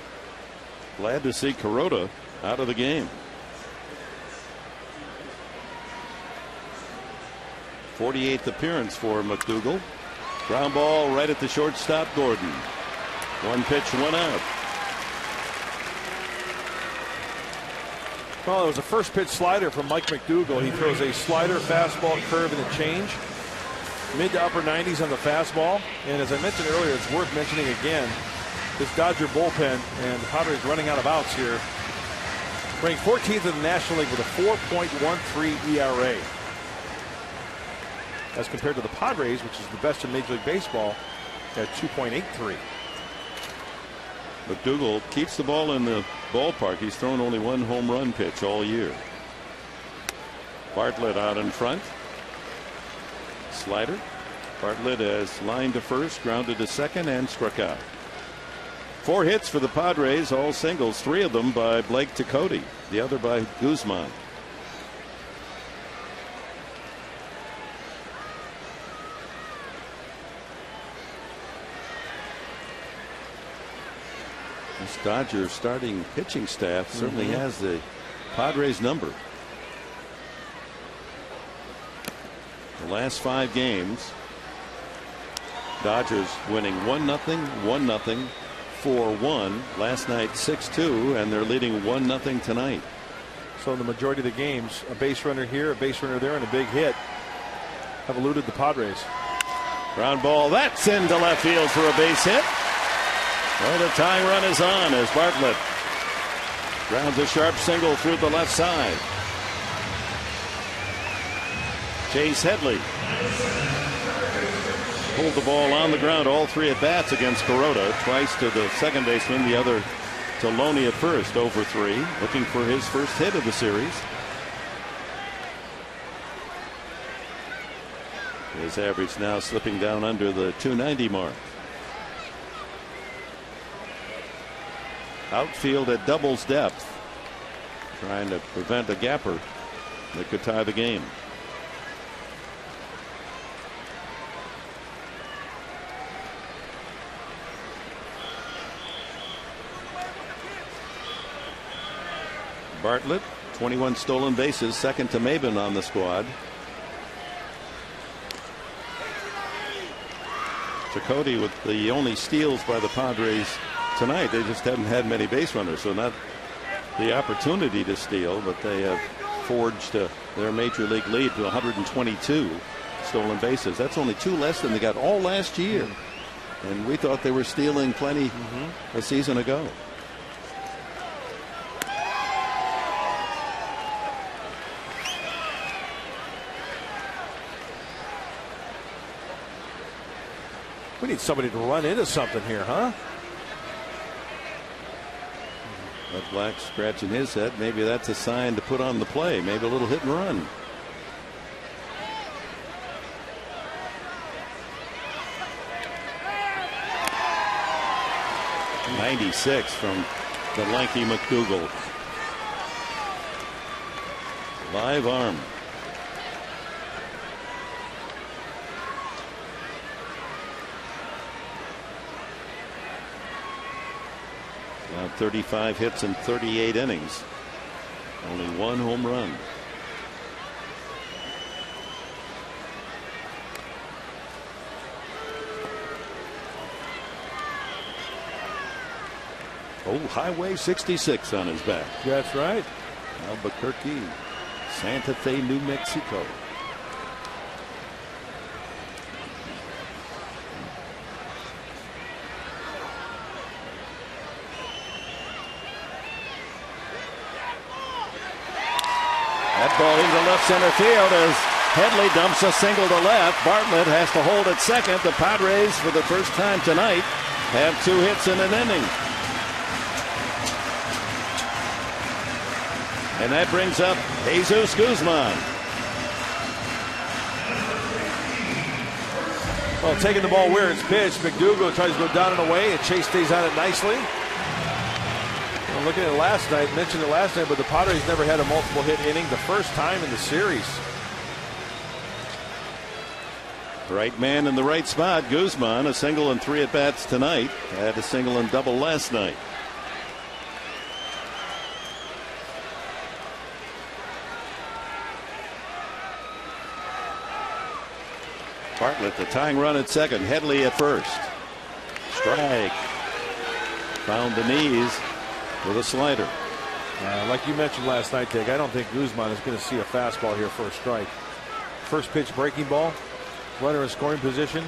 Glad to see Kuroda out of the game. 48th appearance for McDougall. Ground ball right at the shortstop, Gordon. 1 pitch, 1 out. Well, it was a first pitch slider from Mike McDougall. He throws a slider, fastball, curve, and a change. Mid to upper 90s on the fastball. And as I mentioned earlier, it's worth mentioning again, this Dodger bullpen and Padres running out of outs here. Ranked 14th in the National League with a 4.13 ERA. As compared to the Padres, which is the best in Major League Baseball, at 2.83. McDougall keeps the ball in the ballpark. He's thrown only 1 home run pitch all year. Bartlett out in front. Slider. Bartlett has lined to first, grounded to second, and struck out. 4 hits for the Padres, all singles, 3 of them by Blake Tecote, the other by Guzman. This Dodgers starting pitching staff certainly has the Padres number. The last 5 games, Dodgers winning 1-0, 1-0, 4-1. Last night 6-2, and they're leading 1-0 tonight. So in the majority of the games, a base runner here, a base runner there, and a big hit have eluded the Padres. Ground ball, that's into left field for a base hit. Well, the tying run is on as Bartlett grounds a sharp single through the left side. Chase Headley pulled the ball on the ground, all 3 at bats against Kuroda. Twice to the second baseman, the other to Loney at first, 0 for 3, looking for his first hit of the series. His average now slipping down under the 290 mark. Outfield at doubles depth, trying to prevent a gapper that could tie the game. Bartlett, 21 stolen bases, second to Maben on the squad. Tecote with the only steals by the Padres tonight. They just haven't had many base runners, so not the opportunity to steal, but they have forged their major league lead to 122 stolen bases. That's only 2 less than they got all last year, and we thought they were stealing plenty a season ago. We need somebody to run into something here, huh? But Black scratching his head. Maybe that's a sign to put on the play. Maybe a little hit and run. .96 from the lanky McDougall. Live arm. Now 35 hits in 38 innings. Only 1 home run. Oh, Highway 66 on his back. That's right. Albuquerque, Santa Fe, New Mexico. That ball into left center field as Headley dumps a single to left. Bartlett has to hold at second. The Padres, for the first time tonight, have 2 hits in an inning. And that brings up Jesus Guzman. Well, taking the ball where it's pitched, McDougal tries to go down and away, and Chase stays on it nicely. I'm looking at it last night, mentioned it last night, but the Padres never had a multiple hit inning, the first time in the series. Right man in the right spot. Guzman, a single and 3 at bats tonight. Had a single and double last night. Bartlett, the tying run at second. Headley at first. Strike. Found the knees with a slider. Like you mentioned last night, Dick, I don't think Guzman is going to see a fastball here for a strike. First pitch breaking ball. Runner in scoring position.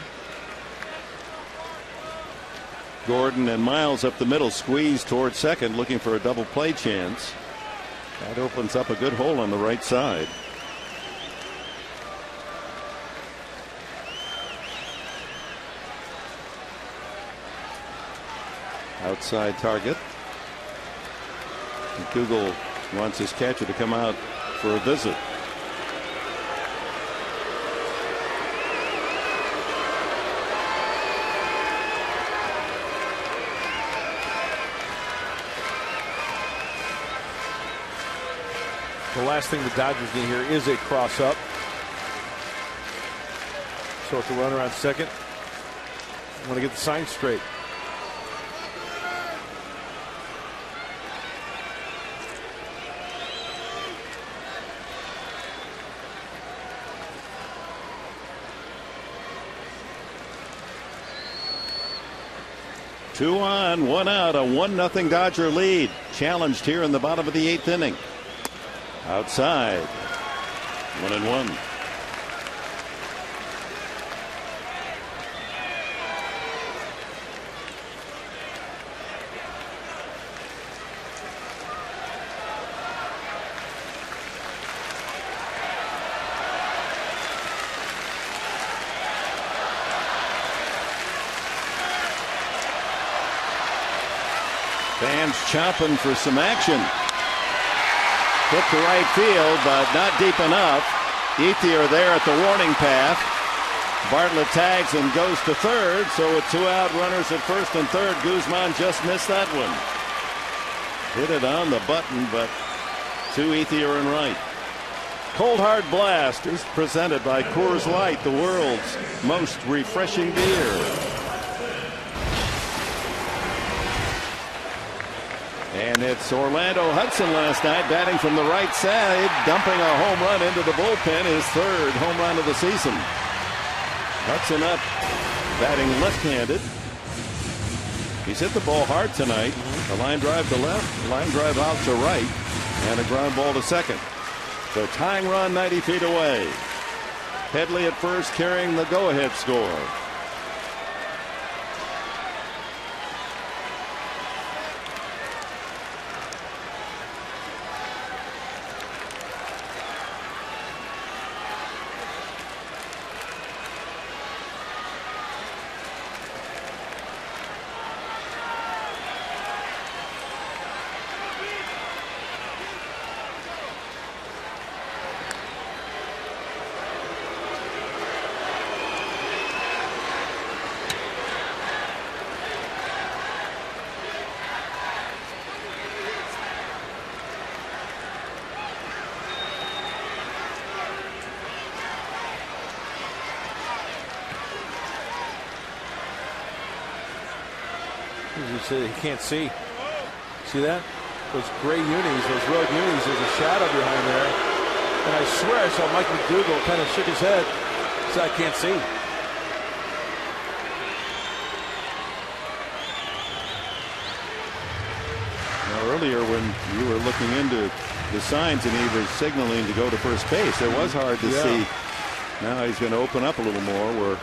Gordon and Miles up the middle, squeeze towards second, looking for a double play chance. That opens up a good hole on the right side. Outside target. McDougal wants his catcher to come out for a visit. The last thing the Dodgers need here is a cross up. So with the runner on second, I want to get the sign straight. Two on, 1 out, a 1-0 Dodger lead. Challenged here in the bottom of the 8th inning. Outside, 1-1. Fans chomping for some action. Hit to right field, but not deep enough. Ethier there at the warning path. Bartlett tags and goes to third. So with 2 out runners at first and third, Guzman just missed that one. Hit it on the button, but to Ethier and right. Cold Hard Blast is presented by Coors Light, the world's most refreshing beer. And it's Orlando Hudson last night batting from the right side, dumping a home run into the bullpen, his 3rd home run of the season. Hudson up, batting left-handed. He's hit the ball hard tonight. A line drive to left, line drive out to right, and a ground ball to second. The tying run 90 feet away. Headley at first carrying the go-ahead score. You said he can't see. See that? Those gray unis, those road unis, there's a shadow behind there. And I swear I saw Mike McDougal kind of shook his head. He said, I can't see. Now, earlier when you were looking into the signs, and he was signaling to go to first base. It was hard to see. Now he's going to open up a little more. We're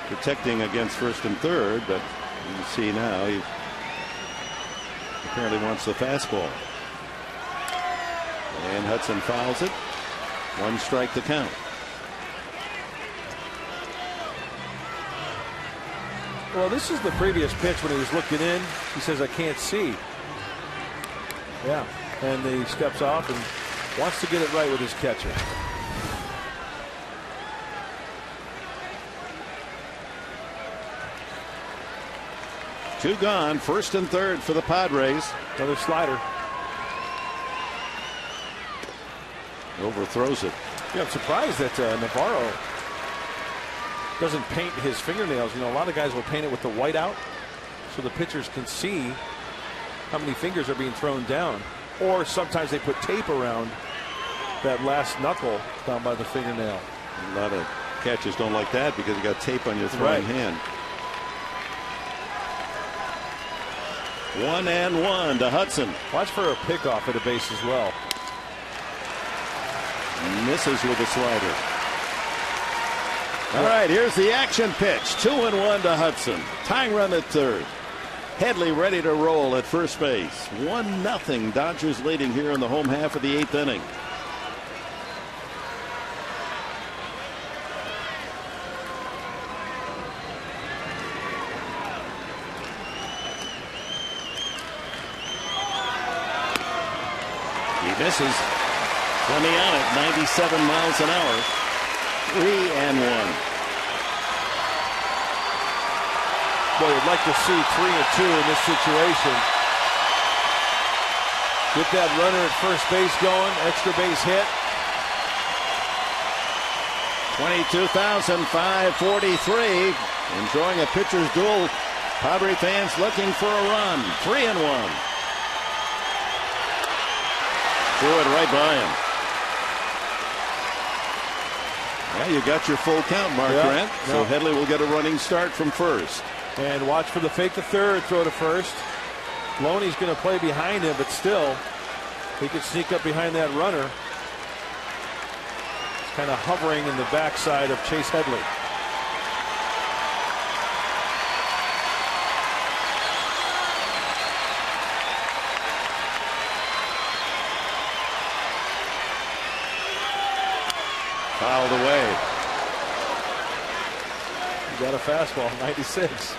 protecting against first and third, but you can see now he apparently wants the fastball. And Hudson fouls it. 1 strike to count. Well, this is the previous pitch when he was looking in. He says, I can't see. Yeah. And he steps off and wants to get it right with his catcher. Two gone, first and third for the Padres. Another slider. Overthrows it. Yeah, I'm surprised that Navarro doesn't paint his fingernails. You know, a lot of guys will paint it with the white out so the pitchers can see how many fingers are being thrown down. Or sometimes they put tape around that last knuckle down by the fingernail. A lot of catchers don't like that because you got tape on your throwing hand. 1-1 to Hudson. Watch for a pickoff at a base as well. Misses with a slider. All right, here's the action pitch. 2-1 to Hudson. Tying run at third. Headley ready to roll at first base. 1-0 Dodgers leading here in the home half of the 8th inning. He misses. Plenty on it. 97 miles an hour. 3-1. Boy, you'd like to see 3-2 in this situation. Get that runner at first base going. Extra base hit. 22,543. Enjoying a pitcher's duel. Padre fans looking for a run. 3-1. Threw it right by him. Yeah, you got your full count, Mark Grant. So Headley will get a running start from first. And watch for the fake to third, throw to first. Loney's going to play behind him, but still, he could sneak up behind that runner. It's kind of hovering in the backside of Chase Headley. Fouled away. You got a fastball, 96.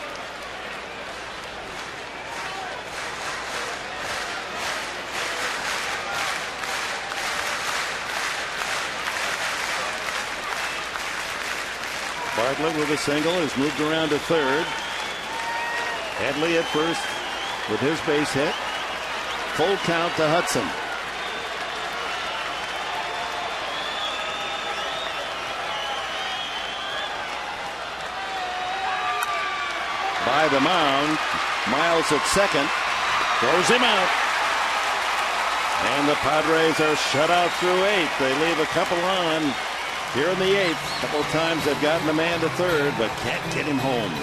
Bartlett with a single has moved around to third. Headley at first with his base hit. Full count to Hudson. By the mound, Miles at second, throws him out. And the Padres are shut out through 8. They leave a couple on here in the 8th. A couple of times they've gotten a man to third, but can't get him home.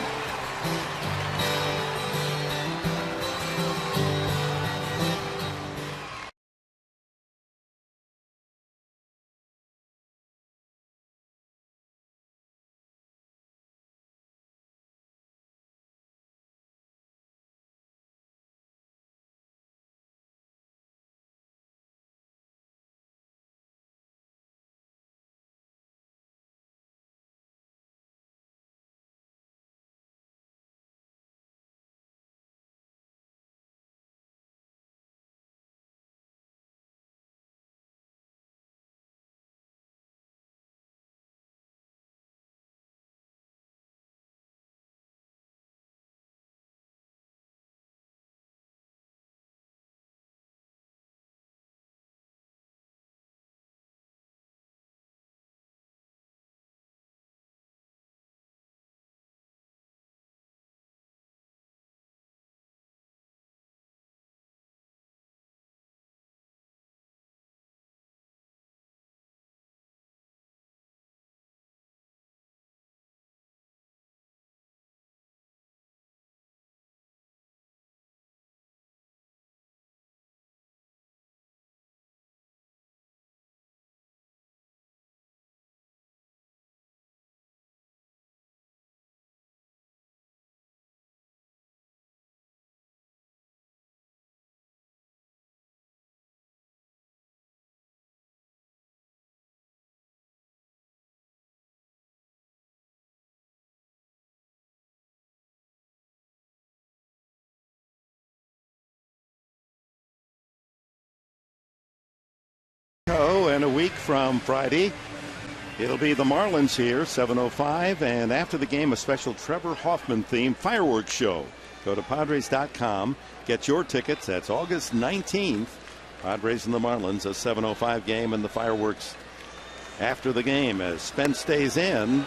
from Friday. It'll be the Marlins here, 7:05, and after the game, a special Trevor Hoffman-themed fireworks show. Go to Padres.com, get your tickets. That's August 19th. Padres and the Marlins, a 7:05 game, and the fireworks after the game as Spence stays in.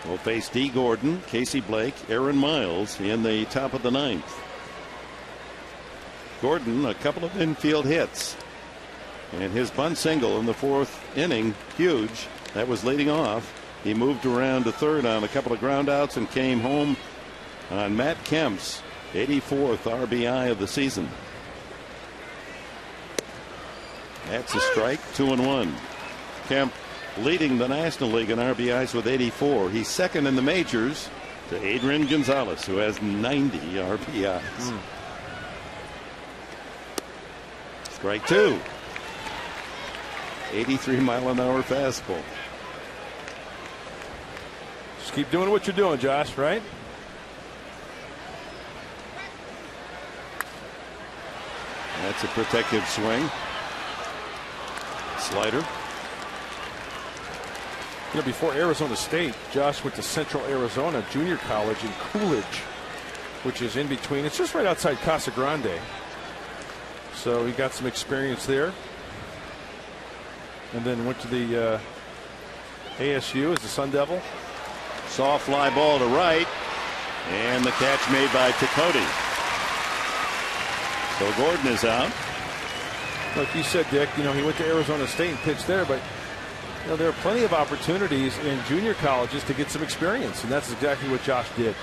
Will face D. Gordon, Casey Blake, Aaron Miles in the top of the ninth. Gordon, a couple of infield hits. And his bunt single in the fourth inning, huge. That was leading off. He moved around to third on a couple of groundouts and came home on Matt Kemp's 84th RBI of the season. That's a strike, 2-1. Kemp leading the National League in RBIs with 84. He's second in the majors to Adrian Gonzalez, who has 90 RBIs. Strike two. 83-mile-an-hour fastball. Just keep doing what you're doing, Josh, right? That's a protective swing. Slider. You know, before Arizona State, Josh went to Central Arizona Junior College in Coolidge, which is in between. It's just right outside Casa Grande. So he got some experience there. And then went to the ASU as the Sun Devil. Soft fly ball to right. And the catch made by Tecody. So Gordon is out. Like you said, Dick, you know, he went to Arizona State and pitched there, but you know, there are plenty of opportunities in junior colleges to get some experience, and that's exactly what Josh did.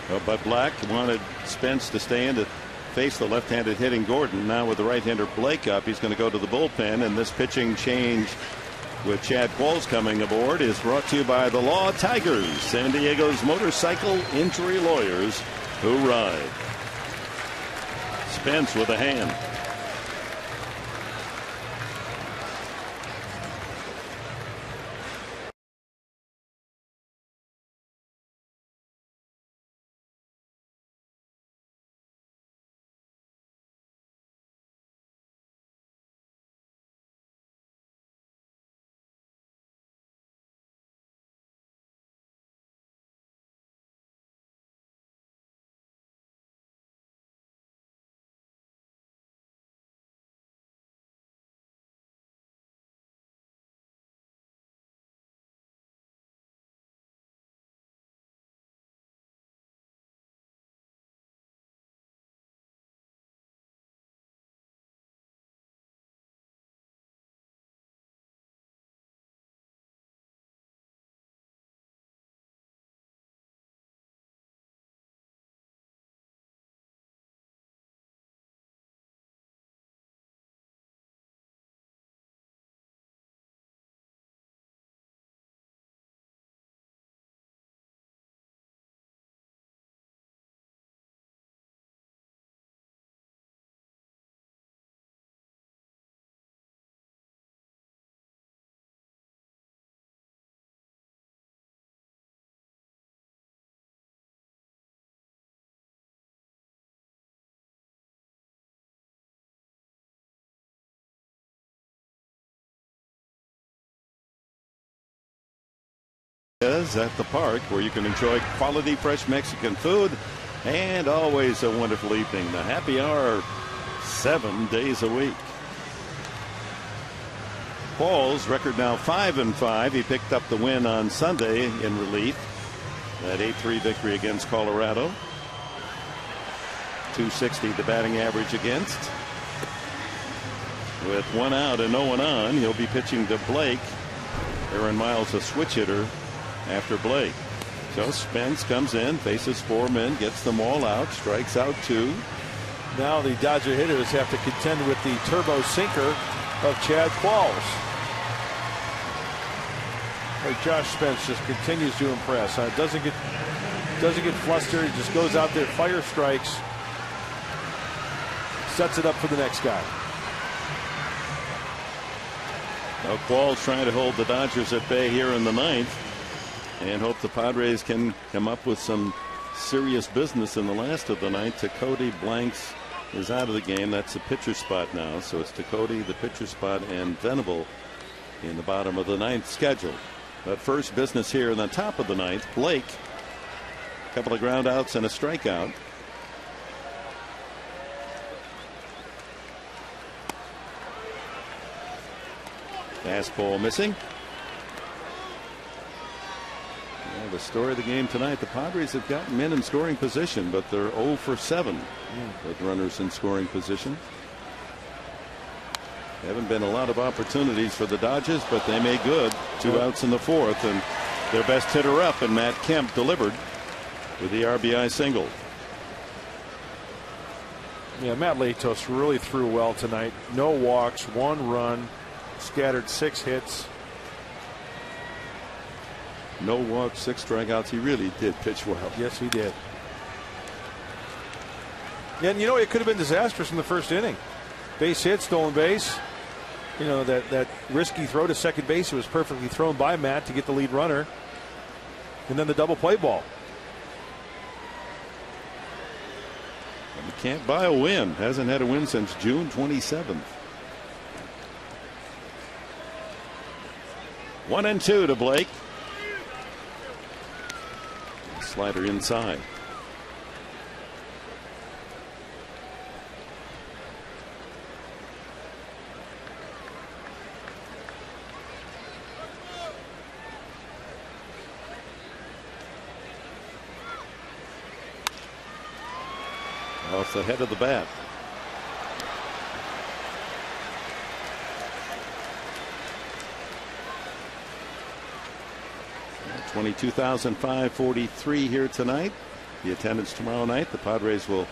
Well, Bud Black wanted Spence to stay in to face the left-handed hitting Gordon. Now with the right-hander Blake up, he's going to go to the bullpen, and this pitching change with Chad Qualls coming aboard is brought to you by the Law Tigers, San Diego's motorcycle injury lawyers who ride. Spence with a hand. Is at the park where you can enjoy quality fresh Mexican food and always a wonderful evening. The happy hour 7 days a week. Paul's record now 5-5. He picked up the win on Sunday in relief. That 8-3 victory against Colorado. .260 the batting average against. With one out and no one on, he'll be pitching to Blake. Aaron Miles, a switch hitter after Blake. So Spence comes in, faces four men, gets them all out, strikes out two. Now the Dodger hitters have to contend with the turbo sinker of Chad Qualls. Josh Spence just continues to impress. Doesn't get flustered. He just goes out there, fire strikes, sets it up for the next guy. Now Qualls trying to hold the Dodgers at bay here in the ninth and hope the Padres can come up with some serious business in the last of the ninth. Tecody blanks is out of the game. That's the pitcher spot now. So it's Ducote, the pitcher spot, and Venable in the bottom of the 9th schedule. But first business here in the top of the 9th. Blake, a couple of ground outs and a strikeout. Fastball missing. Well, the story of the game tonight, the Padres have gotten men in scoring position, but they're 0 for 7 with runners in scoring position. Haven't been a lot of opportunities for the Dodgers, but they made good. 2 outs in the 4th, and their best hitter up, and Matt Kemp delivered with the RBI single. Yeah, Matt Latos really threw well tonight. No walks, 1 run, scattered 6 hits. No walks, 6 strikeouts. He really did pitch well. Yes, he did. And you know, it could have been disastrous in the first inning. Base hit, stolen base. You know, that risky throw to second base, it was perfectly thrown by Matt to get the lead runner. And then the double play ball. You can't buy a win. Hasn't had a win since June 27th. 1-2 to Blake. Slider inside. Off the head of the bat. $22,543 here tonight. The attendance tomorrow night. The Padres will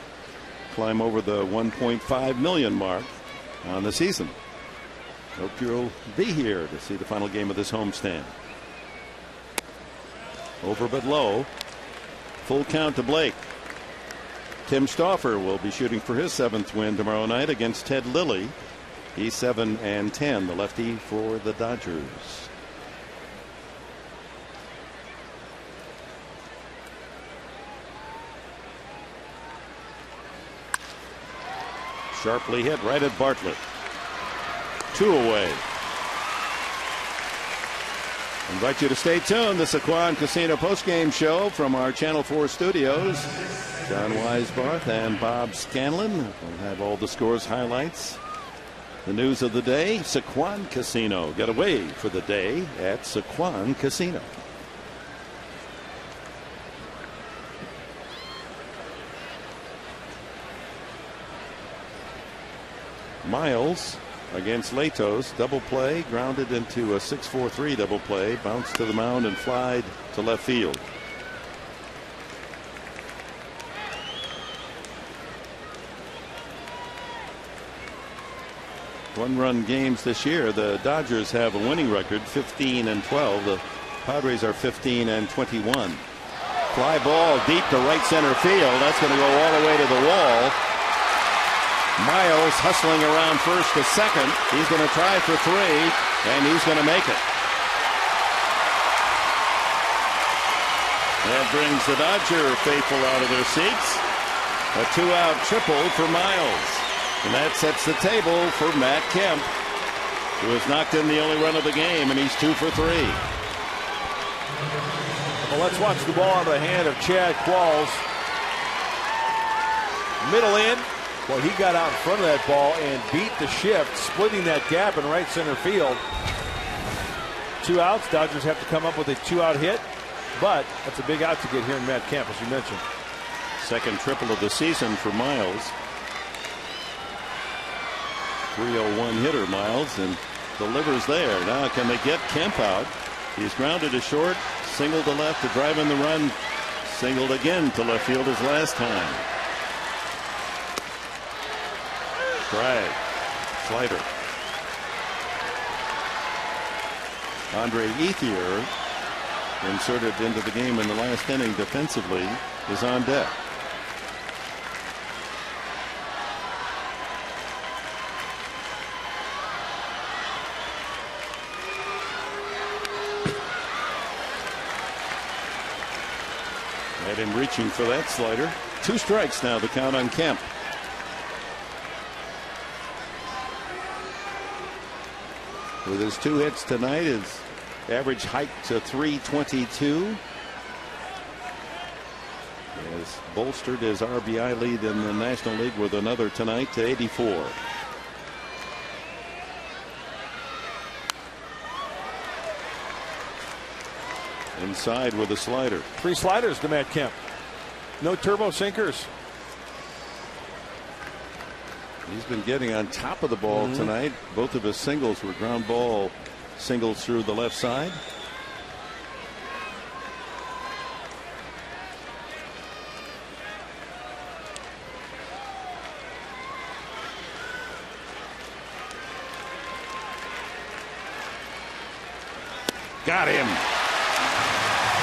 climb over the 1.5 million mark on the season. Hope you'll be here to see the final game of this homestand. Over but low. Full count to Blake. Tim Stauffer will be shooting for his 7th win tomorrow night against Ted Lilly. He's 7-10, the lefty for the Dodgers. Sharply hit right at Bartlett. 2 away. Invite you to stay tuned. The Sequan Casino postgame show from our Channel 4 studios. John Weisbarth and Bob Scanlon will have all the scores, highlights, the news of the day. Sequan Casino. Get away for the day at Sequan Casino. Miles against Latos. Double play, grounded into a 6-4-3 double play, bounced to the mound and flied to left field. One-run games this year. The Dodgers have a winning record, 15-12. The Padres are 15-21. Fly ball deep to right center field. That's going to go all the way to the wall. Miles hustling around first to second. He's going to try for 3, and he's going to make it. That brings the Dodger faithful out of their seats. A 2-out triple for Miles. And that sets the table for Matt Kemp, who has knocked in the only run of the game, and he's 2 for 3. Well, let's watch the ball out of the hand of Chad Qualls. Middle in. Well, he got out in front of that ball and beat the shift, splitting that gap in right center field. 2 outs. Dodgers have to come up with a 2-out hit, but that's a big out to get here in Matt Kemp, as you mentioned. Second triple of the season for Miles. 301 hitter, Miles, and delivers there. Now can they get Kemp out? He's grounded to short, singled to left to drive in the run, singled again to left field his last time. Drag, slider. Andre Ethier, inserted into the game in the last inning defensively, is on deck. Had him reaching for that slider. 2 strikes now, the count on Kemp. With his 2 hits tonight, his average hiked to 322. He has bolstered his RBI lead in the National League with another tonight to 84. Inside with a slider. 3 sliders to Matt Kemp. No turbo sinkers. He's been getting on top of the ball tonight. Both of his singles were ground ball singles through the left side. Got him.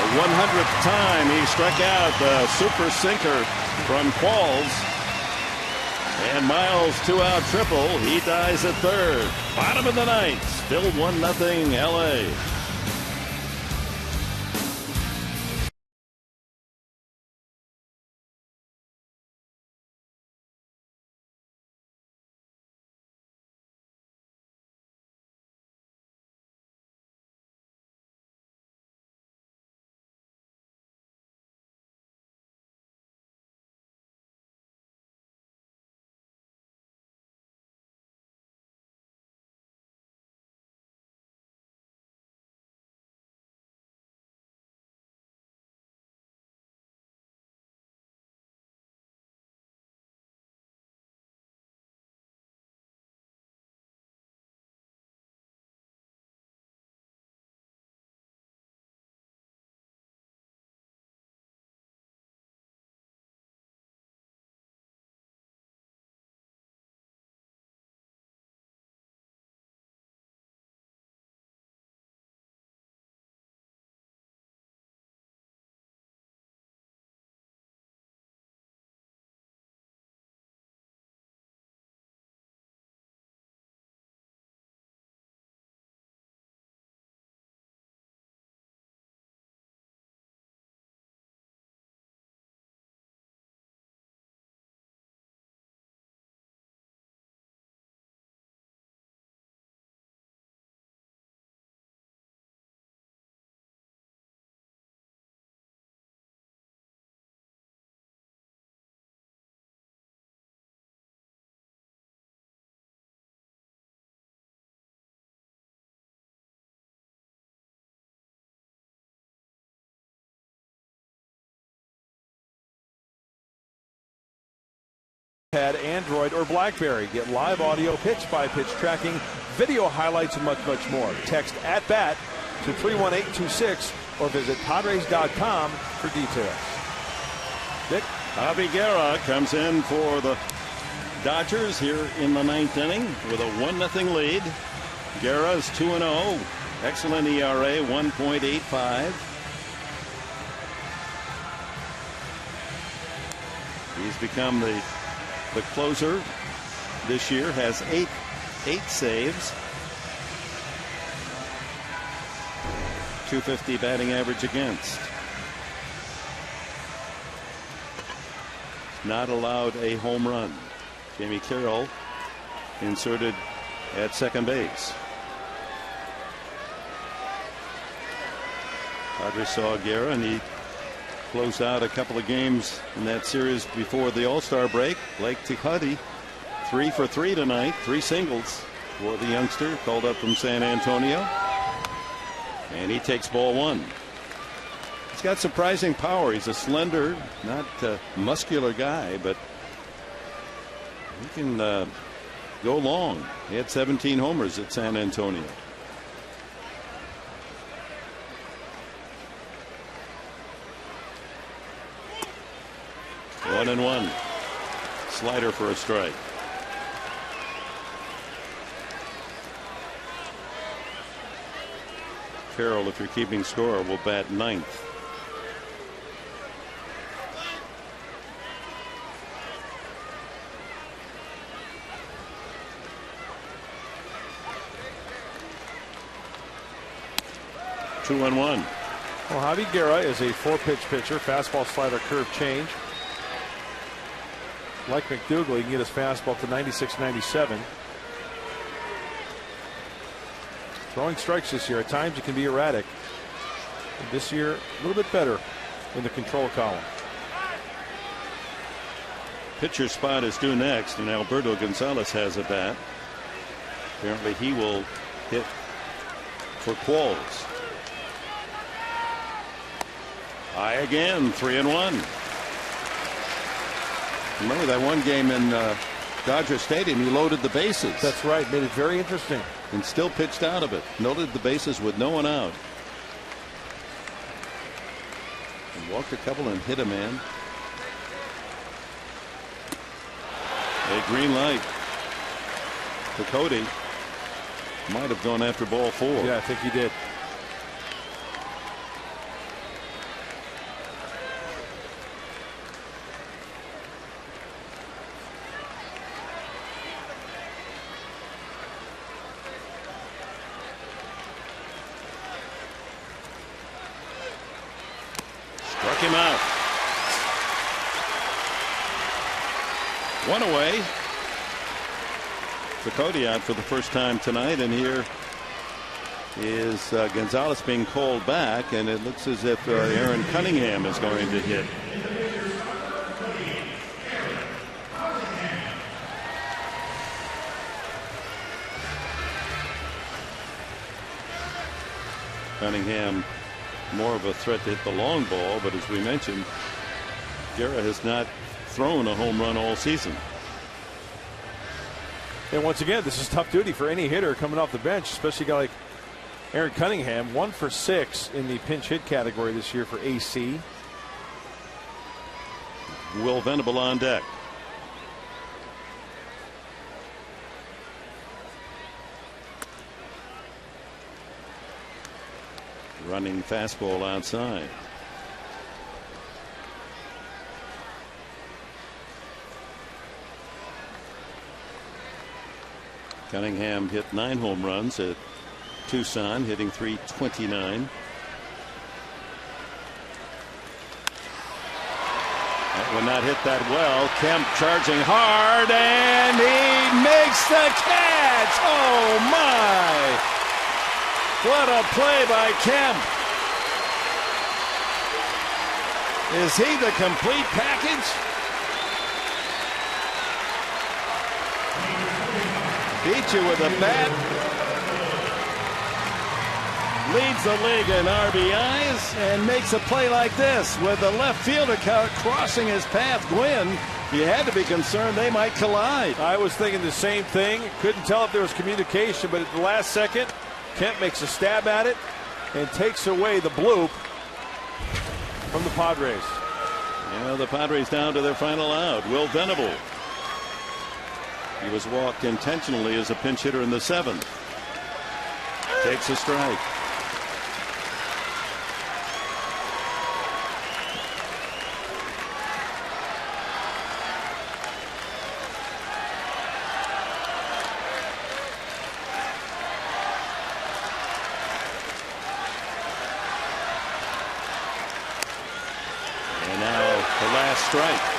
The 100th time he struck out the super sinker from Qualls. And Miles' 2-out triple. He dies at third. Bottom of the ninth. Still 1-0 LA. Had Android or BlackBerry. Get live audio, pitch-by-pitch tracking, video highlights, and much, much more. Text @BAT to 31826 or visit Padres.com for details. Dick? Javi Guerra comes in for the Dodgers here in the 9th inning with a 1-0 lead. Guerra is 2-0. Excellent ERA, 1.85. He's become the closer this year, has eight saves, 250 batting average against. Not allowed a home run. Jamie Carroll inserted at second base. Padres saw Guerra, and he closed out a couple of games in that series before the All-Star break. Blake Tecuddy 3 for 3 tonight, 3 singles for the youngster called up from San Antonio, and he takes ball 1. He's got surprising power. He's a slender, not muscular guy, but he can go long. He had 17 homers at San Antonio. One and one. Slider for a strike. Carroll, if you're keeping score, will bat 9th. Two and one. Well, Javi Guerra is a 4-pitch pitcher. Fastball, slider, curve, change. Like McDougal, he can get his fastball to 96, 97. throwing strikes this year. At times it can be erratic. And this year, a little bit better in the control column. Pitcher spot is due next, and Alberto Gonzalez has a bat. Apparently he will hit for Qualls. High again, 3-1. Remember that one game in Dodger Stadium, he loaded the bases. That's right, made it very interesting. And still pitched out of it. Loaded the bases with no one out. And walked a couple and hit a man. A green light to Cody. Might have gone after ball 4. Yeah, I think he did. Struck him out. One away. Cody out for the first time tonight, and here is Gonzalez being called back, and it looks as if Aaron Cunningham is going to hit. Cunningham more of a threat to hit the long ball, but as we mentioned, Guerra has not thrown a home run all season. And once again, this is tough duty for any hitter coming off the bench, especially a guy like Aaron Cunningham, 1 for 6 in the pinch hit category this year for AC. Will Venable on deck. Running fastball outside. Cunningham hit 9 home runs at Tucson, hitting .329. That one not hit that well. Kemp charging hard, and he makes the catch. Oh my! What a play by Kemp. Is he the complete package? Beat you with a bat. Leads the league in RBIs and makes a play like this with the left fielder crossing his path. Gwynn, you had to be concerned they might collide. I was thinking the same thing. Couldn't tell if there was communication, but at the last second, Kemp makes a stab at it and takes away the bloop from the Padres. Yeah, the Padres down to their final out. Will Venable. He was walked intentionally as a pinch hitter in the 7th. Takes a strike. And now the last strike.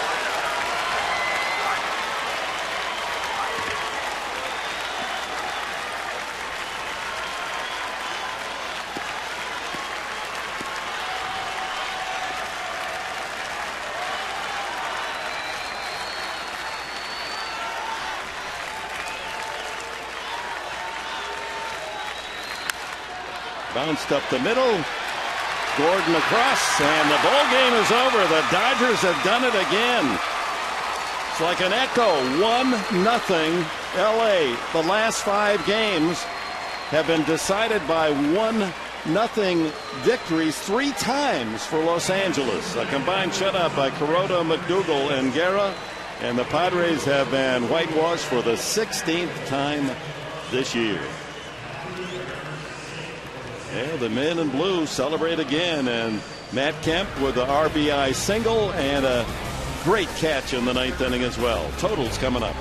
Bounced up the middle. Gordon across, and the ball game is over. The Dodgers have done it again. It's like an echo. 1-0 LA. The last 5 games have been decided by 1-0 victories 3 times for Los Angeles. A combined shutout by Kuroda, McDougal, and Guerra. And the Padres have been whitewashed for the 16th time this year. Yeah, the men in blue celebrate again, and Matt Kemp with the RBI single and a great catch in the 9th inning as well. Totals coming up.